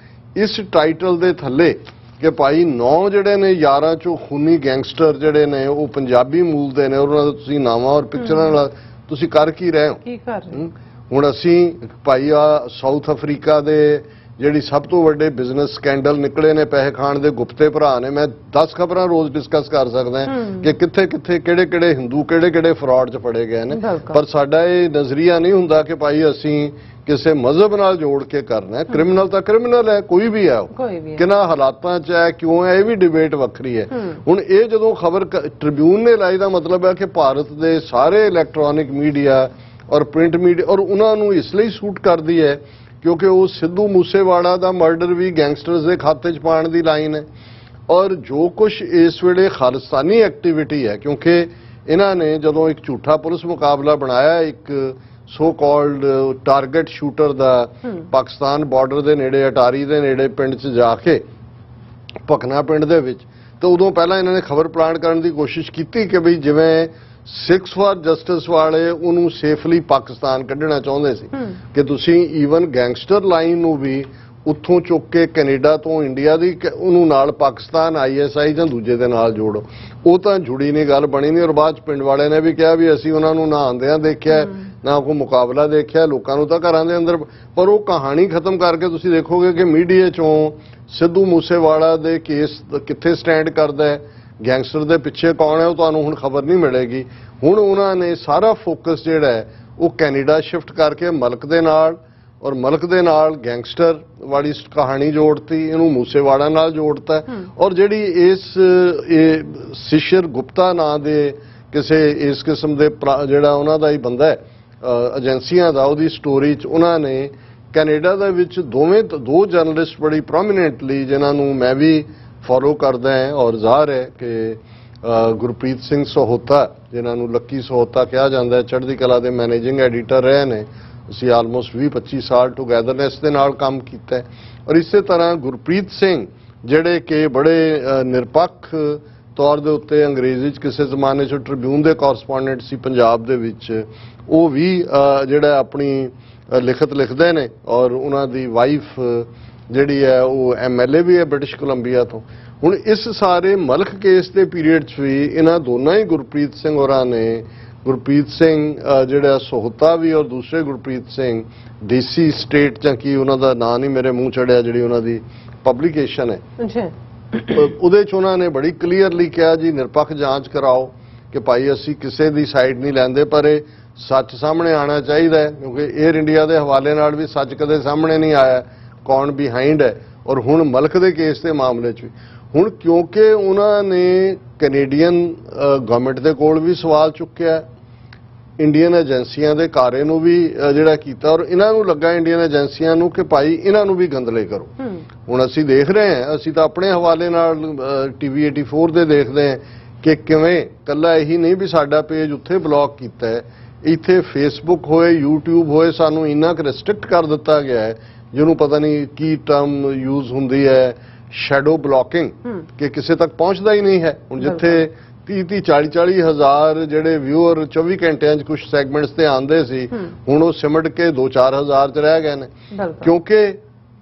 ਇਸ ਟਾਈਟਲ ਦੇ ਥੱਲੇ ਕਿ ਭਾਈ 9 ਜਿਹੜੇ ਨੇ 11 ਚੋਂ ਖੂਨੀ ਗੈਂਗਸਟਰ ਜਿਹੜੇ ਨੇ ਉਹ ਪੰਜਾਬੀ ਮੂਲ ਦੇ ਨੇ, ਉਹਨਾਂ ਦਾ ਤੁਸੀਂ ਨਾਵਾਂ ਔਰ ਪਿਕਚਰਾਂ ਨਾਲ ਤੁਸੀਂ ਕਰ ਕੀ ਰਹੇ ਹੋ?
ਕੀ ਕਰ ਰਹੇ?
ਹੁਣ ਅਸੀਂ ਭਾਈ ਆ ਸਾਊਥ ਅਫਰੀਕਾ ਦੇ ਜਿਹੜੀ ਸਭ ਤੋਂ ਵੱਡੇ ਬਿਜ਼ਨਸ ਸਕੈਂਡਲ ਨਿਕਲੇ ਨੇ, ਪੈਸੇ ਖਾਣ ਦੇ ਗੁਪਤੇ ਭਰਾ ਨੇ, ਮੈਂ 10 ਖਬਰਾਂ ਰੋਜ਼ ਡਿਸਕਸ ਕਰ ਸਕਦਾ ਕਿ ਕਿੱਥੇ ਕਿੱਥੇ ਕਿਹੜੇ ਕਿਹੜੇ ਹਿੰਦੂ ਕਿਹੜੇ ਕਿਹੜੇ ਫਰਾਡ 'ਚ ਫੜੇ ਗਏ ਨੇ, ਪਰ ਸਾਡਾ ਇਹ ਨਜ਼ਰੀਆ ਨਹੀਂ ਹੁੰਦਾ ਕਿ ਭਾਈ ਅਸੀਂ ਕਿਸੇ ਮਜ਼ਹਬ ਨਾਲ ਜੋੜ ਕੇ ਕਰਨਾ ਹੈ। ਕ੍ਰਿਮੀਨਲ ਤਾਂ ਕ੍ਰਿਮੀਨਲ ਹੈ, ਕੋਈ ਵੀ ਹੈ, ਕਿਹਨਾਂ ਹਾਲਾਤਾਂ 'ਚ ਹੈ, ਕਿਉਂ ਹੈ, ਇਹ ਵੀ ਡਿਬੇਟ ਵੱਖਰੀ ਹੈ। ਹੁਣ ਇਹ ਜਦੋਂ ਖਬਰ ਟ੍ਰਿਬਿਊਨ ਨੇ ਲਾਈ ਦਾ ਮਤਲਬ ਹੈ ਕਿ ਭਾਰਤ ਦੇ ਸਾਰੇ ਇਲੈਕਟ੍ਰੋਨਿਕ ਮੀਡੀਆ ਔਰ ਪ੍ਰਿੰਟ ਮੀਡੀਆ ਔਰ ਉਹਨਾਂ ਨੂੰ ਇਸ ਲਈ ਸੂਟ ਕਰਦੀ ਹੈ ਕਿਉਂਕਿ ਉਹ ਸਿੱਧੂ ਮੂਸੇਵਾਲਾ ਦਾ ਮਰਡਰ ਵੀ ਗੈਂਗਸਟਰਸ ਦੇ ਖਾਤੇ 'ਚ ਪਾਉਣ ਦੀ ਲਾਈਨ ਹੈ ਔਰ ਜੋ ਕੁਝ ਇਸ ਵੇਲੇ ਖਾਲਿਸਤਾਨੀ ਐਕਟੀਵਿਟੀ ਹੈ, ਕਿਉਂਕਿ ਇਹਨਾਂ ਨੇ ਜਦੋਂ ਇੱਕ ਝੂਠਾ ਪੁਲਿਸ ਮੁਕਾਬਲਾ ਬਣਾਇਆ ਇੱਕ ਸੋ ਕਾਲਡ ਟਾਰਗੇਟ ਸ਼ੂਟਰ ਦਾ ਪਾਕਿਸਤਾਨ ਬਾਰਡਰ ਦੇ ਨੇੜੇ ਅਟਾਰੀ ਦੇ ਨੇੜੇ ਪਿੰਡ 'ਚ ਜਾ ਕੇ ਭਕਨਾ ਪਿੰਡ ਦੇ ਵਿੱਚ, ਤਾਂ ਉਦੋਂ ਪਹਿਲਾਂ ਇਹਨਾਂ ਨੇ ਖਬਰ ਪਲਾਂਟ ਕਰਨ ਦੀ ਕੋਸ਼ਿਸ਼ ਕੀਤੀ ਕਿ ਵੀ ਜਿਵੇਂ 6 ਫਾਰ ਜਸਟਿਸ ਵਾਲੇ ਉਹਨੂੰ ਸੇਫਲੀ ਪਾਕਿਸਤਾਨ ਕੱਢਣਾ ਚਾਹੁੰਦੇ ਸੀ ਕਿ ਤੁਸੀਂ ਈਵਨ ਗੈਂਗਸਟਰ ਲਾਈਨ ਨੂੰ ਵੀ ਉੱਥੋਂ ਚੁੱਕ ਕੇ ਕੈਨੇਡਾ ਤੋਂ ਇੰਡੀਆ ਦੀ ਉਹਨੂੰ ਨਾਲ ਪਾਕਿਸਤਾਨ ISI ਜਾਂ ਦੂਜੇ ਦੇ ਨਾਲ ਜੋੜੋ। ਉਹ ਤਾਂ ਜੁੜੀ ਨਹੀਂ, ਗੱਲ ਬਣੀ ਨਹੀਂ ਔਰ ਬਾਅਦ 'ਚ ਪਿੰਡ ਵਾਲਿਆਂ ਨੇ ਵੀ ਕਿਹਾ ਵੀ ਅਸੀਂ ਉਹਨਾਂ ਨੂੰ ਨਹਾਉਂਦਿਆਂ ਦੇਖਿਆ ਨਾ ਕੋਈ ਮੁਕਾਬਲਾ ਦੇਖਿਆ, ਲੋਕਾਂ ਨੂੰ ਤਾਂ ਘਰਾਂ ਦੇ ਅੰਦਰ, ਪਰ ਉਹ ਕਹਾਣੀ ਖਤਮ ਕਰਕੇ ਤੁਸੀਂ ਦੇਖੋਗੇ ਕਿ ਮੀਡੀਆ 'ਚੋਂ ਸਿੱਧੂ ਮੂਸੇਵਾਲਾ ਦੇ ਕੇਸ ਕਿੱਥੇ ਸਟੈਂਡ ਕਰਦਾ ਹੈ, ਗੈਂਗਸਟਰ ਦੇ ਪਿੱਛੇ ਕੌਣ ਹੈ, ਉਹ ਤੁਹਾਨੂੰ ਹੁਣ ਖਬਰ ਨਹੀਂ ਮਿਲੇਗੀ। ਹੁਣ ਉਹਨਾਂ ਨੇ ਸਾਰਾ ਫੋਕਸ ਜਿਹੜਾ ਹੈ ਉਹ ਕੈਨੇਡਾ ਸ਼ਿਫਟ ਕਰਕੇ ਮਲਕ ਦੇ ਨਾਲ ਔਰ ਮਲਕ ਦੇ ਨਾਲ ਗੈਂਗਸਟਰ ਵਾਲੀ ਕਹਾਣੀ ਜੋੜਤੀ, ਇਹਨੂੰ ਮੂਸੇਵਾੜਾ ਨਾਲ ਜੋੜਤਾ ਔਰ ਜਿਹੜੀ ਇਸ ਸਿਸ਼ਰ ਗੁਪਤਾ ਨਾਂ ਦੇ ਕਿਸੇ ਇਸ ਕਿਸਮ ਦੇ ਜਿਹੜਾ ਉਹਨਾਂ ਦਾ ਹੀ ਬੰਦਾ ਹੈ ਏਜੰਸੀਆਂ ਦਾ, ਉਹਦੀ ਸਟੋਰੀ 'ਚ ਉਹਨਾਂ ਨੇ ਕੈਨੇਡਾ ਦੇ ਵਿੱਚ ਦੋ ਜਰਨਲਿਸਟ ਬੜੀ ਪ੍ਰੋਮੀਨੈਂਟਲੀ ਜਿਨ੍ਹਾਂ ਨੂੰ ਮੈਂ ਵੀ ਫੋਲੋ ਕਰਦਾ ਹੈ ਔਰ ਜ਼ਾਹਰ ਹੈ ਕਿ ਗੁਰਪ੍ਰੀਤ ਸਿੰਘ ਸਹੋਤਾ ਜਿਨ੍ਹਾਂ ਨੂੰ ਲੱਕੀ ਸਹੋਤਾ ਕਿਹਾ ਜਾਂਦਾ ਹੈ, ਚੜ੍ਹਦੀ ਕਲਾ ਦੇ ਮੈਨੇਜਿੰਗ ਐਡੀਟਰ ਰਹੇ ਨੇ, ਅਸੀਂ ਆਲਮੋਸਟ 20-25 ਸਾਲ ਟੁਗੈਦਰਨੈਸ ਦੇ ਨਾਲ ਕੰਮ ਕੀਤਾ ਹੈ ਔਰ ਇਸੇ ਤਰ੍ਹਾਂ ਗੁਰਪ੍ਰੀਤ ਸਿੰਘ ਜਿਹੜੇ ਕਿ ਬੜੇ ਨਿਰਪੱਖ ਤੌਰ ਦੇ ਉੱਤੇ ਅੰਗਰੇਜ਼ੀ 'ਚ ਕਿਸੇ ਜ਼ਮਾਨੇ 'ਚ ਟ੍ਰਿਬਿਊਨ ਦੇ ਕੋਰਸਪੋਂਡੈਂਟ ਸੀ ਪੰਜਾਬ ਦੇ ਵਿੱਚ, ਉਹ ਵੀ ਜਿਹੜਾ ਆਪਣੀ ਲਿਖਤ ਲਿਖਦੇ ਨੇ ਔਰ ਉਹਨਾਂ ਦੀ ਵਾਈਫ ਜਿਹੜੀ ਹੈ ਉਹ MLA ਵੀ ਹੈ ਬ੍ਰਿਟਿਸ਼ ਕੋਲੰਬੀਆ ਤੋਂ। ਹੁਣ ਇਸ ਸਾਰੇ ਮਲਕ ਕੇਸ ਦੇ ਪੀਰੀਅਡ 'ਚ ਵੀ ਇਹਨਾਂ ਦੋਨਾਂ ਹੀ ਗੁਰਪ੍ਰੀਤ ਸਿੰਘ ਹੋਰਾਂ ਨੇ, ਗੁਰਪ੍ਰੀਤ ਸਿੰਘ ਜਿਹੜਾ ਸਹੋਤਾ ਵੀ ਔਰ ਦੂਸਰੇ ਗੁਰਪ੍ਰੀਤ ਸਿੰਘ DC ਸਟੇਟ ਜਾਂ ਕੀ ਉਹਨਾਂ ਦਾ ਨਾਂ ਨਹੀਂ ਮੇਰੇ ਮੂੰਹ ਚੜਿਆ, ਜਿਹੜੀ ਉਹਨਾਂ ਦੀ ਪਬਲੀਕੇਸ਼ਨ ਹੈ ਉਹਦੇ 'ਚ ਉਹਨਾਂ ਨੇ ਬੜੀ ਕਲੀਅਰਲੀ ਕਿਹਾ ਜੀ ਨਿਰਪੱਖ ਜਾਂਚ ਕਰਾਓ ਕਿ ਭਾਈ ਅਸੀਂ ਕਿਸੇ ਦੀ ਸਾਈਡ ਨਹੀਂ ਲੈਂਦੇ, ਪਰ ਇਹ ਸੱਚ ਸਾਹਮਣੇ ਆਉਣਾ ਚਾਹੀਦਾ ਹੈ ਕਿਉਂਕਿ 에ਅਰ ਇੰਡੀਆ ਦੇ ਹਵਾਲੇ ਨਾਲ ਵੀ ਸੱਚ ਕਦੇ ਸਾਹਮਣੇ ਨਹੀਂ ਆਇਆ ਕੌਣ ਬਿਹਾਈਂਡ ਹੈ ਔਰ ਹੁਣ ਮਲਕ ਦੇ ਕੇਸ ਦੇ ਮਾਮਲੇ 'ਚ ਵੀ ਹੁਣ ਕਿਉਂਕਿ ਉਹਨਾਂ ਨੇ ਕੈਨੇਡੀਅਨ ਗਵਰਨਮੈਂਟ ਦੇ ਕੋਲ ਵੀ ਸਵਾਲ ਚੁੱਕਿਆ, ਇੰਡੀਅਨ ਏਜੰਸੀਆਂ ਦੇ ਕਾਰੇ ਨੂੰ ਵੀ ਜਿਹੜਾ ਕੀਤਾ ਔਰ ਇਹਨਾਂ ਨੂੰ ਲੱਗਾ ਇੰਡੀਅਨ ਏਜੰਸੀਆਂ ਨੂੰ ਕਿ ਭਾਈ ਇਹਨਾਂ ਨੂੰ ਵੀ ਗੰਦਲੇ ਕਰੋ। ਹੁਣ ਅਸੀਂ ਦੇਖ ਰਹੇ ਹਾਂ, ਅਸੀਂ ਤਾਂ ਆਪਣੇ ਹਵਾਲੇ ਨਾਲ TV 84 ਦੇ ਦੇਖਦੇ ਹਾਂ ਕਿ ਕਿਵੇਂ ਕੱਲਾ ਇਹੀ ਨਹੀਂ ਵੀ ਸਾਡਾ ਪੇਜ ਉੱਥੇ ਬਲੌਕ ਕੀਤਾ ਹੈ, ਇੱਥੇ ਫੇਸਬੁੱਕ ਹੋਏ YouTube ਹੋਏ ਸਾਨੂੰ ਇੰਨਾ ਕੁ ਰੈਸਟ੍ਰਿਕਟ ਕਰ ਦਿੱਤਾ ਗਿਆ ਹੈ ਜਿਹਨੂੰ ਪਤਾ ਨਹੀਂ ਕੀ ਟਰਮ ਯੂਜ਼ ਹੁੰਦੀ ਹੈ, ਸ਼ੈਡੋ ਬਲੌਕਿੰਗ, ਕਿ ਕਿਸੇ ਤੱਕ ਪਹੁੰਚਦਾ ਹੀ ਨਹੀਂ ਹੈ। ਹੁਣ ਜਿੱਥੇ 30-40 ਹਜ਼ਾਰ ਜਿਹੜੇ ਵਿਊਅਰ 24 ਘੰਟਿਆਂ 'ਚ ਕੁਝ ਸੈਗਮੈਂਟਸ ਤੇ ਆਉਂਦੇ ਸੀ ਹੁਣ ਉਹ ਸਿਮਟ ਕੇ 2-4 ਹਜ਼ਾਰ 'ਚ ਰਹਿ ਗਏ ਨੇ ਕਿਉਂਕਿ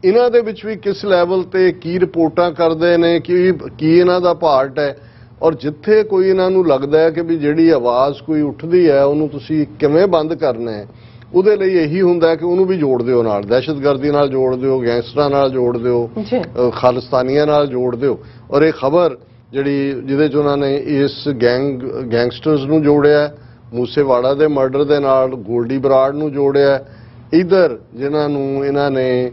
ਇਹਨਾਂ ਦੇ ਵਿੱਚ ਵੀ ਕਿਸ ਲੈਵਲ ਤੇ ਕੀ ਰਿਪੋਰਟਾਂ ਕਰਦੇ ਨੇ ਕੀ ਇਹਨਾਂ ਦਾ ਪਾਰਟ ਹੈ ਔਰ ਜਿੱਥੇ ਕੋਈ ਇਹਨਾਂ ਨੂੰ ਲੱਗਦਾ ਹੈ ਕਿ ਵੀ ਜਿਹੜੀ ਆਵਾਜ਼ ਕੋਈ ਉੱਠਦੀ ਹੈ ਉਹਨੂੰ ਤੁਸੀਂ ਕਿਵੇਂ ਬੰਦ ਕਰਨਾ ਹੈ, ਉਹਦੇ ਲਈ ਇਹੀ ਹੁੰਦਾ ਹੈ ਕਿ ਉਹਨੂੰ ਵੀ ਜੋੜ ਦਿਓ ਨਾਲ, ਦਹਿਸ਼ਤਗਰਦੀ ਨਾਲ ਜੋੜ ਦਿਓ, ਗੈਂਗਸਟਰਾਂ ਨਾਲ ਜੋੜ ਦਿਓ, ਖਾਲਿਸਤਾਨੀਆਂ ਨਾਲ ਜੋੜ ਦਿਓ। ਔਰ ਇਹ ਖਬਰ ਜਿਹਦੇ 'ਚ ਉਹਨਾਂ ਨੇ ਇਸ ਗੈਂਗਸਟਰਸ ਨੂੰ ਜੋੜਿਆ, ਮੂਸੇਵਾੜਾ ਦੇ ਮਰਡਰ ਦੇ ਨਾਲ ਗੋਲਡੀ ਬਰਾੜ ਨੂੰ ਜੋੜਿਆ, ਇਧਰ ਜਿਨ੍ਹਾਂ ਨੂੰ ਇਹਨਾਂ ਨੇ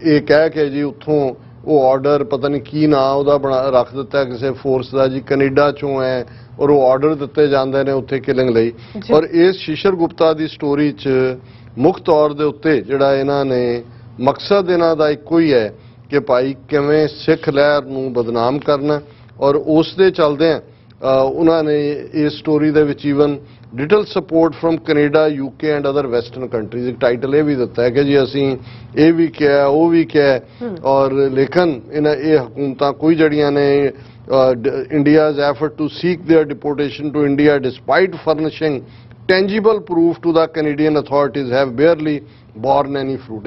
ਇਹ ਕਹਿ ਕੇ ਜੀ ਉੱਥੋਂ ਉਹ ਆਰਡਰ ਪਤਾ ਨਹੀਂ ਕੀ ਨਾਂ ਉਹਦਾ ਰੱਖ ਦਿੱਤਾ ਕਿਸੇ ਫੋਰਸ ਦਾ ਜੀ, ਕੈਨੇਡਾ ਚੋਂ ਹੈ ਔਰ ਉਹ ਆਰਡਰ ਦਿੱਤੇ ਜਾਂਦੇ ਨੇ ਉੱਥੇ ਕਿਲਿੰਗ ਲਈ। ਔਰ ਇਸ ਸ਼ਿਸ਼ਰ ਗੁਪਤਾ ਦੀ ਸਟੋਰੀ 'ਚ ਮੁੱਖ ਤੌਰ ਦੇ ਉੱਤੇ ਜਿਹੜਾ ਇਹਨਾਂ ਨੇ ਮਕਸਦ ਇਹਨਾਂ ਦਾ ਇੱਕੋ ਹੀ ਹੈ ਕਿ ਭਾਈ ਕਿਵੇਂ ਸਿੱਖ ਲਹਿਰ ਨੂੰ ਬਦਨਾਮ ਕਰਨਾ, ਔਰ ਉਸ ਦੇ ਚੱਲਦਿਆਂ ਉਹਨਾਂ ਨੇ ਇਸ ਸਟੋਰੀ ਦੇ ਵਿੱਚ even little support from Canada, UK and other western countries, ਇੱਕ ਟਾਈਟਲ ਇਹ ਵੀ ਦਿੱਤਾ ਹੈ ਕਿ ਜੀ ਅਸੀਂ ਇਹ ਵੀ ਕਿਹਾ ਉਹ ਵੀ ਕਿਹਾ, ਔਰ ਲੇਕਿਨ ਇਹ ਹਕੂਮਤਾਂ ਕੋਈ ਜਿਹੜੀਆਂ ਨੇ India's effort to seek their deportation to India despite furnishing tangible proof to the Canadian authorities have barely borne any fruit।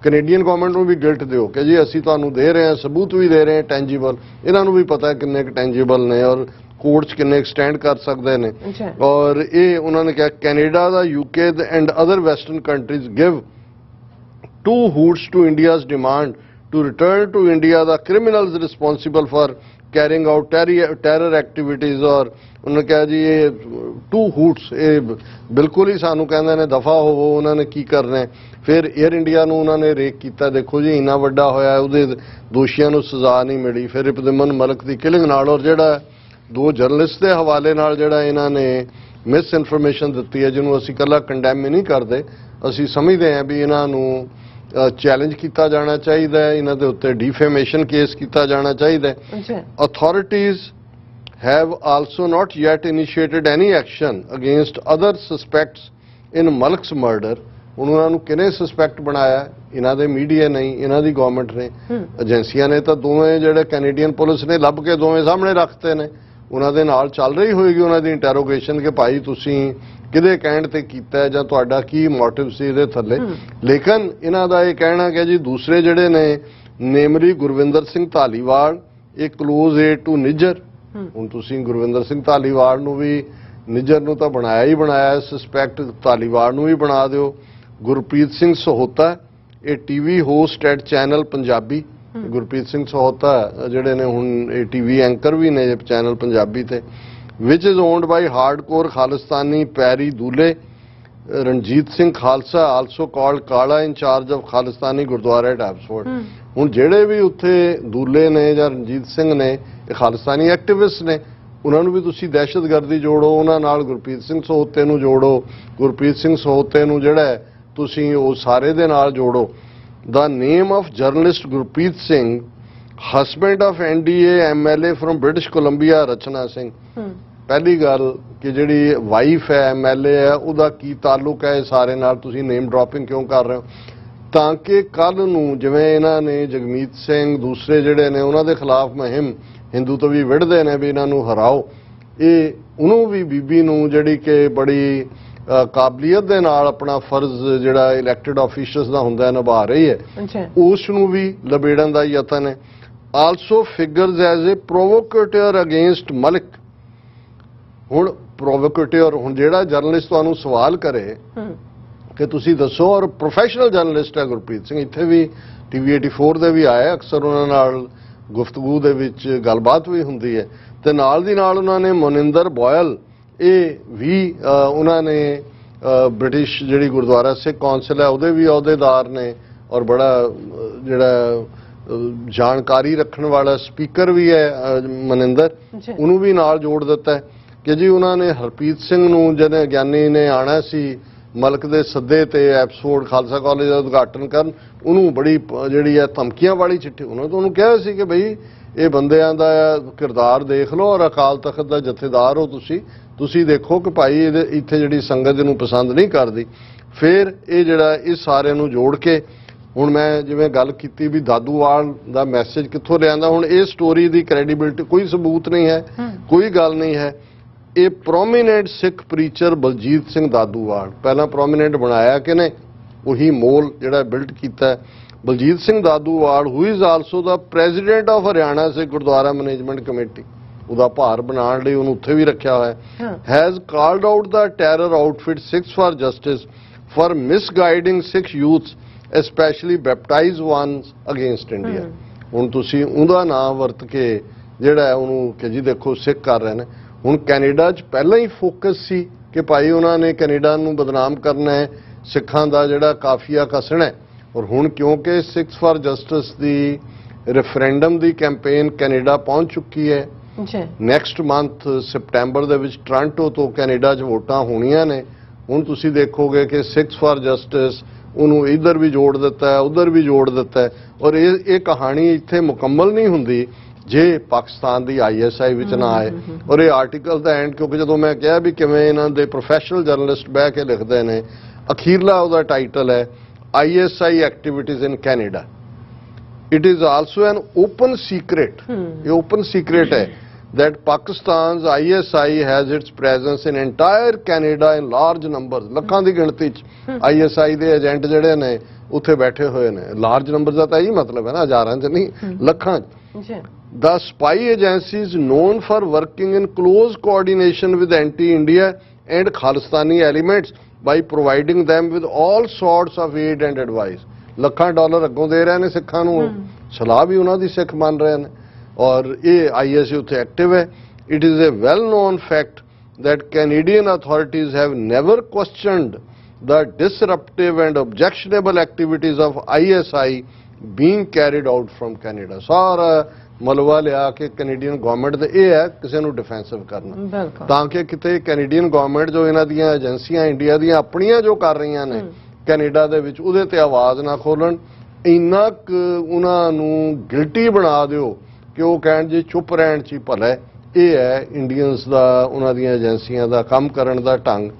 Canadian government ਨੂੰ ਵੀ ਗਿਲਟ ਦਿਓ ਕਿ ਜੀ ਅਸੀਂ ਤੁਹਾਨੂੰ ਦੇ ਰਹੇ ਹਾਂ, ਸਬੂਤ ਵੀ ਦੇ ਰਹੇ ਹਾਂ ਟੈਂਜੀਬਲ, ਇਹਨਾਂ ਨੂੰ ਵੀ ਪਤਾ ਕਿੰਨੇ ਕੁ ਟੈਂਜੀਬਲ ਨੇ ਔਰ ਕੋਰਟ 'ਚ ਕਿੰਨੇ ਸਟੈਂਡ ਕਰ ਸਕਦੇ ਨੇ। ਔਰ ਇਹ ਉਹਨਾਂ ਨੇ ਕਿਹਾ Canada the, UK and other western countries give 2 hoots to India's demand to return to India the criminals responsible for carrying out terror activities। ਔਰ ਉਹਨਾਂ ਕਿਹਾ ਜੀ ਇਹ 2 hoots, ਇਹ ਬਿਲਕੁਲ ਹੀ ਸਾਨੂੰ ਕਹਿੰਦੇ ਨੇ ਦਫਾ ਹੋਵੋ, ਉਹਨਾਂ ਨੇ ਕੀ ਕਰਨਾ। ਫਿਰ 에ਅਰ ਇੰਡੀਆ ਨੂੰ ਉਹਨਾਂ ਨੇ ਰੇਕ ਕੀਤਾ, ਦੇਖੋ ਜੀ ਇੰਨਾ ਵੱਡਾ ਹੋਇਆ, ਉਹਦੇ ਦੋਸ਼ੀਆਂ ਨੂੰ ਸਜ਼ਾ ਨਹੀਂ ਮਿਲੀ। ਫਿਰ ਇਬਦਮਨ ਮਲਕ ਦੀ ਕਿਲਿੰਗ ਨਾਲ ਔਰ ਜਿਹੜਾ 2 ਜਰਨਲਿਸਟ ਦੇ ਹਵਾਲੇ ਨਾਲ ਜਿਹੜਾ ਇਹਨਾਂ ਨੇ ਮਿਸ ਇਨਫੋਰਮੇਸ਼ਨ ਦਿੱਤੀ ਹੈ, ਜਿਹਨੂੰ ਅਸੀਂ ਇਕੱਲਾ ਕੰਡੈਮ ਨਹੀਂ ਕਰਦੇ, ਅਸੀਂ ਸਮਝਦੇ ਹਾਂ ਵੀ ਇਹਨਾਂ ਨੂੰ ਚੈਲੰਜ ਕੀਤਾ ਜਾਣਾ ਚਾਹੀਦਾ ਹੈ, ਇਹਨਾਂ ਦੇ ਉੱਤੇ ਡਿਫੇਮੇਸ਼ਨ ਕੇਸ ਕੀਤਾ ਜਾਣਾ ਚਾਹੀਦਾ ਹੈ। Authorities have also not yet initiated any action against other suspects in Malk's murder। ਉਹਨਾਂ ਨੂੰ ਕਿਹਨੇ ਸਸਪੈਕਟ ਬਣਾਇਆ? ਇਹਨਾਂ ਦੇ ਮੀਡੀਆ ਨਹੀਂ, ਇਹਨਾਂ ਦੀ ਗਵਰਨਮੈਂਟ ਨੇ, ਏਜੰਸੀਆਂ ਨੇ ਤਾਂ ਦੋਵੇਂ ਜਿਹੜੇ ਕੈਨੇਡੀਅਨ ਪੁਲਿਸ ਨੇ ਲੱਭ ਕੇ ਦੋਵੇਂ ਸਾਹਮਣੇ ਰੱਖਤੇ ਨੇ। ਉਹਨਾਂ ਦੇ ਨਾਲ ਚੱਲ ਰਹੀ ਹੋਏਗੀ ਉਹਨਾਂ ਦੀ ਇੰਟਰੋਗੇਸ਼ਨ ਕਿ ਭਾਈ ਤੁਸੀਂ ਕਿਹਦੇ ਕਹਿਣ ਤੇ ਕੀਤਾ ਜਾਂ ਤੁਹਾਡਾ ਕੀ ਮੋਟਿਵ ਸੀ ਇਹਦੇ ਥੱਲੇ। ਲੇਕਿਨ ਇਹਨਾਂ ਦਾ ਇਹ ਕਹਿਣਾ ਕਿ ਜੀ ਦੂਸਰੇ ਜਿਹੜੇ ਨੇ ਨੇਮਲੀ ਗੁਰਵਿੰਦਰ ਸਿੰਘ ਧਾਲੀਵਾਲ, ਇਹ ਕਲੋਜ਼ ਏਡ ਟੂ ਨਿੱਜਰ। ਹੁਣ ਤੁਸੀਂ ਗੁਰਵਿੰਦਰ ਸਿੰਘ ਧਾਲੀਵਾਲ ਨੂੰ ਵੀ, ਨਿੱਜਰ ਨੂੰ ਤਾਂ ਬਣਾਇਆ ਹੀ ਬਣਾਇਆ, ਸਸਪੈਕਟ ਧਾਲੀਵਾਲ ਨੂੰ ਵੀ ਬਣਾ ਦਿਓ। ਗੁਰਪ੍ਰੀਤ ਸਿੰਘ ਸਹੋਤਾ, ਇਹ TV host at channel Punjabi. Gurpreet Singh Sahota ਜਿਹੜੇ ਨੇ ਹੁਣ ਇਹ TV ਐਂਕਰ ਵੀ ਨੇ ਚੈਨਲ ਪੰਜਾਬੀ ਤੇ। ਵਿਚ is owned by hardcore Khalistani Perry Dulai. Ranjit Singh Khalsa also called Kala, incharge of Khalistani gurdwara at Abbotsford. ਹੁਣ ਜਿਹੜੇ ਵੀ ਉੱਥੇ ਦੂਲੇ ਨੇ ਜਾਂ ਰਣਜੀਤ ਸਿੰਘ ਨੇ, ਇਹ ਖਾਲਿਸਤਾਨੀ ਐਕਟਿਵਿਸਟ ਨੇ, ਉਹਨਾਂ ਨੂੰ ਵੀ ਤੁਸੀਂ ਦਹਿਸ਼ਤਗਰਦੀ ਜੋੜੋ, ਉਹਨਾਂ ਨਾਲ ਗੁਰਪ੍ਰੀਤ ਸਿੰਘ ਸਹੋਤੇ ਨੂੰ ਜੋੜੋ। ਗੁਰਪ੍ਰੀਤ ਸਿੰਘ ਸਹੋਤੇ ਨੂੰ ਜਿਹੜਾ ਤੁਸੀਂ ਉਹ ਸਾਰੇ ਦੇ ਨਾਲ ਜੋੜੋ। The name of journalist Gurpreet Singh, husband of NDA MLA from British Columbia Rachna Singh. ਪਹਿਲੀ ਗੱਲ ਕਿ ਜਿਹੜੀ ਵਾਈਫ ਹੈ MLA ਹੈ, ਉਹਦਾ ਕੀ ਤਾਲੁਕ ਹੈ ਸਾਰੇ ਨਾਲ? ਤੁਸੀਂ ਨੇਮ ਡ੍ਰੌਪਿੰਗ ਕਿਉਂ ਕਰ ਰਹੇ ਹੋ? ਤਾਂ ਕਿ ਕੱਲ ਨੂੰ ਜਿਵੇਂ ਇਹਨਾਂ ਨੇ ਜਗਮੀਤ ਸਿੰਘ ਦੂਸਰੇ ਜਿਹੜੇ ਨੇ ਉਹਨਾਂ ਦੇ ਖਿਲਾਫ ਮੁਹਿੰਮ ਹਿੰਦੂ ਤੋਂ ਵੀ ਵਿੜਦੇ ਨੇ ਵੀ ਇਹਨਾਂ ਨੂੰ ਹਰਾਓ, ਇਹ ਉਹਨੂੰ ਵੀ ਬੀਬੀ ਨੂੰ ਜਿਹੜੀ ਕਿ ਬੜੀ ਕਾਬਲੀਅਤ ਦੇ ਨਾਲ ਆਪਣਾ ਫਰਜ਼ ਜਿਹੜਾ ਇਲੈਕਟਿਡ ਆਫੀਸ਼ੀਅਲਸ ਦਾ ਹੁੰਦਾ ਨਿਭਾ ਰਹੀ ਹੈ, ਉਸ ਨੂੰ ਵੀ ਲਬੇੜਨ ਦਾ ਯਤਨ ਹੈ। Also figures as a provocateur against Malik. ਹੁਣ ਪ੍ਰੋਵੋਕੇਟਰ, ਹੁਣ ਜਿਹੜਾ ਜਰਨਲਿਸਟ ਤੁਹਾਨੂੰ ਸਵਾਲ ਕਰੇ ਕਿ ਤੁਸੀਂ ਦੱਸੋ, ਔਰ ਪ੍ਰੋਫੈਸ਼ਨਲ ਜਰਨਲਿਸਟ ਹੈ ਗੁਰਪ੍ਰੀਤ ਸਿੰਘ, ਇੱਥੇ ਵੀ TV 84 ਦੇ ਵੀ ਆਏ, ਅਕਸਰ ਉਹਨਾਂ ਨਾਲ ਗੁਫ਼ਤਗੂ ਦੇ ਵਿੱਚ ਗੱਲਬਾਤ ਵੀ ਹੁੰਦੀ ਹੈ। ਤੇ ਨਾਲ ਦੀ ਨਾਲ ਉਹਨਾਂ ਨੇ ਮਨਿੰਦਰ ਬੋਇਲ, ਇਹ ਵੀ ਉਹਨਾਂ ਨੇ ਬ੍ਰਿਟਿਸ਼ ਜਿਹੜੀ ਗੁਰਦੁਆਰਾ ਸਿੱਖ ਕੌਂਸਲ ਹੈ ਉਹਦੇ ਵੀ ਅਹੁਦੇਦਾਰ ਨੇ, ਔਰ ਬੜਾ ਜਿਹੜਾ ਜਾਣਕਾਰੀ ਰੱਖਣ ਵਾਲਾ ਸਪੀਕਰ ਵੀ ਹੈ ਮਨਿੰਦਰ, ਉਹਨੂੰ ਵੀ ਨਾਲ ਜੋੜ ਦਿੱਤਾ ਕਿ ਜੀ ਉਹਨਾਂ ਨੇ ਹਰਪ੍ਰੀਤ ਸਿੰਘ ਨੂੰ ਜਿਹਨੇ ਗਿਆਨੀ ਨੇ ਆਣਾ ਸੀ ਮਲਕ ਦੇ ਸੱਦੇ ਤੇ ਐਬਸਫੋਰਡ ਖਾਲਸਾ ਕਾਲਜ ਦਾ ਉਦਘਾਟਨ ਕਰਨ, ਉਹਨੂੰ ਬੜੀ ਜਿਹੜੀ ਹੈ ਧਮਕੀਆਂ ਵਾਲੀ ਚਿੱਠੀ, ਉਹਨਾਂ ਤੋਂ ਉਹਨੂੰ ਕਿਹਾ ਸੀ ਕਿ ਬਈ ਇਹ ਬੰਦਿਆਂ ਦਾ ਕਿਰਦਾਰ ਦੇਖ ਲਓ ਔਰ ਅਕਾਲ ਤਖਤ ਦਾ ਜਥੇਦਾਰ ਹੋ ਤੁਸੀਂ ਦੇਖੋ ਕਿ ਭਾਈ ਇੱਥੇ ਜਿਹੜੀ ਸੰਗਤ ਇਹਨੂੰ ਪਸੰਦ ਨਹੀਂ ਕਰਦੀ। ਫਿਰ ਇਹ ਜਿਹੜਾ ਇਸ ਸਾਰਿਆਂ ਨੂੰ ਜੋੜ ਕੇ, ਹੁਣ ਮੈਂ ਜਿਵੇਂ ਗੱਲ ਕੀਤੀ ਵੀ ਦਾਦੂਵਾਲ ਦਾ ਮੈਸੇਜ ਕਿੱਥੋਂ ਲਿਆਂਦਾ, ਹੁਣ ਇਹ ਸਟੋਰੀ ਦੀ ਕ੍ਰੈਡੀਬਿਲਿਟੀ ਕੋਈ ਸਬੂਤ ਨਹੀਂ ਹੈ, ਕੋਈ ਗੱਲ ਨਹੀਂ ਹੈ। ਇਹ ਪ੍ਰੋਮੀਨੈਂਟ ਸਿੱਖ ਪ੍ਰੀਚਰ ਬਲਜੀਤ ਸਿੰਘ ਦਾਦੂਵਾਲ, ਪਹਿਲਾਂ ਪ੍ਰੋਮੀਨੈਂਟ ਬਣਾਇਆ ਕਿ ਨੇ, ਉਹੀ ਮੋਲ ਜਿਹੜਾ ਬਿਲਡ ਕੀਤਾ ਹੈ। Baljit Singh Daduwal who is also the president of Haryana Sikh gurdwara management committee, ਉਹਦਾ ਭਾਰ ਬਣਾਉਣ ਲਈ ਉਹਨੂੰ ਉੱਥੇ ਵੀ ਰੱਖਿਆ ਹੋਇਆ ਹੈ, has called out the terror outfit Sikhs for Justice for misguiding Sikh youths especially baptised ones against India. ਹੁਣ ਤੁਸੀਂ ਉਹਦਾ ਨਾਮ ਵਰਤ ਕੇ ਜਿਹੜਾ ਉਹਨੂੰ ਕਿ ਜੀ ਦੇਖੋ ਸਿੱਖ ਕਰ ਰਹੇ ਨੇ। ਹੁਣ ਕੈਨੇਡਾ 'ਚ ਪਹਿਲਾਂ ਹੀ ਫੋਕਸ ਸੀ ਕਿ ਭਾਈ ਉਹਨਾਂ ਨੇ ਕੈਨੇਡਾ ਨੂੰ ਬਦਨਾਮ ਕਰਨਾ ਹੈ, ਸਿੱਖਾਂ ਦਾ ਜਿਹੜਾ ਕਾਫੀਆ ਕੱਸਣਾ ਹੈ। ਔਰ ਹੁਣ ਕਿਉਂਕਿ Sikhs for justice the referendum the campaign Canada ਪਹੁੰਚ ਚੁੱਕੀ ਹੈ, ਨੈਕਸਟ ਮੰਥ ਸਪਟੈਂਬਰ ਦੇ ਵਿੱਚ ਟੋਰਾਂਟੋ ਤੋਂ ਕੈਨੇਡਾ 'ਚ ਵੋਟਾਂ ਹੋਣੀਆਂ ਨੇ। ਹੁਣ ਤੁਸੀਂ ਦੇਖੋਗੇ ਕਿ ਸਿੱਖਸ ਫਾਰ ਜਸਟਿਸ ਉਹਨੂੰ ਇੱਧਰ ਵੀ ਜੋੜ ਦਿੱਤਾ ਹੈ, ਉੱਧਰ ਵੀ ਜੋੜ ਦਿੱਤਾ ਹੈ। ਔਰ ਇਹ ਕਹਾਣੀ ਇੱਥੇ ਮੁਕੰਮਲ ਨਹੀਂ ਹੁੰਦੀ ਜੇ ਪਾਕਿਸਤਾਨ ਦੀ ISI ਵਿੱਚ ਨਾ ਆਏ। ਔਰ ਇਹ ਆਰਟੀਕਲ ਦਾ ਐਂਡ, ਕਿਉਂਕਿ ਜਦੋਂ ਮੈਂ ਕਿਹਾ ਵੀ ਕਿਵੇਂ ਇਹਨਾਂ ਦੇ ਪ੍ਰੋਫੈਸ਼ਨਲ ਜਰਨਲਿਸਟ ਬਹਿ ਕੇ ਲਿਖਦੇ ਨੇ, ਅਖੀਰਲਾ ਉਹਦਾ ਟਾਈਟਲ ਹੈ ISI activities in Canada. It is also N open secret, ਇਹ ਓਪਨ ਸੀਕ੍ਰੇਟ ਹੈ that Pakistan's ISI has its presence in entire Canada in large numbers, ਲੱਖਾਂ ਦੀ ਗਿਣਤੀ 'ਚ ISI ਦੇ ਏਜੰਟ ਜਿਹੜੇ ਨੇ ਉੱਥੇ ਬੈਠੇ ਹੋਏ ਨੇ। ਲਾਰਜ ਨੰਬਰ ਦਾ ਤਾਂ ਇਹੀ ਮਤਲਬ ਹੈ ਨਾ, ਹਜ਼ਾਰਾਂ 'ਚ ਨਹੀਂ, ਲੱਖਾਂ 'ਚ। The spy agencies known for working in close coordination with anti-India and Khalistani elements by providing them with all sorts of aid and advice. ਲੱਖਾਂ ਡਾਲਰ ਅੱਗੋਂ ਦੇ ਰਹੇ ਨੇ ਸਿੱਖਾਂ ਨੂੰ, ਸਲਾਹ ਵੀ ਉਹਨਾਂ ਦੀ ਸਿੱਖ ਮੰਨ ਰਹੇ ਨੇ। ਔਰ ਇਹ ISI ਉੱਥੇ ਐਕਟਿਵ ਹੈ। It is a well-known fact that Canadian authorities have never questioned the disruptive and objectionable activities of ISI being carried out from Canada. ਸਾਰਾ ਮਲਵਾ ਲਿਆ ਕਿ ਕੈਨੇਡੀਅਨ ਗਵਰਨਮੈਂਟ ਦੇ ਇਹ ਹੈ ਕਿਸੇ ਨੂੰ ਡਿਫੈਂਸਿਵ ਕਰਨਾ, ਤਾਂ ਕਿ ਕਿਤੇ ਕੈਨੇਡੀਅਨ ਗਵਰਨਮੈਂਟ ਜੋ ਇਹਨਾਂ ਦੀਆਂ ਏਜੰਸੀਆਂ ਇੰਡੀਆ ਦੀਆਂ ਆਪਣੀਆਂ ਜੋ ਕਰ ਰਹੀਆਂ ਨੇ ਕੈਨੇਡਾ ਦੇ ਵਿੱਚ, ਉਹਦੇ ਤੇ ਆਵਾਜ਼ ਨਾ ਖੋਲਣ। ਇੰਨਾ ਕੁ ਉਹਨਾਂ ਨੂੰ ਗਿਲਟੀ ਬਣਾ ਦਿਓ ਕਿ ਉਹ ਕਹਿਣ ਜੀ ਚੁੱਪ ਰਹਿਣ 'ਚ ਹੀ ਭਲਾ। ਇਹ ਹੈ ਇੰਡੀਅਨਸ ਦਾ, ਉਹਨਾਂ ਦੀਆਂ ਏਜੰਸੀਆਂ ਦਾ ਕੰਮ ਕਰਨ ਦਾ ਢੰਗ।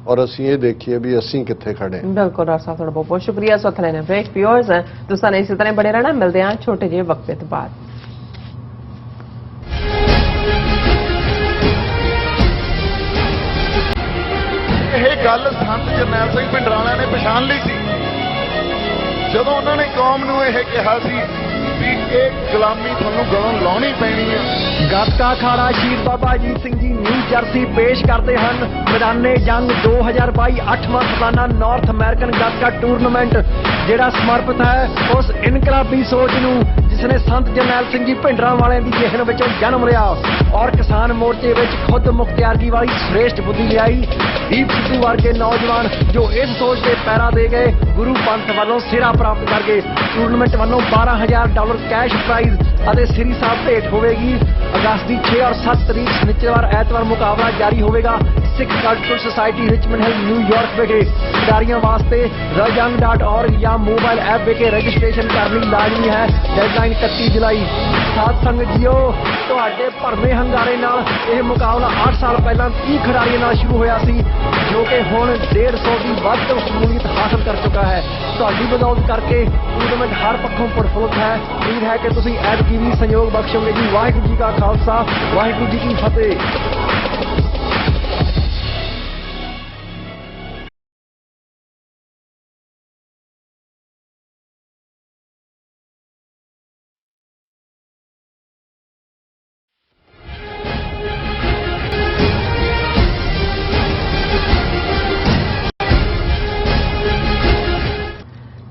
ਔਰ ਅਸੀਂ ਇਹ ਦੇਖੀਏ ਵੀ ਅਸੀਂ ਕਿੱਥੇ ਖੜੇ ਹਾਂ।
ਬਿਲਕੁਲ ਡਾਕਟਰ ਸਾਹਿਬ, ਤੁਹਾਡਾ ਬਹੁਤ ਬਹੁਤ ਸ਼ੁਕਰੀਆ। ਸੋ ਥਲੇ ਨੇ ਬ੍ਰੇਕ ਵਿਊਅਰਸ, ਤੁਸੀਂ ਨੇ ਇਸੇ ਤਰ੍ਹਾਂ ਬਣੇ ਰਹਿਣਾ। ਮਿਲਦੇ ਹਾਂ ਛੋਟੇ ਜਿਹੇ ਵਕਫੇ ਤੋਂ ਬਾਅਦ।
ਇਹ ਗੱਲ ਸੰਤ ਜਰਨੈਲ ਸਿੰਘ ਭਿੰਡਰਾਣਾ ਨੇ ਪਛਾਣ ਲਈ ਸੀ ਜਦੋਂ ਉਹਨਾਂ ਨੇ ਕੌਮ ਨੂੰ ਇਹ ਕਿਹਾ ਸੀ ਵੀ ਇਹ ਗੁਲਾਮੀ ਤੁਹਾਨੂੰ ਗਲੋਂ ਲਾਉਣੀ ਪੈਣੀ ਹੈ।
ਗੱਤਕਾ ਅਖਾੜਾ ਸ਼ਹੀਦ ਬਾਬਾ ਅਜੀਤ ਸਿੰਘ ਜੀ ਨਿਊ ਜਰਸੀ ਪੇਸ਼ ਕਰਦੇ ਹਨ ਮੈਦਾਨੇ ਜੰਗ 2022 8ਵਾਂ ਸਾਲਾਨਾ ਨਾਰਥ ਅਮਰੀਕਨ ਗੱਤਕਾ ਟੂਰਨਾਮੈਂਟ, ਜਿਹੜਾ ਸਮਰਪਿਤ ਹੈ ਉਸ ਇਨਕਲਾਬੀ ਸੋਚ ਨੂੰ ਜਿਸ ਨੇ ਸੰਤ ਜਰਨੈਲ ਸਿੰਘ ਜੀ ਭਿੰਡਰਾਂਵਾਲੇ ਦੀ ਜਿਹਨ ਵਿੱਚੋਂ ਜਨਮ ਲਿਆ ਔਰ ਕਿਸਾਨ ਮੋਰਚੇ ਵਿੱਚ ਖੁਦ ਮੁਖਤਿਆਰਗੀ ਵਾਲੀ ਸ੍ਰੇਸ਼ਟ ਬੁੱਧੀ ਲਿਆਈ। ਦੀਪ ਸਿੱਧੂ ਵਰਗੇ ਨੌਜਵਾਨ ਜੋ ਇਸ ਸੋਚ ਦੇ ਪੈਰਾ ਦੇ ਗਏ, ਗੁਰੂ ਪੰਥ ਵੱਲੋਂ ਸਿਹਰਾ ਪ੍ਰਾਪਤ ਕਰ ਗਏ। ਟੂਰਨਾਮੈਂਟ ਵੱਲੋਂ $12,000 ਕੈਸ਼ ਪ੍ਰਾਈਜ਼ ਅਤੇ ਸ੍ਰੀ ਸਾਹਿਬ ਭੇਟ ਹੋਵੇਗੀ। ਅਗਸਤ ਦੀ 6 ਔਰ 7 ਤਰੀਕ ਸ਼ਨੀਚਰਵਾਰ ਐਤਵਾਰ ਮੁਕਾਬਲਾ ਜਾਰੀ ਹੋਵੇਗਾ ਸਿੱਖ ਕਲਚਰਲ ਸੁਸਾਇਟੀ ਰਿਚਮੰਡ ਹਿਲ ਨਿਊਯਾਰਕ ਵਿਖੇ। ਖਿਡਾਰੀਆਂ ਵਾਸਤੇ rajang.org ਜਾਂ ਮੋਬਾਈਲ ਐਪ ਵਿਖੇ ਰਜਿਸਟ੍ਰੇਸ਼ਨ ਕਰਨੀ ਲਾਜ਼ਮੀ ਹੈ। ਡੈਡਲਾਈਨ 31 ਜੁਲਾਈ। ਸਾਧ ਸੰਗਤ ਜੀਓ, ਤੁਹਾਡੇ ਭਰਵੇਂ ਹੰਗਾਰੇ ਨਾਲ ਇਹ ਮੁਕਾਬਲਾ 8 ਸਾਲ ਪਹਿਲਾਂ 30 ਖਿਡਾਰੀਆਂ ਨਾਲ ਸ਼ੁਰੂ ਹੋਇਆ ਸੀ, ਜੋ ਕਿ ਹੁਣ 150 ਦੀ ਵੱਧ ਸ਼ਮੂਲੀਅਤ ਹਾਸਲ ਕਰ ਚੁੱਕਾ ਹੈ। ਤੁਹਾਡੀ ਬਦੌਲਤ ਕਰਕੇ ਟੂਰਨਾਮੈਂਟ ਹਰ ਪੱਖੋਂ ਪ੍ਰਫੁੱਲਤ ਹੈ। ਉਮੀਦ ਹੈ ਕਿ ਤੁਸੀਂ ਐਤਕੀ ਵੀ ਸਹਿਯੋਗ ਬਖਸ਼ੋਗੇ ਜੀ। ਵਾਹਿਗੁਰੂ ਜੀ ਕਾ ਖਾਲਸਾ, ਵਾਹਿਗੁਰੂ ਜੀ ਕੀ ਫਤਿਹ।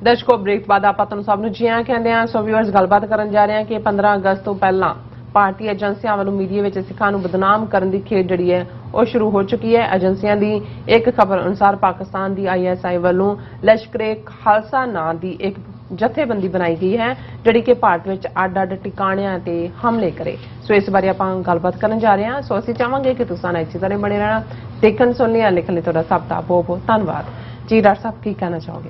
ਦਰਸ਼ਕੋ, ਬ੍ਰੇਕ ਬਾਅਦ ਆਪਾਂ ਤੁਹਾਨੂੰ ਸਭ ਨੂੰ ਜੀ ਆਇਆਂ ਕਹਿੰਦੇ ਹਾਂ। ਸੋ ਵਿਊਅਰਸ, ਗੱਲਬਾਤ ਕਰਨ ਜਾ ਰਹੇ ਹਾਂ ਕਿ 15 ਅਗਸਤ ਤੋਂ ਪਹਿਲਾਂ ਭਾਰਤੀ ਏਜੰਸੀਆਂ ਵੱਲੋਂ ਮੀਡੀਆ ਵਿੱਚ ਸਿੱਖਾਂ ਨੂੰ ਬਦਨਾਮ ਕਰਨ ਦੀ ਖੇਡ ਜਿਹੜੀ ਹੈ ਉਹ ਸ਼ੁਰੂ ਹੋ ਚੁੱਕੀ ਹੈ। ਏਜੰਸੀਆਂ ਦੀ ਇੱਕ ਖਬਰ ਅਨੁਸਾਰ ਪਾਕਿਸਤਾਨ ਦੀ ISI ਵੱਲੋਂ ਲਸ਼ਕਰੇ ਖਾਲਸਾ ਨਾਂ ਦੀ ਇੱਕ ਜਥੇਬੰਦੀ ਬਣਾਈ ਗਈ ਹੈ ਜਿਹੜੀ ਕਿ ਭਾਰਤ ਵਿੱਚ ਅੱਡ-ਅੱਡ ਟਿਕਾਣਿਆਂ ਤੇ ਹਮਲੇ ਕਰੇ। ਸੋ ਇਸ ਬਾਰੇ ਆਪਾਂ ਗੱਲਬਾਤ ਕਰਨ ਜਾ ਰਹੇ ਹਾਂ। ਸੋ ਅਸੀਂ ਚਾਹਾਂਗੇ ਕਿ ਤੁਸੀਂ ਇਸੇ ਤਰ੍ਹਾਂ ਬਣੇ ਰਹਿਣਾ। ਦੇਖਣ ਸੁਣਨ ਜਾਂ ਲਿਖਣ ਲਈ ਤੁਹਾਡਾ ਸਭ ਦਾ ਬਹੁਤ ਬਹੁਤ ਧੰਨਵਾਦ ਜੀ। ਡਾਕਟਰ ਸਾਹਿਬ, ਕੀ ਕਹਿਣਾ ਚਾਹੋਗੇ?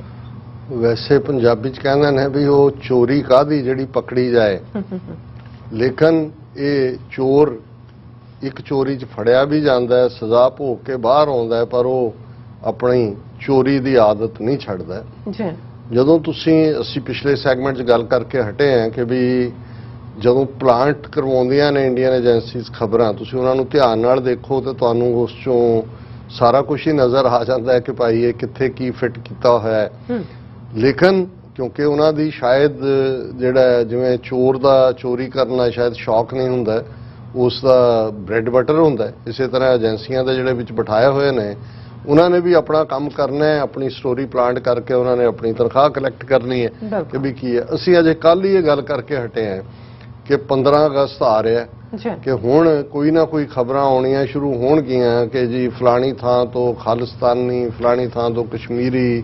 ਵੈਸੇ ਪੰਜਾਬੀ 'ਚ ਕਹਿੰਦੇ ਨੇ ਵੀ ਉਹ ਚੋਰੀ ਕਾਹਦੀ ਜਿਹੜੀ ਪਕੜੀ ਜਾਏ, ਲੇਕਿਨ ਇਹ ਚੋਰ ਇੱਕ ਚੋਰੀ 'ਚ ਫੜਿਆ ਵੀ ਜਾਂਦਾ ਹੈ, ਸਜ਼ਾ ਭੋਗ ਕੇ ਬਾਹਰ ਆਉਂਦਾ ਹੈ, ਪਰ ਉਹ ਆਪਣੀ ਚੋਰੀ ਦੀ ਆਦਤ ਨਹੀਂ ਛੱਡਦਾ ਜੀ। ਜਦੋਂ ਅਸੀਂ ਪਿਛਲੇ ਸੈਗਮੈਂਟ 'ਚ ਗੱਲ ਕਰਕੇ ਹਟੇ ਹਾਂ ਕਿ ਵੀ ਜਦੋਂ ਪਲਾਂਟ ਕਰਵਾਉਂਦੀਆਂ ਨੇ ਇੰਡੀਅਨ ਏਜੰਸੀਜ਼ ਖਬਰਾਂ, ਤੁਸੀਂ ਉਹਨਾਂ ਨੂੰ ਧਿਆਨ ਨਾਲ ਦੇਖੋ ਤੇ ਤੁਹਾਨੂੰ ਉਸ 'ਚੋਂ ਸਾਰਾ ਕੁਝ ਹੀ ਨਜ਼ਰ ਆ ਜਾਂਦਾ ਹੈ ਕਿ ਭਾਈ ਇਹ ਕਿੱਥੇ ਕੀ ਫਿੱਟ ਕੀਤਾ ਹੋਇਆ ਹੈ। ਲੇਕਿਨ ਕਿਉਂਕਿ ਉਹਨਾਂ ਦੀ ਸ਼ਾਇਦ ਜਿਹੜਾ ਜਿਵੇਂ ਚੋਰ ਦਾ ਚੋਰੀ ਕਰਨਾ ਸ਼ਾਇਦ ਸ਼ੌਕ ਨਹੀਂ ਹੁੰਦਾ, ਉਸ ਦਾ ਬ੍ਰੈਡ ਬਟਰ ਹੁੰਦਾ। ਇਸੇ ਤਰ੍ਹਾਂ ਏਜੰਸੀਆਂ ਦੇ ਜਿਹੜੇ ਵਿੱਚ ਬਿਠਾਏ ਹੋਏ ਨੇ ਉਹਨਾਂ ਨੇ ਵੀ ਆਪਣਾ ਕੰਮ ਕਰਨਾ ਹੈ, ਆਪਣੀ ਸਟੋਰੀ ਪਲਾਂਟ ਕਰਕੇ ਉਹਨਾਂ ਨੇ ਆਪਣੀ ਤਨਖਾਹ ਕਲੈਕਟ ਕਰਨੀ ਹੈ ਕਿ ਵੀ ਕੀ ਹੈ। ਅਸੀਂ ਅਜੇ ਕੱਲ੍ਹ ਹੀ ਇਹ ਗੱਲ ਕਰਕੇ ਹਟੇ ਹਾਂ ਕਿ 15 ਅਗਸਤ ਆ ਰਿਹਾ ਕਿ ਹੁਣ ਕੋਈ ਨਾ ਕੋਈ ਖਬਰਾਂ ਆਉਣੀਆਂ ਸ਼ੁਰੂ ਹੋਣਗੀਆਂ ਕਿ ਜੀ ਫਲਾਣੀ ਥਾਂ ਤੋਂ ਖਾਲਿਸਤਾਨੀ, ਫਲਾਣੀ ਥਾਂ ਤੋਂ ਕਸ਼ਮੀਰੀ,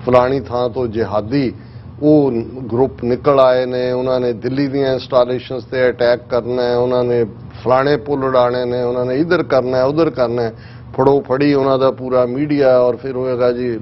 ਫਲਾਣੀ ਥਾਂ ਤੋਂ ਜਿਹਾਦੀ ਉਹ ਗਰੁੱਪ ਨਿਕਲ ਆਏ ਨੇ, ਉਹਨਾਂ ਨੇ ਦਿੱਲੀ ਦੀਆਂ ਇੰਸਟਾਲੇਸ਼ਨਸ ਤੇ ਅਟੈਕ ਕਰਨਾ ਹੈ, ਉਹਨਾਂ ਨੇ ਫਲਾਣੇ ਪੁਲ ਉਡਾਣੇ ਨੇ, ਉਹਨਾਂ ਨੇ ਇੱਧਰ ਕਰਨਾ ਹੈ ਉਧਰ ਕਰਨਾ ਹੈ, ਫੜੋ ਫੜੀ ਉਹਨਾਂ ਦਾ ਪੂਰਾ ਮੀਡੀਆ। ਔਰ ਫਿਰ ਹੋਏਗਾ ਜੀ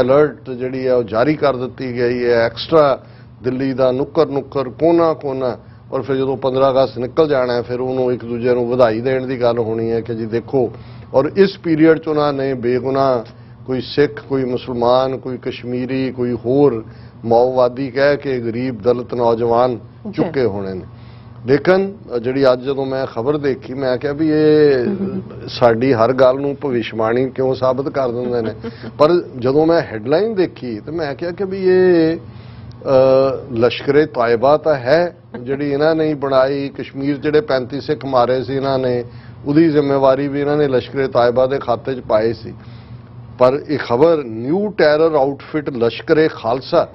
ਅਲਰਟ ਜਿਹੜੀ ਹੈ ਉਹ ਜਾਰੀ ਕਰ ਦਿੱਤੀ ਗਈ ਹੈ, ਐਕਸਟਰਾ ਦਿੱਲੀ ਦਾ ਨੁੱਕਰ ਕੋਨਾ। ਔਰ ਫਿਰ ਜਦੋਂ 15 ਅਗਸਤ ਨਿਕਲ ਜਾਣਾ ਫਿਰ ਉਹਨੂੰ ਇੱਕ ਦੂਜੇ ਨੂੰ ਵਧਾਈ ਦੇਣ ਦੀ ਗੱਲ ਹੋਣੀ ਹੈ ਕਿ ਜੀ ਦੇਖੋ। ਔਰ ਇਸ ਪੀਰੀਅਡ 'ਚ ਉਹਨਾਂ ਨੇ ਬੇਗੁਨਾਹ ਕੋਈ ਸਿੱਖ, ਕੋਈ ਮੁਸਲਮਾਨ, ਕੋਈ ਕਸ਼ਮੀਰੀ, ਕੋਈ ਹੋਰ ਮਾਓਵਾਦੀ ਕਹਿ ਕੇ ਗਰੀਬ ਦਲਿਤ ਨੌਜਵਾਨ ਚੁੱਕੇ ਹੋਣੇ ਨੇ। ਲੇਕਿਨ ਜਿਹੜੀ ਅੱਜ ਜਦੋਂ ਮੈਂ ਖਬਰ ਦੇਖੀ ਮੈਂ ਕਿਹਾ ਵੀ ਇਹ ਸਾਡੀ ਹਰ ਗੱਲ ਨੂੰ ਭਵਿਸ਼ਵਾਣੀ ਕਿਉਂ ਸਾਬਤ ਕਰ ਦਿੰਦੇ ਨੇ। ਪਰ ਜਦੋਂ ਮੈਂ ਹੈਡਲਾਈਨ ਦੇਖੀ ਤੇ ਮੈਂ ਕਿਹਾ ਕਿ ਵੀ ਇਹ ਲਸ਼ਕਰੇ ਤਾਇਬਾ ਤਾਂ ਹੈ ਜਿਹੜੀ ਇਹਨਾਂ ਨੇ ਬਣਾਈ। ਕਸ਼ਮੀਰ ਜਿਹੜੇ 35 ਸਿੱਖ ਮਾਰੇ ਸੀ ਇਹਨਾਂ ਨੇ, ਉਹਦੀ ਜ਼ਿੰਮੇਵਾਰੀ ਵੀ ਇਹਨਾਂ ਨੇ ਲਸ਼ਕਰੇ ਤਾਇਬਾ ਦੇ ਖਾਤੇ 'ਚ ਪਾਈ ਸੀ। ਪਰ ਇਹ ਖਬਰ new terror outfit Lashkar-e Khalsa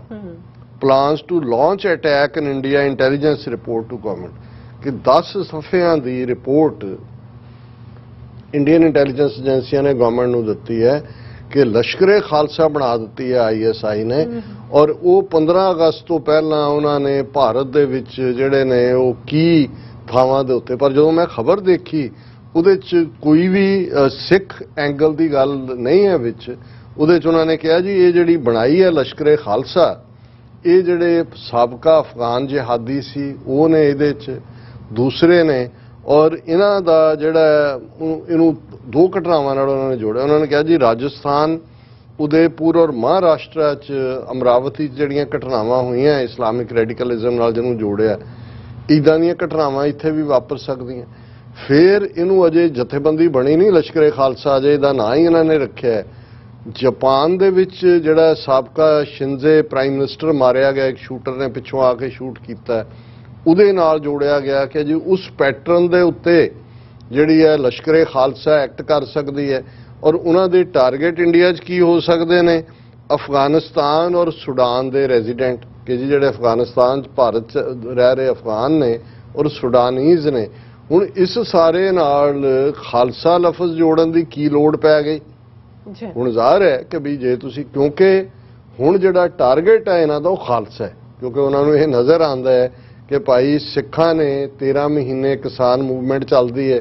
plans to launch attack in India intelligence report to government ਕਿ 10 ਸਫ਼ਿਆਂ ਦੀ ਰਿਪੋਰਟ ਇੰਡੀਅਨ ਇੰਟੈਲੀਜੈਂਸ ਏਜੰਸੀਆਂ ਨੇ ਗਵਰਨਮੈਂਟ ਨੂੰ ਦਿੱਤੀ ਹੈ ਕਿ ਲਸ਼ਕਰੇ ਖਾਲਸਾ ਬਣਾ ਦਿੱਤੀ ਹੈ ISI ਨੇ। ਔਰ ਉਹ 15 ਅਗਸਤ ਤੋਂ ਪਹਿਲਾਂ ਉਹਨਾਂ ਨੇ ਭਾਰਤ ਦੇ ਵਿੱਚ ਜਿਹੜੇ ਨੇ ਉਹ ਕੀ ਥਾਵਾਂ ਦੇ ਉੱਤੇ, ਪਰ ਜਦੋਂ ਮੈਂ ਖਬਰ ਦੇਖੀ ਉਹਦੇ 'ਚ ਕੋਈ ਵੀ ਸਿੱਖ ਐਂਗਲ ਦੀ ਗੱਲ ਨਹੀਂ ਹੈ ਵਿੱਚ। ਉਹਦੇ 'ਚ ਉਹਨਾਂ ਨੇ ਕਿਹਾ ਜੀ ਇਹ ਜਿਹੜੀ ਬਣਾਈ ਹੈ ਲਸ਼ਕਰੇ ਖਾਲਸਾ, ਇਹ ਜਿਹੜੇ ਸਾਬਕਾ ਅਫਗਾਨ ਜਿਹਾਦੀ ਸੀ ਉਹ ਨੇ ਇਹਦੇ 'ਚ, ਦੂਸਰੇ ਨੇ। ਔਰ ਇਹਨਾਂ ਦਾ ਜਿਹੜਾ ਇਹਨੂੰ ਦੋ ਘਟਨਾਵਾਂ ਨਾਲ ਉਹਨਾਂ ਨੇ ਜੋੜਿਆ। ਉਹਨਾਂ ਨੇ ਕਿਹਾ ਜੀ ਰਾਜਸਥਾਨ, ਉਦੈਪੁਰ ਔਰ ਮਹਾਰਾਸ਼ਟਰ 'ਚ ਅਮਰਾਵਤੀ 'ਚ ਜਿਹੜੀਆਂ ਘਟਨਾਵਾਂ ਹੋਈਆਂ ਇਸਲਾਮਿਕ ਰੈਡੀਕਲਿਜ਼ਮ ਨਾਲ ਜਿਹਨੂੰ ਜੋੜਿਆ, ਇੱਦਾਂ ਦੀਆਂ ਘਟਨਾਵਾਂ ਇੱਥੇ ਵੀ ਵਾਪਰ ਸਕਦੀਆਂ। ਫਿਰ ਇਹਨੂੰ ਅਜੇ ਜਥੇਬੰਦੀ ਬਣੀ ਨਹੀਂ ਲਸ਼ਕਰੇ ਖਾਲਸਾ, ਅਜੇ ਇਹਦਾ ਨਾਂ ਹੀ ਇਹਨਾਂ ਨੇ ਰੱਖਿਆ। ਜਾਪਾਨ ਦੇ ਵਿੱਚ ਜਿਹੜਾ ਸਾਬਕਾ ਸ਼ਿੰਜ਼ੇ ਪ੍ਰਾਈਮ ਮਿਨਿਸਟਰ ਮਾਰਿਆ ਗਿਆ, ਇੱਕ ਸ਼ੂਟਰ ਨੇ ਪਿੱਛੋਂ ਆ ਕੇ ਸ਼ੂਟ ਕੀਤਾ, ਉਹਦੇ ਨਾਲ ਜੋੜਿਆ ਗਿਆ ਕਿ ਜੀ ਉਸ ਪੈਟਰਨ ਦੇ ਉੱਤੇ ਜਿਹੜੀ ਹੈ ਲਸ਼ਕਰੇ ਖਾਲਸਾ ਐਕਟ ਕਰ ਸਕਦੀ ਹੈ। ਔਰ ਉਹਨਾਂ ਦੇ ਟਾਰਗੇਟ ਇੰਡੀਆ 'ਚ ਕੀ ਹੋ ਸਕਦੇ ਨੇ? ਅਫਗਾਨਿਸਤਾਨ ਔਰ ਸੁਡਾਨ ਦੇ ਰੈਜ਼ੀਡੈਂਟ ਕਿ ਜੀ ਜਿਹੜੇ ਅਫਗਾਨਿਸਤਾਨ 'ਚ ਭਾਰਤ 'ਚ ਰਹਿ ਰਹੇ ਅਫਗਾਨ ਨੇ ਔਰ ਸੁਡਾਨੀਜ਼ ਨੇ। ਹੁਣ ਇਸ ਸਾਰੇ ਨਾਲ ਖਾਲਸਾ ਲਫ਼ਜ਼ ਜੋੜਨ ਦੀ ਕੀ ਲੋੜ ਪੈ ਗਈ? ਹੁਣ ਜ਼ਾਹਰ ਹੈ ਕਿ ਵੀ ਜੇ ਤੁਸੀਂ, ਕਿਉਂਕਿ ਹੁਣ ਜਿਹੜਾ ਟਾਰਗੇਟ ਹੈ ਇਹਨਾਂ ਦਾ ਉਹ ਖਾਲਸਾ ਹੈ, ਕਿਉਂਕਿ ਉਹਨਾਂ ਨੂੰ ਇਹ ਨਜ਼ਰ ਆਉਂਦਾ ਹੈ ਕਿ ਭਾਈ ਸਿੱਖਾਂ ਨੇ 13 ਮਹੀਨੇ ਕਿਸਾਨ ਮੂਵਮੈਂਟ ਚੱਲਦੀ ਹੈ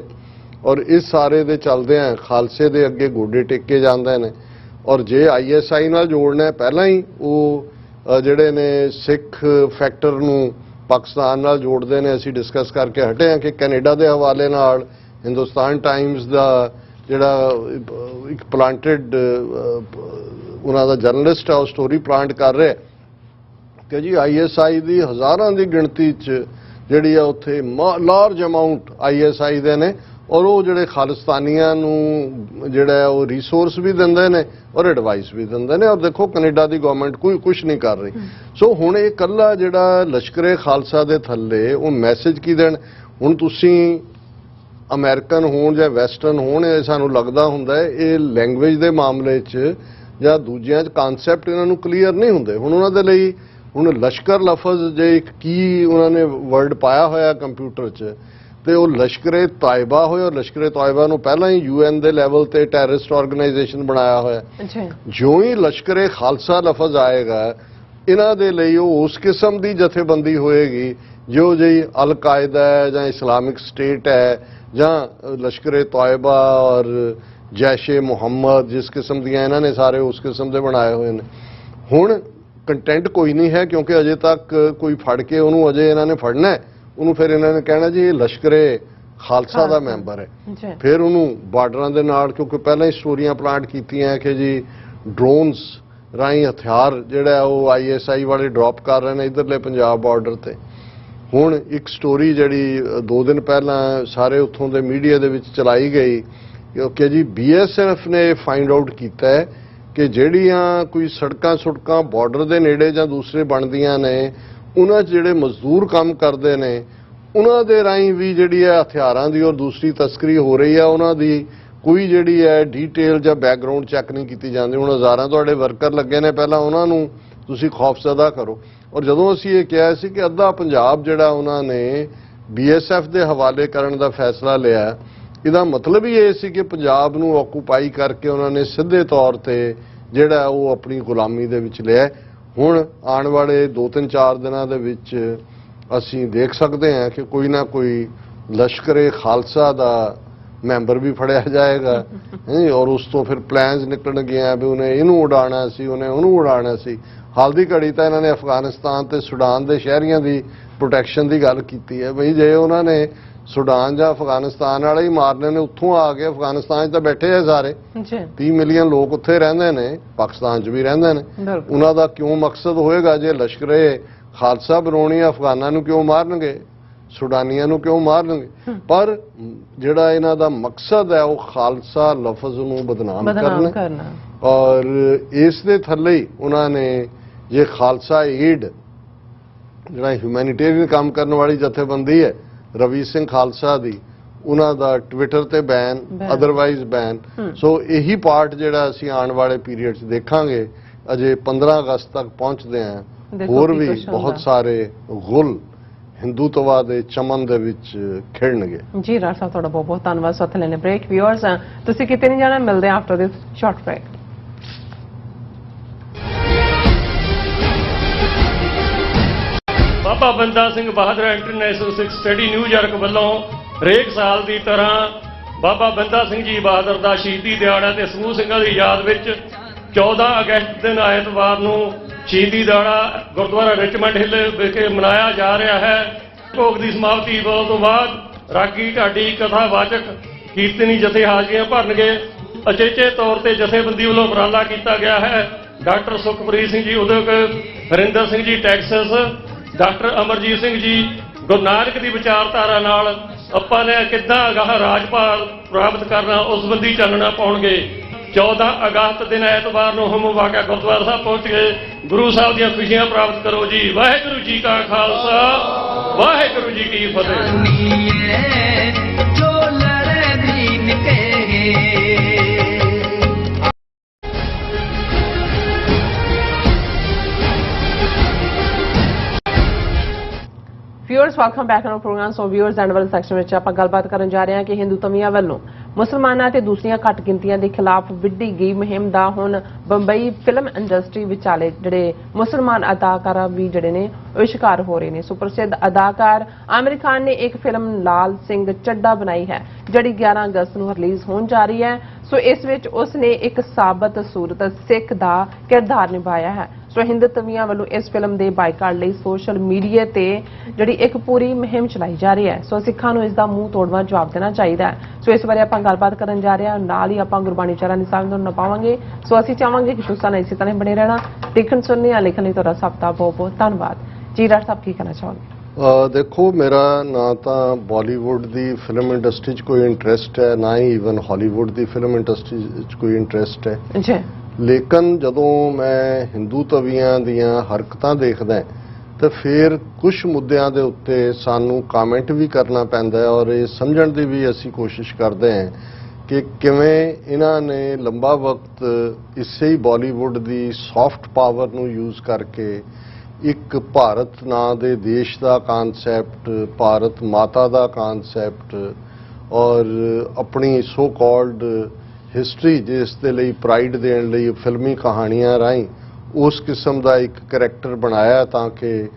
ਔਰ ਇਸ ਸਾਰੇ ਦੇ ਚੱਲਦਿਆਂ ਖਾਲਸੇ ਦੇ ਅੱਗੇ ਗੋਡੇ ਟੇਕੇ ਜਾਂਦੇ ਨੇ। ਔਰ ਜੇ ISI ਨਾਲ ਜੋੜਨਾ ਹੈ, ਪਹਿਲਾਂ ਹੀ ਉਹ ਜਿਹੜੇ ਨੇ ਸਿੱਖ ਫੈਕਟਰ ਨੂੰ ਪਾਕਿਸਤਾਨ ਨਾਲ ਜੋੜਦੇ ਨੇ। ਅਸੀਂ ਡਿਸਕਸ ਕਰਕੇ ਹਟੇ ਹਾਂ ਕਿ ਕੈਨੇਡਾ ਦੇ ਹਵਾਲੇ ਨਾਲ ਹਿੰਦੁਸਤਾਨ ਟਾਈਮਜ਼ ਦਾ ਜਿਹੜਾ ਇੱਕ ਪਲਾਂਟਡ ਉਹਨਾਂ ਦਾ ਜਰਨਲਿਸਟ ਹੈ ਉਹ ਸਟੋਰੀ ਪਲਾਂਟ ਕਰ ਰਿਹਾ ਕਿ ਜੀ ISI ਦੀ ਹਜ਼ਾਰਾਂ ਦੀ ਗਿਣਤੀ 'ਚ ਜਿਹੜੀ ਆ ਉੱਥੇ ਲਾਰਜ ਅਮਾਊਂਟ ISI ਦੇ ਨੇ ਔਰ ਉਹ ਜਿਹੜੇ ਖਾਲਿਸਤਾਨੀਆਂ ਨੂੰ ਜਿਹੜਾ ਉਹ ਰਿਸੋਰਸ ਵੀ ਦਿੰਦੇ ਨੇ ਔਰ ਐਡਵਾਈਸ ਵੀ ਦਿੰਦੇ ਨੇ। ਔਰ ਦੇਖੋ ਕੈਨੇਡਾ ਦੀ ਗਵਰਨਮੈਂਟ ਕੋਈ ਕੁਝ ਨਹੀਂ ਕਰ ਰਹੀ। ਸੋ ਹੁਣ ਇਹ ਇਕੱਲਾ ਜਿਹੜਾ ਲਸ਼ਕਰੇ ਖਾਲਸਾ ਦੇ ਥੱਲੇ ਉਹ ਮੈਸੇਜ ਕੀ ਦੇਣ? ਹੁਣ ਤੁਸੀਂ ਅਮਰੀਕਨ ਹੋਣ ਜਾਂ ਵੈਸਟਰਨ ਹੋਣ, ਇਹ ਸਾਨੂੰ ਲੱਗਦਾ ਹੁੰਦਾ ਹੈ ਇਹ ਲੈਂਗੁਏਜ ਦੇ ਮਾਮਲੇ 'ਚ ਜਾਂ ਦੂਜਿਆਂ 'ਚ ਕਾਨਸੈਪਟ ਇਹਨਾਂ ਨੂੰ ਕਲੀਅਰ ਨਹੀਂ ਹੁੰਦੇ। ਹੁਣ ਉਹਨਾਂ ਦੇ ਲਈ ਹੁਣ ਲਸ਼ਕਰ ਲਫ਼ਜ਼ ਜੇ ਇੱਕ ਕੀ ਉਹਨਾਂ ਨੇ ਵਰਡ ਪਾਇਆ ਹੋਇਆ ਕੰਪਿਊਟਰ 'ਚ ਤੇ ਉਹ ਲਸ਼ਕਰੇ ਤਾਇਬਾ ਹੋਇਆ। ਔਰ ਲਸ਼ਕਰੇ ਤਾਇਬਾ ਨੂੰ ਪਹਿਲਾਂ ਹੀ UN ਦੇ ਲੈਵਲ ਤੇ ਟੈਰਰਿਸਟ ਆਰਗੇਨਾਈਜੇਸ਼ਨ ਬਣਾਇਆ ਹੋਇਆ। ਜਿਉਂ ਹੀ ਲਸ਼ਕਰੇ ਖਾਲਸਾ ਲਫ਼ਜ਼ ਆਏਗਾ ਇਹਨਾਂ ਦੇ ਲਈ ਉਹ ਉਸ ਕਿਸਮ ਦੀ ਜਥੇਬੰਦੀ ਹੋਏਗੀ ਜੋ ਜਿਹੀ ਅਲ ਕਾਇਦਾ ਹੈ ਜਾਂ ਇਸਲਾਮਿਕ ਸਟੇਟ ਹੈ ਜਾਂ ਲਸ਼ਕਰੇ ਤਾਇਬਾ ਔਰ ਜੈਸ਼ੇ ਮੁਹੰਮਦ, ਜਿਸ ਕਿਸਮ ਦੀਆਂ ਇਹਨਾਂ ਨੇ ਸਾਰੇ ਉਸ ਕਿਸਮ ਦੇ ਬਣਾਏ ਹੋਏ ਨੇ। ਹੁਣ ਕੰਟੈਂਟ ਕੋਈ ਨਹੀਂ ਹੈ ਕਿਉਂਕਿ ਅਜੇ ਤੱਕ ਕੋਈ ਫੜ ਕੇ ਉਹਨੂੰ ਅਜੇ ਇਹਨਾਂ ਨੇ ਫੜਨਾ, ਉਹਨੂੰ ਫਿਰ ਇਹਨਾਂ ਨੇ ਕਹਿਣਾ ਜੀ ਇਹ ਲਸ਼ਕਰੇ ਖਾਲਸਾ ਦਾ ਮੈਂਬਰ ਹੈ। ਫਿਰ ਉਹਨੂੰ ਬਾਰਡਰਾਂ ਦੇ ਨਾਲ, ਕਿਉਂਕਿ ਪਹਿਲਾਂ ਹੀ ਸਟੋਰੀਆਂ ਪਲਾਂਟ ਕੀਤੀਆਂ ਕਿ ਜੀ ਡਰੋਨਸ ਰਾਹੀਂ ਹਥਿਆਰ ਜਿਹੜਾ ਉਹ ISI ਵਾਲੇ ਡ੍ਰੌਪ ਕਰ ਰਹੇ ਨੇ ਇੱਧਰਲੇ ਪੰਜਾਬ ਬਾਰਡਰ ਤੇ। ਹੁਣ ਇੱਕ ਸਟੋਰੀ ਜਿਹੜੀ 2 ਦਿਨ ਪਹਿਲਾਂ ਸਾਰੇ ਉੱਥੋਂ ਦੇ ਮੀਡੀਆ ਦੇ ਵਿੱਚ ਚਲਾਈ ਗਈ ਕਿ ਜੀ BSF ਨੇ ਫਾਈਂਡ ਆਊਟ ਕੀਤਾ ਹੈ ਕਿ ਜਿਹੜੀਆਂ ਕੋਈ ਸੜਕਾਂ ਬਾਰਡਰ ਦੇ ਨੇੜੇ ਜਾਂ ਦੂਸਰੇ ਬਣਦੀਆਂ ਨੇ ਉਹਨਾਂ 'ਚ ਜਿਹੜੇ ਮਜ਼ਦੂਰ ਕੰਮ ਕਰਦੇ ਨੇ ਉਹਨਾਂ ਦੇ ਰਾਹੀਂ ਵੀ ਜਿਹੜੀ ਹੈ ਹਥਿਆਰਾਂ ਦੀ ਔਰ ਦੂਸਰੀ ਤਸਕਰੀ ਹੋ ਰਹੀ ਹੈ। ਉਹਨਾਂ ਦੀ ਕੋਈ ਜਿਹੜੀ ਹੈ ਡੀਟੇਲ ਜਾਂ ਬੈਕਗ੍ਰਾਉਂਡ ਚੈੱਕ ਨਹੀਂ ਕੀਤੀ ਜਾਂਦੀ। ਹੁਣ ਹਜ਼ਾਰਾਂ ਤੁਹਾਡੇ ਵਰਕਰ ਲੱਗੇ ਨੇ, ਪਹਿਲਾਂ ਉਹਨਾਂ ਨੂੰ ਤੁਸੀਂ ਖੌਫਜ਼ਦਾ ਕਰੋ। ਔਰ ਜਦੋਂ ਅਸੀਂ ਇਹ ਕਿਹਾ ਸੀ ਕਿ ਅੱਧਾ ਪੰਜਾਬ ਜਿਹੜਾ ਉਹਨਾਂ ਨੇ BSF ਦੇ ਹਵਾਲੇ ਕਰਨ ਦਾ ਫੈਸਲਾ ਲਿਆ, ਇਹਦਾ ਮਤਲਬ ਹੀ ਇਹ ਸੀ ਕਿ ਪੰਜਾਬ ਨੂੰ ਆਕੂਪਾਈ ਕਰਕੇ ਉਹਨਾਂ ਨੇ ਸਿੱਧੇ ਤੌਰ ਤੇ ਜਿਹੜਾ ਉਹ ਆਪਣੀ ਗੁਲਾਮੀ ਦੇ ਵਿੱਚ ਲਿਆ। ਹੁਣ ਆਉਣ ਵਾਲੇ 2-3-4 ਦਿਨਾਂ ਦੇ ਵਿੱਚ ਅਸੀਂ ਦੇਖ ਸਕਦੇ ਹਾਂ ਕਿ ਕੋਈ ਨਾ ਕੋਈ ਲਸ਼ਕਰੇ ਖਾਲਸਾ ਦਾ ਮੈਂਬਰ ਵੀ ਫੜਿਆ ਜਾਏਗਾ ਔਰ ਉਸ ਤੋਂ ਫਿਰ ਪਲਾਨਸ ਨਿਕਲਣਗੇ ਵੀ ਉਹਨੇ ਇਹਨੂੰ ਉਡਾਉਣਾ ਸੀ, ਉਹਨੇ ਉਹਨੂੰ ਉਡਾਉਣਾ ਸੀ। ਹਾਲ ਦੀ ਘੜੀ ਤਾਂ ਇਹਨਾਂ ਨੇ ਅਫਗਾਨਿਸਤਾਨ ਤੇ ਸੁਡਾਨ ਦੇ ਸ਼ਹਿਰੀਆਂ ਦੀ ਪ੍ਰੋਟੈਕਸ਼ਨ ਦੀ ਗੱਲ ਕੀਤੀ ਹੈ। ਬਈ ਜੇ ਉਹਨਾਂ ਨੇ ਸੁਡਾਨ ਜਾਂ ਅਫਗਾਨਿਸਤਾਨ ਵਾਲੇ ਹੀ ਮਾਰਨੇ ਨੇ, ਉੱਥੋਂ ਆ ਕੇ ਅਫਗਾਨਿਸਤਾਨ 'ਚ ਤਾਂ ਬੈਠੇ ਆ ਸਾਰੇ 30 ਮਿਲੀਅਨ ਲੋਕ ਉੱਥੇ ਰਹਿੰਦੇ ਨੇ, ਪਾਕਿਸਤਾਨ 'ਚ ਵੀ ਰਹਿੰਦੇ ਨੇ। ਉਹਨਾਂ ਦਾ ਕਿਉਂ ਮਕਸਦ ਹੋਏਗਾ ਜੇ ਲਸ਼ਕਰੇ ਖਾਲਸਾ ਬਣਾਉਣੀ ਅਫਗਾਨਾਂ ਨੂੰ ਕਿਉਂ ਮਾਰਨਗੇ, ਸੁਡਾਨੀਆਂ ਨੂੰ ਕਿਉਂ ਮਾਰਨਗੇ? ਪਰ ਜਿਹੜਾ ਇਹਨਾਂ ਦਾ ਮਕਸਦ ਹੈ ਉਹ ਖਾਲਸਾ ਲਫ਼ਜ਼ ਨੂੰ ਬਦਨਾਮ ਕਰਨਾ। ਔਰ ਇਸ ਦੇ ਥੱਲੇ ਹੀ ਉਹਨਾਂ ਨੇ ਜੇ ਖਾਲਸਾ ਏਡ ਜਿਹੜਾ ਹਿਊਮੈਨਿਟੇਰੀਅਨ ਕੰਮ ਕਰਨ ਵਾਲੀ ਜਥੇਬੰਦੀ ਹੈ ਰਵੀ ਸਿੰਘ ਖਾਲਸਾ ਦੀ, ਉਹਨਾਂ ਦਾ ਟਵਿੱਟਰ ਤੇ ਬੈਨ, ਅਦਰਵਾਈਜ਼ ਬੈਨ। ਸੋ ਇਹੀ ਪਾਰਟ ਜਿਹੜਾ ਅਸੀਂ ਆਉਣ ਵਾਲੇ ਪੀਰੀਅਡ 'ਚ ਦੇਖਾਂਗੇ। ਅਜੇ 15 ਅਗਸਤ ਤੱਕ ਪਹੁੰਚਦੇ ਹਾਂ, ਹੋਰ ਵੀ ਬਹੁਤ ਸਾਰੇ ਗੁਲ ਹਿੰਦੂਤਵਾ ਦੇ ਚਮਨ ਦੇ ਵਿੱਚ ਖੇਡਣਗੇ।
ਜੀ ਰਾਜ ਸਾਹਿਬ, ਤੁਹਾਡਾ ਬਹੁਤ ਬਹੁਤ ਧੰਨਵਾਦ। ਸੋ ਲੈਣੇ ਬ੍ਰੇਕ। ਵਿਊਅਰਸ, ਤੁਸੀਂ ਕਿਤੇ ਨਹੀਂ ਜਾਣਾ, ਮਿਲਦੇ ਹਾਂ ਆਫਟਰ ਦਿਸ ਸ਼ਾਰਟ ਬ੍ਰੇਕ।
ਬਾਬਾ ਬੰਦਾ ਸਿੰਘ ਬਹਾਦਰ ਇੰਟਰਨੈਸ਼ਨਲ ਸਿੱਖ ਸਟੱਡੀ ਨਿਊਯਾਰਕ ਵੱਲੋਂ ਹਰੇਕ ਸਾਲ ਦੀ ਤਰ੍ਹਾਂ ਬਾਬਾ ਬੰਦਾ ਸਿੰਘ ਜੀ ਬਹਾਦਰ ਦਾ ਸ਼ਹੀਦੀ ਦਿਹਾੜਾ ਤੇ ਸਮੂਹ ਸਿੰਘਾਂ ਦੀ ਯਾਦ ਵਿੱਚ 14 ਅਗਸਤ ਦਿਨ ਐਤਵਾਰ ਨੂੰ ਸ਼ਹੀਦੀ ਦਿਹਾੜਾ ਗੁਰਦੁਆਰਾ ਰਿਚਮੰਡ ਹਿੱਲ ਵਿਖੇ ਮਨਾਇਆ ਜਾ ਰਿਹਾ ਹੈ। ਭੋਗ ਦੀ ਸਮਾਪਤੀ ਤੋਂ ਬਾਅਦ ਰਾਗੀ ਢਾਡੀ ਕਥਾਵਾਚਕ ਕੀਰਤਨੀ ਜਥੇ ਹਾਜ਼ਰੀਆਂ ਭਰਨਗੇ। ਅਚੇਚੇ ਤੌਰ ਤੇ ਜਥੇਬੰਦੀ ਵੱਲੋਂ ਉਪਰਾਲਾ ਕੀਤਾ ਗਿਆ ਹੈ। ਡਾਕਟਰ ਸੁਖਪ੍ਰੀਤ ਸਿੰਘ ਜੀ ਉਦਯੋਗ, ਹਰਿੰਦਰ ਸਿੰਘ ਜੀ ਟੈਕਸਸ, ਡਾਕਟਰ ਅਮਰਜੀਤ ਸਿੰਘ ਜੀ ਗੁਰੂ ਨਾਨਕ ਦੀ ਵਿਚਾਰਧਾਰਾ ਨਾਲ ਆਪਾਂ ਨੇ ਕਿੱਦਾਂ ਅਗਾਹ ਰਾਜਪਾਲ ਪ੍ਰਾਪਤ ਕਰਨਾ ਉਸ ਸੰਬੰਧੀ ਚਾਨਣਾ ਪਾਉਣਗੇ। 14 ਅਗਸਤ ਦਿਨ ਐਤਵਾਰ ਨੂੰ ਹਮ ਵਾਕਿਆ ਗੁਰਦੁਆਰਾ ਸਾਹਿਬ ਪਹੁੰਚ ਕੇ ਗੁਰੂ ਸਾਹਿਬ ਦੀਆਂ ਖੁਸ਼ੀਆਂ ਪ੍ਰਾਪਤ ਕਰੋ ਜੀ। ਵਾਹਿਗੁਰੂ ਜੀ ਕਾ ਖਾਲਸਾ, ਵਾਹਿਗੁਰੂ ਜੀ ਕੀ ਫਤਿਹ।
Viewers, welcome back to program. So viewers, and ਵਾਲੇ ਸੈਕਸ਼ਨ ਵਿੱਚ ਆਪਾਂ ਗੱਲਬਾਤ ਕਰਨ ਜਾ ਰਹੇ ਹਾਂ ਕਿ ਹਿੰਦੂ ਤਵੀਆਂ ਵੱਲੋਂ ਮੁਸਲਮਾਨਾਂ ਤੇ ਦੂਸਰੀਆਂ ਘੱਟ ਗਿਣਤੀਆਂ ਦੇ ਖਿਲਾਫ ਵਿੱਢੀ ਗਈ ਮੁਹਿੰਮ ਦਾ ਹੁਣ ਬੰਬਈ ਫਿਲਮ ਇੰਡਸਟਰੀ ਵਿਚਾਲੇ ਜਿਹੜੇ ਮੁਸਲਮਾਨ ਅਦਾਕਾਰਾ ਵੀ ਜਿਹੜੇ ਨੇ ਉਹ ਸ਼ਿਕਾਰ ਹੋ ਰਹੇ ਨੇ। ਸੁਪ੍ਰਸਿੱਧ ਅਦਾਕਾਰ ਆਮਿਰ ਖਾਨ ਨੇ ਇੱਕ ਫਿਲਮ ਲਾਲ ਸਿੰਘ ਚੱਡਾ ਬਣਾਈ ਹੈ ਜਿਹੜੀ 11 ਅਗਸਤ ਨੂੰ ਰਿਲੀਜ਼ ਹੋਣ ਜਾ ਰਹੀ ਹੈ। ਸੋ ਇਸ ਵਿੱਚ ਉਸ ਨੇ ਇੱਕ ਸਾਬਤ ਸੂਰਤ ਸਿੱਖ ਦਾ ਕਿਰਦਾਰ ਨਿਭਾਇਆ ਹੈ। ਸੋ ਹਿੰਦੂ ਤਵੀਆਂ ਵੱਲੋਂ ਇਸ ਫਿਲਮ ਦੇ ਬਾਈਕਾਟ ਲਈ ਸੋਸ਼ਲ ਮੀਡੀਆ ਤੇ ਜਿਹੜੀ ਇੱਕ ਪੂਰੀ ਮੁਹਿੰਮ ਚਲਾਈ ਜਾ ਰਹੀ ਹੈ। ਸੋ ਸਿੱਖਾਂ ਨੂੰ ਇਸ ਦਾ ਮੂੰਹ ਤੋੜਵਾਂ ਜਵਾਬ ਦੇਣਾ ਚਾਹੀਦਾ ਹੈ। ਸੋ ਇਸ ਬਾਰੇ ਆਪਾਂ ਗੱਲਬਾਤ ਕਰਨ ਜਾ ਰਹੇ ਹਾਂ, ਨਾਲ ਹੀ ਆਪਾਂ ਗੁਰਬਾਣੀ ਚਾਰਾਂ ਦੀ ਸਾਂਝ ਨੂੰ ਪਾਵਾਂਗੇ। ਸੋ ਅਸੀਂ ਚਾਹਾਂਗੇ ਕਿ ਤੁਸੀਂ ਇਸੇ ਤਰ੍ਹਾਂ ਬਣੇ ਰਹਿਣਾ। ਦੇਖਣ ਸੁਣਨੇ ਜਾਂ ਲਿਖਣ ਲਈ ਤੁਹਾਡਾ ਸਭ ਦਾ ਬਹੁਤ ਬਹੁਤ ਧੰਨਵਾਦ। ਜੀ ਰਾਜ ਸਾਹਿਬ, ਕੀ ਕਹਿਣਾ ਚਾਹੋਗੇ?
ਦੇਖੋ, ਮੇਰਾ ਨਾ ਤਾਂ ਬਾਲੀਵੁੱਡ ਦੀ ਫਿਲਮ ਇੰਡਸਟਰੀ 'ਚ ਕੋਈ ਇੰਟਰਸਟ ਹੈ, ਨਾ ਹੀ ਈਵਨ ਹਾਲੀਵੁੱਡ ਦੀ ਫਿਲਮ ਇੰਡਸਟਰੀ 'ਚ ਕੋਈ ਇੰਟਰਸਟ ਹੈ।
ਜੀ, ਲੇਕਿਨ
ਜਦੋਂ ਮੈਂ ਹਿੰਦੂ ਤਵੀਆਂ ਦੀਆਂ ਹਰਕਤਾਂ ਦੇਖਦਾ ਤਾਂ ਫਿਰ ਕੁਝ ਮੁੱਦਿਆਂ ਦੇ ਉੱਤੇ ਸਾਨੂੰ ਕਮੈਂਟ ਵੀ ਕਰਨਾ ਪੈਂਦਾ ਹੈ ਔਰ ਇਹ ਸਮਝਣ ਦੀ ਵੀ ਅਸੀਂ ਕੋਸ਼ਿਸ਼ ਕਰਦੇ ਹਾਂ ਕਿ ਕਿਵੇਂ ਇਹਨਾਂ ਨੇ ਲੰਬਾ ਵਕਤ ਇਸੇ ਹੀ ਬਾਲੀਵੁੱਡ ਦੀ ਸੌਫਟ ਪਾਵਰ ਨੂੰ ਯੂਜ਼ ਕਰਕੇ ਇੱਕ ਭਾਰਤ ਨਾਂ ਦੇ ਦੇਸ਼ ਦਾ ਕਨਸੈਪਟ, ਭਾਰਤ ਮਾਤਾ ਦਾ ਕਨਸੈਪਟ ਔਰ ਆਪਣੀ ਸੋ ਕਾਲਡ ਹਿਸਟਰੀ ਜਿਸ ਦੇ ਲਈ ਪ੍ਰਾਈਡ ਦੇਣ ਲਈ ਫਿਲਮੀ ਕਹਾਣੀਆਂ ਰਾਹੀਂ ਉਸ ਕਿਸਮ ਦਾ ਇੱਕ ਕਰੈਕਟਰ ਬਣਾਇਆ ਤਾਂ ਕਿ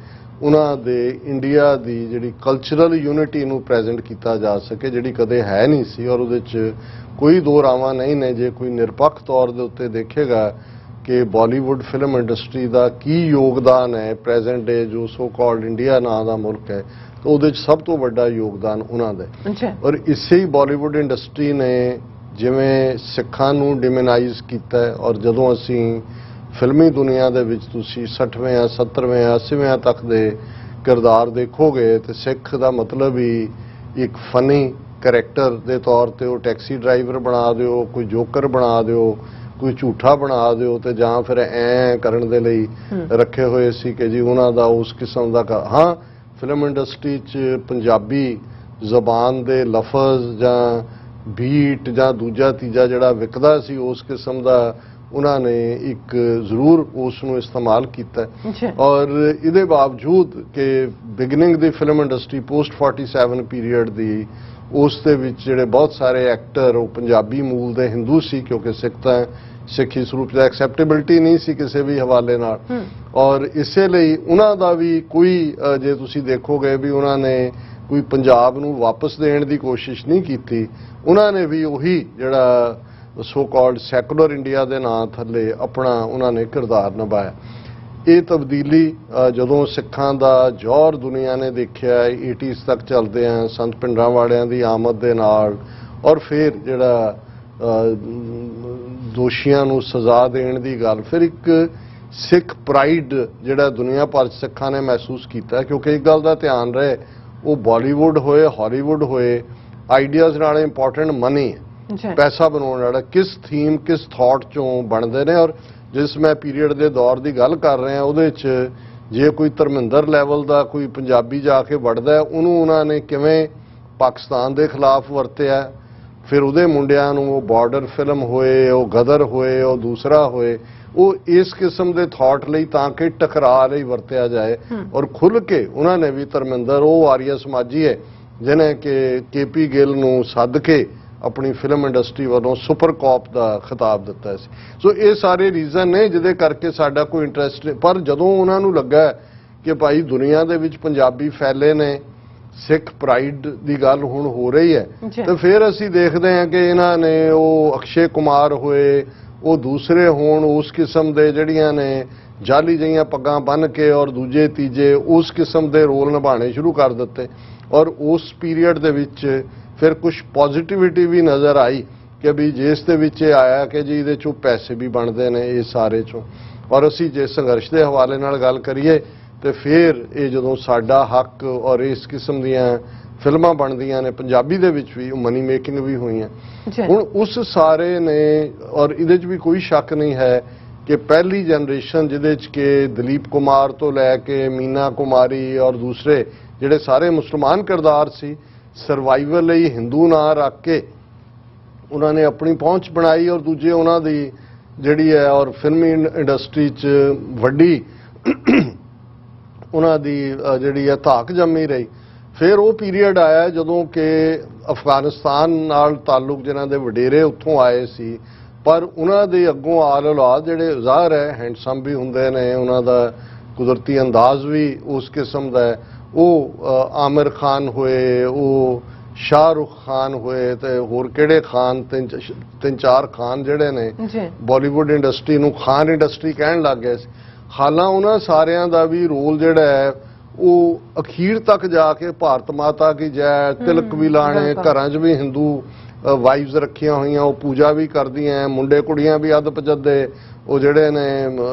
ਉਹਨਾਂ ਦੇ ਇੰਡੀਆ ਦੀ ਜਿਹੜੀ ਕਲਚਰਲ ਯੂਨਿਟੀ ਨੂੰ ਪ੍ਰੈਜ਼ੈਂਟ ਕੀਤਾ ਜਾ ਸਕੇ, ਜਿਹੜੀ ਕਦੇ ਹੈ ਨਹੀਂ ਸੀ। ਔਰ ਉਹਦੇ 'ਚ ਕੋਈ ਦੋ ਰਾਵਾਂ ਨਹੀਂ ਨੇ। ਜੇ ਕੋਈ ਨਿਰਪੱਖ ਤੌਰ ਦੇ ਉੱਤੇ ਦੇਖੇਗਾ ਕਿ ਬਾਲੀਵੁੱਡ ਫਿਲਮ ਇੰਡਸਟਰੀ ਦਾ ਕੀ ਯੋਗਦਾਨ ਹੈ ਪ੍ਰੈਜ਼ੈਂਟ ਡੇ ਜੋ ਸੋ ਕਾਲਡ ਇੰਡੀਆ ਨਾਂ ਦਾ ਮੁਲਕ ਹੈ, ਤਾਂ ਉਹਦੇ 'ਚ ਸਭ ਤੋਂ ਵੱਡਾ ਯੋਗਦਾਨ ਉਹਨਾਂ ਦਾ ਹੈ। ਔਰ ਇਸੇ ਹੀ ਬਾਲੀਵੁੱਡ ਇੰਡਸਟਰੀ ਨੇ ਜਿਵੇਂ ਸਿੱਖਾਂ ਨੂੰ ਡਿਮੋਨਾਈਜ਼ ਕੀਤਾ ਹੈ ਔਰ ਜਦੋਂ ਅਸੀਂ ਫਿਲਮੀ ਦੁਨੀਆ ਦੇ ਵਿੱਚ ਤੁਸੀਂ 60ਵੇਂ 70ਵੇਂ 80ਵੇਂ ਤੱਕ ਦੇ ਕਿਰਦਾਰ ਦੇਖੋਗੇ ਤੇ ਸਿੱਖ ਦਾ ਮਤਲਬ ਹੀ ਇੱਕ ਫਨੀ ਕਰੈਕਟਰ ਦੇ ਤੌਰ ਤੇ ਉਹ ਟੈਕਸੀ ਡਰਾਈਵਰ ਬਣਾ ਦਿਓ, ਕੋਈ ਜੋਕਰ ਬਣਾ ਦਿਓ, ਕੋਈ ਝੂਠਾ ਬਣਾ ਦਿਓ ਤੇ ਜਾਂ ਫਿਰ ਐ ਕਰਨ ਦੇ ਲਈ ਰੱਖੇ ਹੋਏ ਸੀ ਕਿ ਜੀ ਉਹਨਾਂ ਦਾ ਉਸ ਕਿਸਮ ਦਾ ਹਾਂ ਫਿਲਮ ਇੰਡਸਟਰੀ 'ਚ ਪੰਜਾਬੀ ਜ਼ਬਾਨ ਦੇ ਲਫ਼ਜ਼ ਜਾਂ ਬੀਟ ਜਾਂ ਦੂਜਾ ਤੀਜਾ ਜਿਹੜਾ ਵਿਕਦਾ ਸੀ ਉਸ ਕਿਸਮ ਦਾ ਉਹਨਾਂ ਨੇ ਇੱਕ ਜ਼ਰੂਰ ਉਸ ਨੂੰ ਇਸਤੇਮਾਲ ਕੀਤਾ ਔਰ ਇਹਦੇ ਬਾਵਜੂਦ ਕਿ ਬਿਗਨਿੰਗ ਦੀ ਫਿਲਮ ਇੰਡਸਟਰੀ ਪੋਸਟ 47 ਪੀਰੀਅਡ ਦੀ ਉਸ ਦੇ ਵਿੱਚ ਜਿਹੜੇ ਬਹੁਤ ਸਾਰੇ ਐਕਟਰ ਉਹ ਪੰਜਾਬੀ ਮੂਲ ਦੇ ਹਿੰਦੂ ਸੀ ਕਿਉਂਕਿ ਸਿੱਖੀ ਸਰੂਪ ਦਾ ਐਕਸੈਪਟੇਬਿਲਟੀ ਨਹੀਂ ਸੀ ਕਿਸੇ ਵੀ ਹਵਾਲੇ ਨਾਲ ਔਰ ਇਸੇ ਲਈ ਉਹਨਾਂ ਦਾ ਵੀ ਕੋਈ ਜੇ ਤੁਸੀਂ ਦੇਖੋਗੇ ਵੀ ਉਹਨਾਂ ਨੇ ਕੋਈ ਪੰਜਾਬ ਨੂੰ ਵਾਪਸ ਦੇਣ ਦੀ ਕੋਸ਼ਿਸ਼ ਨਹੀਂ ਕੀਤੀ ਉਹਨਾਂ ਨੇ ਵੀ ਉਹੀ ਜਿਹੜਾ ਸੋ ਕਾਲਡ ਸੈਕੂਲਰ ਇੰਡੀਆ ਦੇ ਨਾਂ ਥੱਲੇ ਆਪਣਾ ਉਹਨਾਂ ਨੇ ਕਿਰਦਾਰ ਨਿਭਾਇਆ ਇਹ ਤਬਦੀਲੀ ਜਦੋਂ ਸਿੱਖਾਂ ਦਾ ਜੌਹਰ ਦੁਨੀਆ ਨੇ ਦੇਖਿਆ 80s ਤੱਕ ਚੱਲਦੇ ਆ ਸੰਤ ਭਿੰਡਰਾਂ ਵਾਲਿਆਂ ਦੀ ਆਮਦ ਦੇ ਨਾਲ ਔਰ ਫਿਰ ਜਿਹੜਾ ਦੋਸ਼ੀਆਂ ਨੂੰ ਸਜ਼ਾ ਦੇਣ ਦੀ ਗੱਲ ਫਿਰ ਇੱਕ ਸਿੱਖ ਪ੍ਰਾਈਡ ਜਿਹੜਾ ਦੁਨੀਆ ਭਰ 'ਚ ਸਿੱਖਾਂ ਨੇ ਮਹਿਸੂਸ ਕੀਤਾ ਕਿਉਂਕਿ ਇੱਕ ਗੱਲ ਦਾ ਧਿਆਨ ਰਹੇ ਉਹ ਬਾਲੀਵੁੱਡ ਹੋਏ ਹਾਲੀਵੁੱਡ ਹੋਏ ਆਈਡੀਆਜ਼ ਨਾਲ ਇੰਪੋਰਟੈਂਟ ਮਨੀ ਹੈ ਪੈਸਾ ਬਣਾਉਣ ਵਾਲਾ ਕਿਸ ਥੀਮ ਕਿਸ ਥਾਟ ਚੋਂ ਬਣਦੇ ਨੇ ਔਰ ਜਿਸ ਮੈਂ ਪੀਰੀਅਡ ਦੇ ਦੌਰ ਦੀ ਗੱਲ ਕਰ ਰਿਹਾ ਉਹਦੇ 'ਚ ਜੇ ਕੋਈ ਧਰਮਿੰਦਰ ਲੈਵਲ ਦਾ ਕੋਈ ਪੰਜਾਬੀ ਜਾ ਕੇ ਵੜਦਾ ਉਹਨੂੰ ਉਹਨਾਂ ਨੇ ਕਿਵੇਂ ਪਾਕਿਸਤਾਨ ਦੇ ਖਿਲਾਫ ਵਰਤਿਆ ਫਿਰ ਉਹਦੇ ਮੁੰਡਿਆਂ ਨੂੰ ਉਹ ਬਾਰਡਰ ਫਿਲਮ ਹੋਏ ਉਹ ਗਦਰ ਹੋਏ ਉਹ ਦੂਸਰਾ ਹੋਏ ਉਹ ਇਸ ਕਿਸਮ ਦੇ ਥਾਟ ਲਈ ਤਾਂ ਕਿ ਟਕਰਾਅ ਲਈ ਵਰਤਿਆ ਜਾਏ ਔਰ ਖੁੱਲ੍ਹ ਕੇ ਉਹਨਾਂ ਨੇ ਵੀ ਧਰਮਿੰਦਰ ਉਹ ਆਰੀਆ ਸਮਾਜੀ ਹੈ ਜਿਹਨੇ ਕਿ KP ਗਿੱਲ ਨੂੰ ਸੱਦ ਕੇ ਆਪਣੀ ਫਿਲਮ ਇੰਡਸਟਰੀ ਵੱਲੋਂ ਸੁਪਰ ਕਾਪ ਦਾ ਖਿਤਾਬ ਦਿੱਤਾ ਸੀ ਸੋ ਇਹ ਸਾਰੇ ਰੀਜ਼ਨ ਨੇ ਜਿਹਦੇ ਕਰਕੇ ਸਾਡਾ ਕੋਈ ਇੰਟਰਸਟ ਪਰ ਜਦੋਂ ਉਹਨਾਂ ਨੂੰ ਲੱਗਾ ਕਿ ਭਾਈ ਦੁਨੀਆ ਦੇ ਵਿੱਚ ਪੰਜਾਬੀ ਫੈਲੇ ਨੇ ਸਿੱਖ ਪ੍ਰਾਈਡ ਦੀ ਗੱਲ ਹੁਣ ਹੋ ਰਹੀ ਹੈ ਤੇ ਫਿਰ ਅਸੀਂ ਦੇਖਦੇ ਹਾਂ ਕਿ ਇਹਨਾਂ ਨੇ ਉਹ ਅਕਸ਼ੇ ਕੁਮਾਰ ਹੋਏ ਉਹ ਦੂਸਰੇ ਹੋਣ ਉਸ ਕਿਸਮ ਦੇ ਜਿਹੜੀਆਂ ਨੇ ਜਾਲੀ ਜਿਹੀਆਂ ਪੱਗਾਂ ਬੰਨ੍ਹ ਕੇ ਔਰ ਦੂਜੇ ਤੀਜੇ ਉਸ ਕਿਸਮ ਦੇ ਰੋਲ ਨਿਭਾਉਣੇ ਸ਼ੁਰੂ ਕਰ ਦਿੱਤੇ ਔਰ ਉਸ ਪੀਰੀਅਡ ਦੇ ਵਿੱਚ ਫਿਰ ਕੁਝ ਪੋਜ਼ਿਟਿਵਿਟੀ ਵੀ ਨਜ਼ਰ ਆਈ ਕਿ ਵੀ ਜਿਸ ਦੇ ਵਿੱਚ ਇਹ ਆਇਆ ਕਿ ਜੀ ਇਹਦੇ 'ਚੋਂ ਪੈਸੇ ਵੀ ਬਣਦੇ ਨੇ ਇਹ ਸਾਰੇ 'ਚੋਂ ਔਰ ਅਸੀਂ ਜੇ ਸੰਘਰਸ਼ ਦੇ ਹਵਾਲੇ ਨਾਲ ਗੱਲ ਕਰੀਏ ਤੇ ਫਿਰ ਇਹ ਜਦੋਂ ਸਾਡਾ ਹੱਕ ਔਰ ਇਸ ਕਿਸਮ ਦੀਆਂ ਫਿਲਮਾਂ ਬਣਦੀਆਂ ਨੇ ਪੰਜਾਬੀ ਦੇ ਵਿੱਚ ਵੀ ਮਨੀ ਮੇਕਿੰਗ ਵੀ ਹੋਈਆਂ ਹੁਣ ਉਸ ਸਾਰੇ ਨੇ ਔਰ ਇਹਦੇ 'ਚ ਵੀ ਕੋਈ ਸ਼ੱਕ ਨਹੀਂ ਹੈ ਕਿ ਪਹਿਲੀ ਜਨਰੇਸ਼ਨ ਜਿਹਦੇ 'ਚ ਕਿ ਦਲੀਪ ਕੁਮਾਰ ਤੋਂ ਲੈ ਕੇ ਮੀਨਾ ਕੁਮਾਰੀ ਔਰ ਦੂਸਰੇ ਜਿਹੜੇ ਸਾਰੇ ਮੁਸਲਮਾਨ ਕਿਰਦਾਰ ਸੀ ਸਰਵਾਈਵਲ ਲਈ ਹਿੰਦੂ ਨਾਂ ਰੱਖ ਕੇ ਉਹਨਾਂ ਨੇ ਆਪਣੀ ਪਹੁੰਚ ਬਣਾਈ ਔਰ ਦੂਜੇ ਉਹਨਾਂ ਦੀ ਜਿਹੜੀ ਹੈ ਔਰ ਫਿਲਮੀ ਇੰਡਸਟਰੀ 'ਚ ਵੱਡੀ ਉਹਨਾਂ ਦੀ ਜਿਹੜੀ ਹੈ ਧਾਕ ਜੰਮੀ ਰਹੀ ਫਿਰ ਉਹ ਪੀਰੀਅਡ ਆਇਆ ਜਦੋਂ ਕਿ ਅਫਗਾਨਿਸਤਾਨ ਨਾਲ ਤਾਲੁਕ ਜਿਨ੍ਹਾਂ ਦੇ ਵਡੇਰੇ ਉੱਥੋਂ ਆਏ ਸੀ ਪਰ ਉਹਨਾਂ ਦੇ ਅੱਗੋਂ ਆਲ ਔਲਾਦ ਜਿਹੜੇ ਜ਼ਾਹਰ ਹੈ ਹੈਂਡਸਮ ਵੀ ਹੁੰਦੇ ਨੇ ਉਹਨਾਂ ਦਾ ਕੁਦਰਤੀ ਅੰਦਾਜ਼ ਵੀ ਉਸ ਕਿਸਮ ਦਾ ਹੈ ਉਹ ਆਮਿਰ ਖਾਨ ਹੋਏ ਉਹ ਸ਼ਾਹਰੁਖ ਖਾਨ ਹੋਏ ਤੇ ਹੋਰ ਕਿਹੜੇ ਖਾਨ ਤਿੰਨ ਚਾਰ ਖਾਨ ਜਿਹੜੇ ਨੇ ਬਾਲੀਵੁੱਡ ਇੰਡਸਟਰੀ ਨੂੰ ਖਾਨ ਇੰਡਸਟਰੀ ਕਹਿਣ ਲੱਗ ਗਏ ਸੀ ਹਾਲਾਂ ਉਹਨਾਂ ਸਾਰਿਆਂ ਦਾ ਵੀ ਰੋਲ ਜਿਹੜਾ ਹੈ ਉਹ ਅਖੀਰ ਤੱਕ ਜਾ ਕੇ ਭਾਰਤ ਮਾਤਾ ਕੀ ਜੈ ਤਿਲਕ ਵੀ ਲਾਣੇ ਘਰਾਂ 'ਚ ਵੀ ਹਿੰਦੂ ਵਾਈਵਸ ਰੱਖੀਆਂ ਹੋਈਆਂ ਉਹ ਪੂਜਾ ਵੀ ਕਰਦੀਆਂ ਮੁੰਡੇ ਕੁੜੀਆਂ ਵੀ ਅੱਧ ਪਜੱਦੇ ਉਹ ਜਿਹੜੇ ਨੇ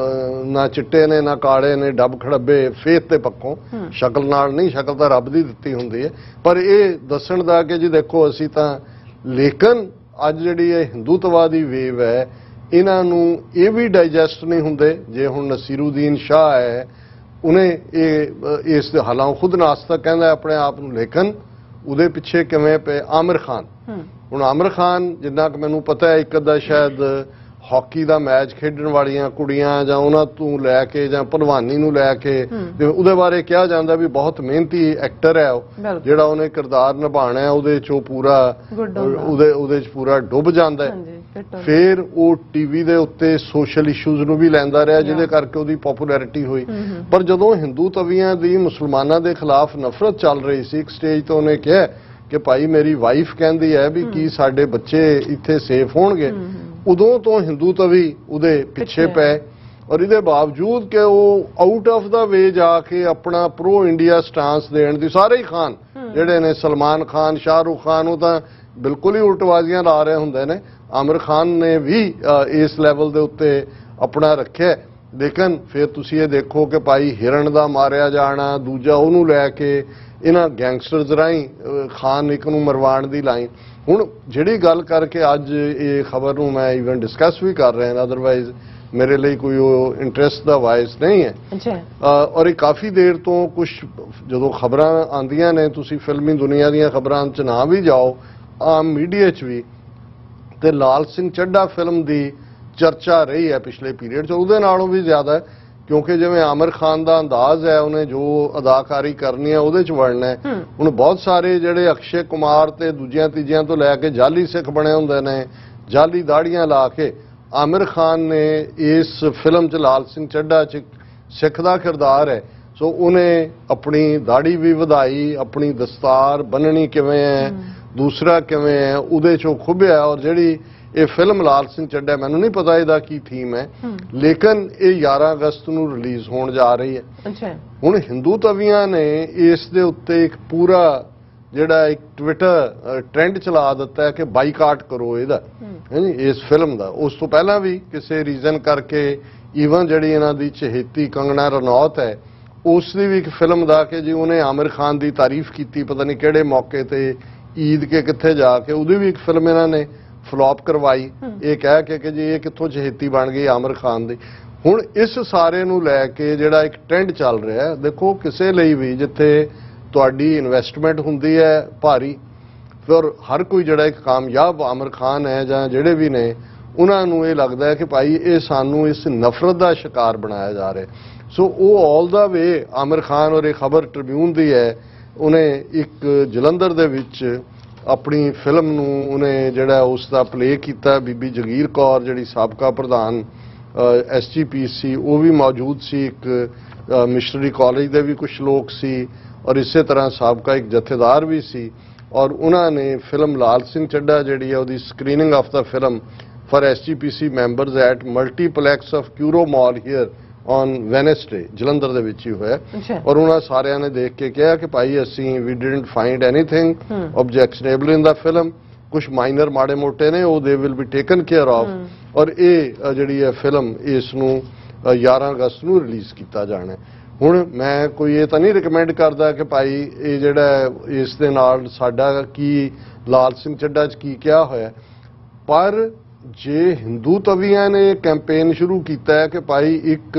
ਨਾ ਚਿੱਟੇ ਨੇ ਨਾ ਕਾਲੇ ਨੇ ਡੱਬ ਖੜੱਬੇ ਫੇਥ ਤੇ ਪੱਖੋਂ ਸ਼ਕਲ ਨਾਲ ਨਹੀਂ ਸ਼ਕਲ ਤਾਂ ਰੱਬ ਦੀ ਦਿੱਤੀ ਹੁੰਦੀ ਹੈ ਪਰ ਇਹ ਦੱਸਣ ਦਾ ਕਿ ਜੀ ਦੇਖੋ ਅਸੀਂ ਤਾਂ ਲੇਕਿਨ ਅੱਜ ਜਿਹੜੀ ਇਹ ਹਿੰਦੂਤਵਾਦੀ ਵੇਵ ਹੈ ਇਹਨਾਂ ਨੂੰ ਇਹ ਵੀ ਡਾਈਜੈਸਟ ਨਹੀਂ ਹੁੰਦੇ ਜੇ ਹੁਣ ਨਸੀਰੁਦੀਨ ਸ਼ਾਹ ਹੈ ਉਹਨੇ ਇਹ ਇਸ ਦੇ ਹਾਲਾਂ ਖੁਦ ਨਾਸਤਕ ਕਹਿੰਦਾ ਆਪਣੇ ਆਪ ਨੂੰ ਲੇਕਿਨ ਉਹਦੇ ਪਿੱਛੇ ਕਿਵੇਂ ਪਏ ਆਮਿਰ ਖਾਨ ਹੁਣ ਆਮਿਰ ਖਾਨ ਜਿੰਨਾ ਕਿ ਮੈਨੂੰ ਪਤਾ ਹੈ ਇੱਕ ਅੱਧਾ ਸ਼ਾਇਦ ਹਾਕੀ ਦਾ ਮੈਚ ਖੇਡਣ ਵਾਲੀਆਂ ਕੁੜੀਆਂ ਜਾਂ ਉਹਨਾਂ ਤੋਂ ਲੈ ਕੇ ਜਾਂ ਭਲਵਾਨੀ ਨੂੰ ਲੈ ਕੇ ਤੇ ਉਹਦੇ ਬਾਰੇ ਕਿਹਾ ਜਾਂਦਾ ਵੀ ਬਹੁਤ ਮਿਹਨਤੀ ਐਕਟਰ ਹੈ ਉਹ ਜਿਹੜਾ ਉਹਨੇ ਕਿਰਦਾਰ ਨਿਭਾਉਣਾ ਉਹਦੇ 'ਚੋਂ ਪੂਰਾ ਉਹਦੇ 'ਚ ਪੂਰਾ ਡੁੱਬ ਜਾਂਦਾ ਫਿਰ ਉਹ ਟੀਵੀ ਦੇ ਉੱਤੇ ਸੋਸ਼ਲ ਇਸ਼ੂਜ਼ ਨੂੰ ਵੀ ਲੈਂਦਾ ਰਿਹਾ ਜਿਹਦੇ ਕਰਕੇ ਉਹਦੀ ਪਪੂਲੈਰਿਟੀ ਹੋਈ ਪਰ ਜਦੋਂ ਹਿੰਦੂ ਤਵੀਆਂ ਦੀ ਮੁਸਲਮਾਨਾਂ ਦੇ ਖਿਲਾਫ ਨਫ਼ਰਤ ਚੱਲ ਰਹੀ ਸੀ ਇੱਕ ਸਟੇਜ ਤੋਂ ਉਹਨੇ ਕਿਹਾ ਕਿ ਭਾਈ ਮੇਰੀ ਵਾਈਫ ਕਹਿੰਦੀ ਹੈ ਵੀ ਕੀ ਸਾਡੇ ਬੱਚੇ ਇੱਥੇ ਸੇਫ ਹੋਣਗੇ ਉਦੋਂ ਤੋਂ ਹਿੰਦੂ ਤਵੀ ਉਹਦੇ ਪਿੱਛੇ ਪਏ ਔਰ ਇਹਦੇ ਬਾਵਜੂਦ ਕਿ ਉਹ ਆਊਟ ਆਫ ਦਾ ਵੇ ਜਾ ਕੇ ਆਪਣਾ ਪ੍ਰੋ ਇੰਡੀਆ ਸਟਾਂਸ ਦੇਣ ਦੀ ਸਾਰੇ ਹੀ ਖਾਨ ਜਿਹੜੇ ਨੇ ਸਲਮਾਨ ਖਾਨ ਸ਼ਾਹਰੁਖ ਖਾਨ ਉਹ ਤਾਂ ਬਿਲਕੁਲ ਹੀ ਉਲਟਵਾਜ਼ੀਆਂ ਲਾ ਰਹੇ ਹੁੰਦੇ ਨੇ ਆਮਿਰ ਖਾਨ ਨੇ ਵੀ ਇਸ ਲੈਵਲ ਦੇ ਉੱਤੇ ਆਪਣਾ ਰੱਖਿਆ ਲੇਕਿਨ ਫਿਰ ਤੁਸੀਂ ਇਹ ਦੇਖੋ ਕਿ ਭਾਈ ਹਿਰਨ ਦਾ ਮਾਰਿਆ ਜਾਣਾ, ਦੂਜਾ ਉਹਨੂੰ ਲੈ ਕੇ ਇਹਨਾਂ ਗੈਂਗਸਟਰਸ ਰਾਹੀਂ ਖਾਨ ਇੱਕ ਨੂੰ ਮਰਵਾਉਣ ਦੀ ਲਾਈਨ। ਹੁਣ ਜਿਹੜੀ ਗੱਲ ਕਰਕੇ ਅੱਜ ਇਹ ਖਬਰ ਨੂੰ ਮੈਂ ਇਵਨ ਡਿਸਕਸ ਵੀ ਕਰ ਰਿਹਾ ਹਾਂ, ਅਦਰਵਾਈਜ਼ ਮੇਰੇ ਲਈ ਕੋਈ ਉਹ ਇੰਟਰਸਟ ਦਾ ਵਾਇਸ ਨਹੀਂ ਹੈ।
ਅੱਛਾ।
ਔਰ ਇਹ ਕਾਫੀ ਦੇਰ ਤੋਂ ਕੁਝ ਜਦੋਂ ਖਬਰਾਂ ਆਉਂਦੀਆਂ ਨੇ, ਤੁਸੀਂ ਫਿਲਮੀ ਦੁਨੀਆ ਦੀਆਂ ਖਬਰਾਂ 'ਚ ਨਾ ਵੀ ਜਾਓ, ਆਮ ਮੀਡੀਆ 'ਚ ਵੀ, ਤੇ ਲਾਲ ਸਿੰਘ ਚੱਢਾ ਫਿਲਮ ਦੀ ਚਰਚਾ ਰਹੀ ਹੈ ਪਿਛਲੇ ਪੀਰੀਅਡ 'ਚ, ਉਹਦੇ ਨਾਲੋਂ ਵੀ ਜ਼ਿਆਦਾ, ਕਿਉਂਕਿ ਜਿਵੇਂ ਆਮਿਰ ਖਾਨ ਦਾ ਅੰਦਾਜ਼ ਹੈ, ਉਹਨੇ ਜੋ ਅਦਾਕਾਰੀ ਕਰਨੀ ਹੈ ਉਹਦੇ 'ਚ ਵੜਨਾ ਹੈ। ਹੁਣ ਬਹੁਤ ਸਾਰੇ ਜਿਹੜੇ ਅਕਸ਼ੇ ਕੁਮਾਰ ਤੇ ਦੂਜਿਆਂ ਤੀਜਿਆਂ ਤੋਂ ਲੈ ਕੇ ਜਾਲੀ ਸਿੱਖ ਬਣੇ ਹੁੰਦੇ ਨੇ, ਜਾਲੀ ਦਾੜੀਆਂ ਲਾ ਕੇ, ਆਮਿਰ ਖਾਨ ਨੇ ਇਸ ਫਿਲਮ 'ਚ ਲਾਲ ਸਿੰਘ ਚੱਢਾ 'ਚ ਸਿੱਖ ਦਾ ਕਿਰਦਾਰ ਹੈ, ਸੋ ਉਹਨੇ ਆਪਣੀ ਦਾੜੀ ਵੀ ਵਧਾਈ, ਆਪਣੀ ਦਸਤਾਰ ਬੰਨਣੀ ਕਿਵੇਂ ਹੈ, ਦੂਸਰਾ ਕਿਵੇਂ ਹੈ, ਉਹਦੇ 'ਚੋਂ ਖੁੱਭਿਆ। ਔਰ ਜਿਹੜੀ ਇਹ ਫਿਲਮ ਲਾਲ ਸਿੰਘ ਚੱਢਾ, ਮੈਨੂੰ ਨਹੀਂ ਪਤਾ ਇਹਦਾ ਕੀ ਥੀਮ ਹੈ, ਲੇਕਿਨ ਇਹ 11 ਅਗਸਤ ਨੂੰ ਰਿਲੀਜ਼ ਹੋਣ ਜਾ ਰਹੀ ਹੈ।
ਅੱਛਾ। ਹੁਣ
ਹਿੰਦੂ ਤਵੀਆਂ ਨੇ ਇਸ ਦੇ ਉੱਤੇ ਇੱਕ ਪੂਰਾ ਜਿਹੜਾ ਇੱਕ ਟਵਿੱਟਰ ਟ੍ਰੈਂਡ ਚਲਾ ਦਿੱਤਾ ਹੈ ਕਿ ਬਾਈਕਾਟ ਕਰੋ ਇਹਦਾ, ਹਾਂਜੀ, ਇਸ ਫਿਲਮ ਦਾ। ਉਸ ਤੋਂ ਪਹਿਲਾਂ ਵੀ ਕਿਸੇ ਰੀਜ਼ਨ ਕਰਕੇ ਈਵਨ ਜਿਹੜੀ ਇਹਨਾਂ ਦੀ ਚਹੇਤੀ ਕੰਗਨਾ ਰਣੌਤ ਹੈ, ਉਸ ਦੀ ਵੀ ਇੱਕ ਫਿਲਮ ਦਾ ਕਿ ਜੀ ਉਹਨੇ ਆਮਿਰ ਖਾਨ ਦੀ ਤਾਰੀਫ ਕੀਤੀ, ਪਤਾ ਨਹੀਂ ਕਿਹੜੇ ਮੌਕੇ ਤੇ, ਈਦ ਕੇ ਕਿੱਥੇ ਜਾ ਕੇ, ਉਹਦੀ ਵੀ ਇੱਕ ਫਿਲਮ ਇਹਨਾਂ ਨੇ ਫਲॉप ਕਰਵਾਈ, ਇਹ ਕਹਿ ਕੇ ਕਿ ਜੀ ਇਹ ਕਿੱਥੋਂ ਚਹੇਤੀ ਬਣ ਗਈ ਆਮਿਰ ਖਾਨ ਦੀ। ਹੁਣ ਇਸ ਸਾਰੇ ਨੂੰ ਲੈ ਕੇ ਜਿਹੜਾ ਇੱਕ ਟ੍ਰੈਂਡ ਚੱਲ ਰਿਹਾ ਹੈ, ਦੇਖੋ ਕਿਸੇ ਲਈ ਵੀ ਜਿੱਥੇ ਤੁਹਾਡੀ ਇਨਵੈਸਟਮੈਂਟ ਹੁੰਦੀ ਹੈ ਭਾਰੀ, ਫਿਰ ਹਰ ਕੋਈ ਜਿਹੜਾ ਇੱਕ ਕਾਮਯਾਬ ਆਮਿਰ ਖਾਨ ਹੈ ਜਾਂ ਜਿਹੜੇ ਵੀ ਨੇ, ਉਹਨਾਂ ਨੂੰ ਇਹ ਲੱਗਦਾ ਹੈ ਕਿ ਭਾਈ ਇਹ ਸਾਨੂੰ ਇਸ ਨਫ਼ਰਤ ਦਾ ਸ਼ਿਕਾਰ ਬਣਾਇਆ ਜਾ ਰਿਹਾ। ਸੋ ਉਹ ਆਲ ਦਾ ਵੇ ਆਮਿਰ ਖਾਨ, ਔਰ ਇਹ ਖਬਰ ਟ੍ਰਿਬਿਊਨ ਦੀ ਹੈ, ਉਹਨੇ ਇੱਕ ਜਲੰਧਰ ਦੇ ਵਿੱਚ ਆਪਣੀ ਫਿਲਮ ਨੂੰ ਉਹਨੇ ਜਿਹੜਾ ਉਸ ਦਾ ਪਲੇ ਕੀਤਾ, ਬੀਬੀ ਜਗੀਰ ਕੌਰ ਜਿਹੜੀ ਸਾਬਕਾ ਪ੍ਰਧਾਨ SGPC, ਉਹ ਵੀ ਮੌਜੂਦ ਸੀ, ਇੱਕ ਮਿਸ਼ਨਰੀ ਕਾਲਜ ਦੇ ਵੀ ਕੁਝ ਲੋਕ ਸੀ, ਔਰ ਇਸੇ ਤਰ੍ਹਾਂ ਸਾਬਕਾ ਇੱਕ ਜਥੇਦਾਰ ਵੀ ਸੀ। ਔਰ ਉਹਨਾਂ ਨੇ ਫਿਲਮ ਲਾਲ ਸਿੰਘ ਚੱਢਾ ਜਿਹੜੀ ਹੈ ਉਹਦੀ screening of the film for SGPC members at multiplex of Curo mall here on Wednesday, Jalandhar ਦੇ ਵਿੱਚ ਹੀ ਹੋਇਆ। ਔਰ ਉਹਨਾਂ ਸਾਰਿਆਂ ਨੇ ਦੇਖ ਕੇ ਕਿਹਾ ਕਿ ਭਾਈ ਅਸੀਂ ਵੀ didn't find anything objectionable in the film, ਕੁਝ ਮਾਈਨਰ ਮਾੜੇ ਮੋਟੇ ਨੇ, ਉਹ ਦੇ will be taken care of. ਔਰ ਇਹ ਜਿਹੜੀ ਹੈ ਫਿਲਮ, ਇਸ ਨੂੰ 11 ਅਗਸਤ ਨੂੰ ਰਿਲੀਜ਼ ਕੀਤਾ ਜਾਣਾ। ਹੁਣ ਮੈਂ ਕੋਈ ਇਹ ਤਾਂ ਨਹੀਂ ਰਿਕਮੈਂਡ ਕਰਦਾ ਕਿ ਭਾਈ ਇਹ ਜਿਹੜਾ ਇਸ ਦੇ ਨਾਲ ਸਾਡਾ ਕੀ ਲਾਲ ਸਿੰਘ ਚੱਢਾ 'ਚ ਕੀ ਕਿਹਾ ਹੋਇਆ, ਪਰ ਜੇ ਹਿੰਦੂ ਤਵੀਆਂ ਨੇ ਕੈਂਪੇਨ ਸ਼ੁਰੂ ਕੀਤਾ ਹੈ ਕਿ ਭਾਈ ਇੱਕ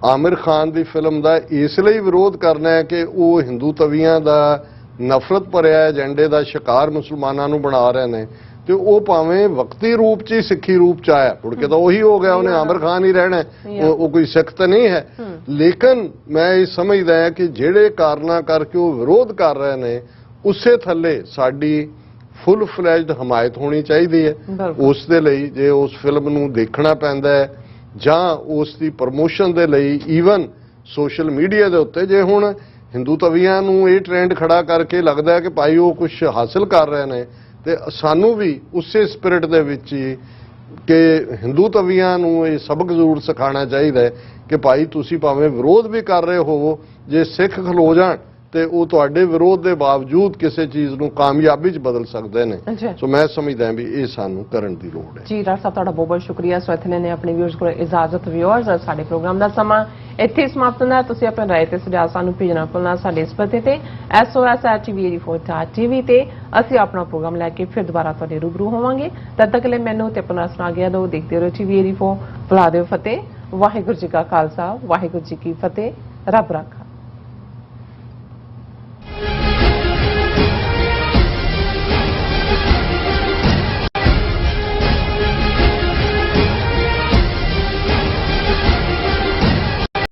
ਆਮਿਰ ਖਾਨ ਦੀ ਫਿਲਮ ਦਾ ਇਸ ਲਈ ਵਿਰੋਧ ਕਰਨਾ ਹੈ ਕਿ ਉਹ ਹਿੰਦੂ ਤਵੀਆਂ ਦਾ ਨਫ਼ਰਤ ਭਰਿਆ ਏਜੰਡੇ ਦਾ ਸ਼ਿਕਾਰ ਮੁਸਲਮਾਨਾਂ ਨੂੰ ਬਣਾ ਰਹੇ ਨੇ, ਤੇ ਉਹ ਭਾਵੇਂ ਵਕਤੀ ਰੂਪ 'ਚ ਹੀ ਸਿੱਖੀ ਰੂਪ 'ਚ ਆਇਆ, ਮੁੜ ਕੇ ਤਾਂ ਉਹੀ ਹੋ ਗਿਆ, ਉਹਨੇ ਆਮਿਰ ਖਾਨ ਹੀ ਰਹਿਣਾ, ਉਹ ਕੋਈ ਸਿੱਖ ਤਾਂ ਨਹੀਂ ਹੈ। ਲੇਕਿਨ ਮੈਂ ਇਹ ਸਮਝਦਾ ਹਾਂ ਕਿ ਜਿਹੜੇ ਕਾਰਨਾਂ ਕਰਕੇ ਉਹ ਵਿਰੋਧ ਕਰ ਰਹੇ ਨੇ, ਉਸੇ ਥੱਲੇ ਸਾਡੀ ਫੁੱਲ ਫਲੈਜਡ ਹਮਾਇਤ ਹੋਣੀ ਚਾਹੀਦੀ ਹੈ। ਉਸ ਦੇ ਲਈ ਜੇ ਉਸ ਫਿਲਮ ਨੂੰ ਦੇਖਣਾ ਪੈਂਦਾ ਹੈ ਜਾਂ ਉਸ ਦੀ ਪ੍ਰਮੋਸ਼ਨ ਦੇ ਲਈ ਈਵਨ ਸੋਸ਼ਲ ਮੀਡੀਆ ਦੇ ਉੱਤੇ, ਜੇ ਹੁਣ ਹਿੰਦੂ ਤਵੀਆਂ ਨੂੰ ਇਹ ਟ੍ਰੈਂਡ ਖੜਾ ਕਰਕੇ ਲੱਗਦਾ ਹੈ ਕਿ ਭਾਈ ਉਹ ਕੁਝ ਹਾਸਲ ਕਰ ਰਹੇ ਨੇ, ਤੇ ਸਾਨੂੰ ਵੀ ਉਸੇ ਸਪਿਰਿਟ ਦੇ ਵਿੱਚ ਹੀ ਕਿ ਹਿੰਦੂ ਤਵੀਆਂ ਨੂੰ ਇਹ ਸਬਕ ਜ਼ਰੂਰ ਸਿਖਾਉਣਾ ਚਾਹੀਦਾ ਹੈ ਕਿ ਭਾਈ ਤੁਸੀਂ ਭਾਵੇਂ ਵਿਰੋਧ ਵੀ ਕਰ ਰਹੇ ਹੋਵੋ, ਜੇ ਸਿੱਖ ਖਲੋ ਜਾਣ ਤੇ ਉਹ ਤੁਹਾਡੇ ਵਿਰੋਧ ਦੇ ਬਾਵਜੂਦ ਕਿਸੇ ਚੀਜ਼ ਨੂੰ ਕਾਮਯਾਬੀ 'ਚ ਬਦਲ ਸਕਦੇ ਨੇ। ਸੋ ਮੈਂ ਸਮਝਦਾ ਵੀ ਇਹ ਸਾਨੂੰ ਕਰਨ ਦੀ ਲੋੜ ਹੈ।
ਜੀ ਡਾਕਟਰ ਸਾਹਿਬ, ਤੁਹਾਡਾ ਬਹੁਤ ਬਹੁਤ ਸ਼ੁਕਰੀਆ। ਸੋ ਇੱਥੇ ਨੇ ਆਪਣੇ ਵਿਊਅਰਸ ਕੋਲ ਇਜਾਜ਼ਤ। ਵਿਊਅਰਸ, ਸਾਡੇ ਪ੍ਰੋਗਰਾਮ ਦਾ ਸਮਾਂ ਇੱਥੇ ਸਮਾਪਤ ਹੁੰਦਾ ਹੈ। ਤੁਸੀਂ ਆਪਣੇ ਰਾਏ ਤੇ ਸੁਝਾਅ ਸਾਨੂੰ ਭੇਜਣਾ ਭੁੱਲਣਾ ਸਾਡੇ ਇਸ ਪਤੇ ਤੇ SOS@TV84.tv ਤੇ। ਅਸੀਂ ਆਪਣਾ ਪ੍ਰੋਗਰਾਮ ਲੈ ਕੇ ਫਿਰ ਦੁਬਾਰਾ ਤੁਹਾਡੇ ਰੂਬਰੂ ਹੋਵਾਂਗੇ। ਤਦ ਤੱਕ ਲਈ ਮੈਨੂੰ ਤੇ ਆਪਣਾ ਸੁਣਾ ਗਿਆ ਦਿਓ। ਦੇਖਦੇ ਰਹੋ TV84। ਬੁਲਾ ਦਿਓ ਫਤਿਹ। ਵਾਹਿਗੁਰੂ ਜੀ ਕਾ ਖਾਲਸਾ, ਵਾਹਿਗੁਰੂ ਜੀ ਕੀ ਫਤਿਹ। ਰੱਬ ਰਾਖਾ।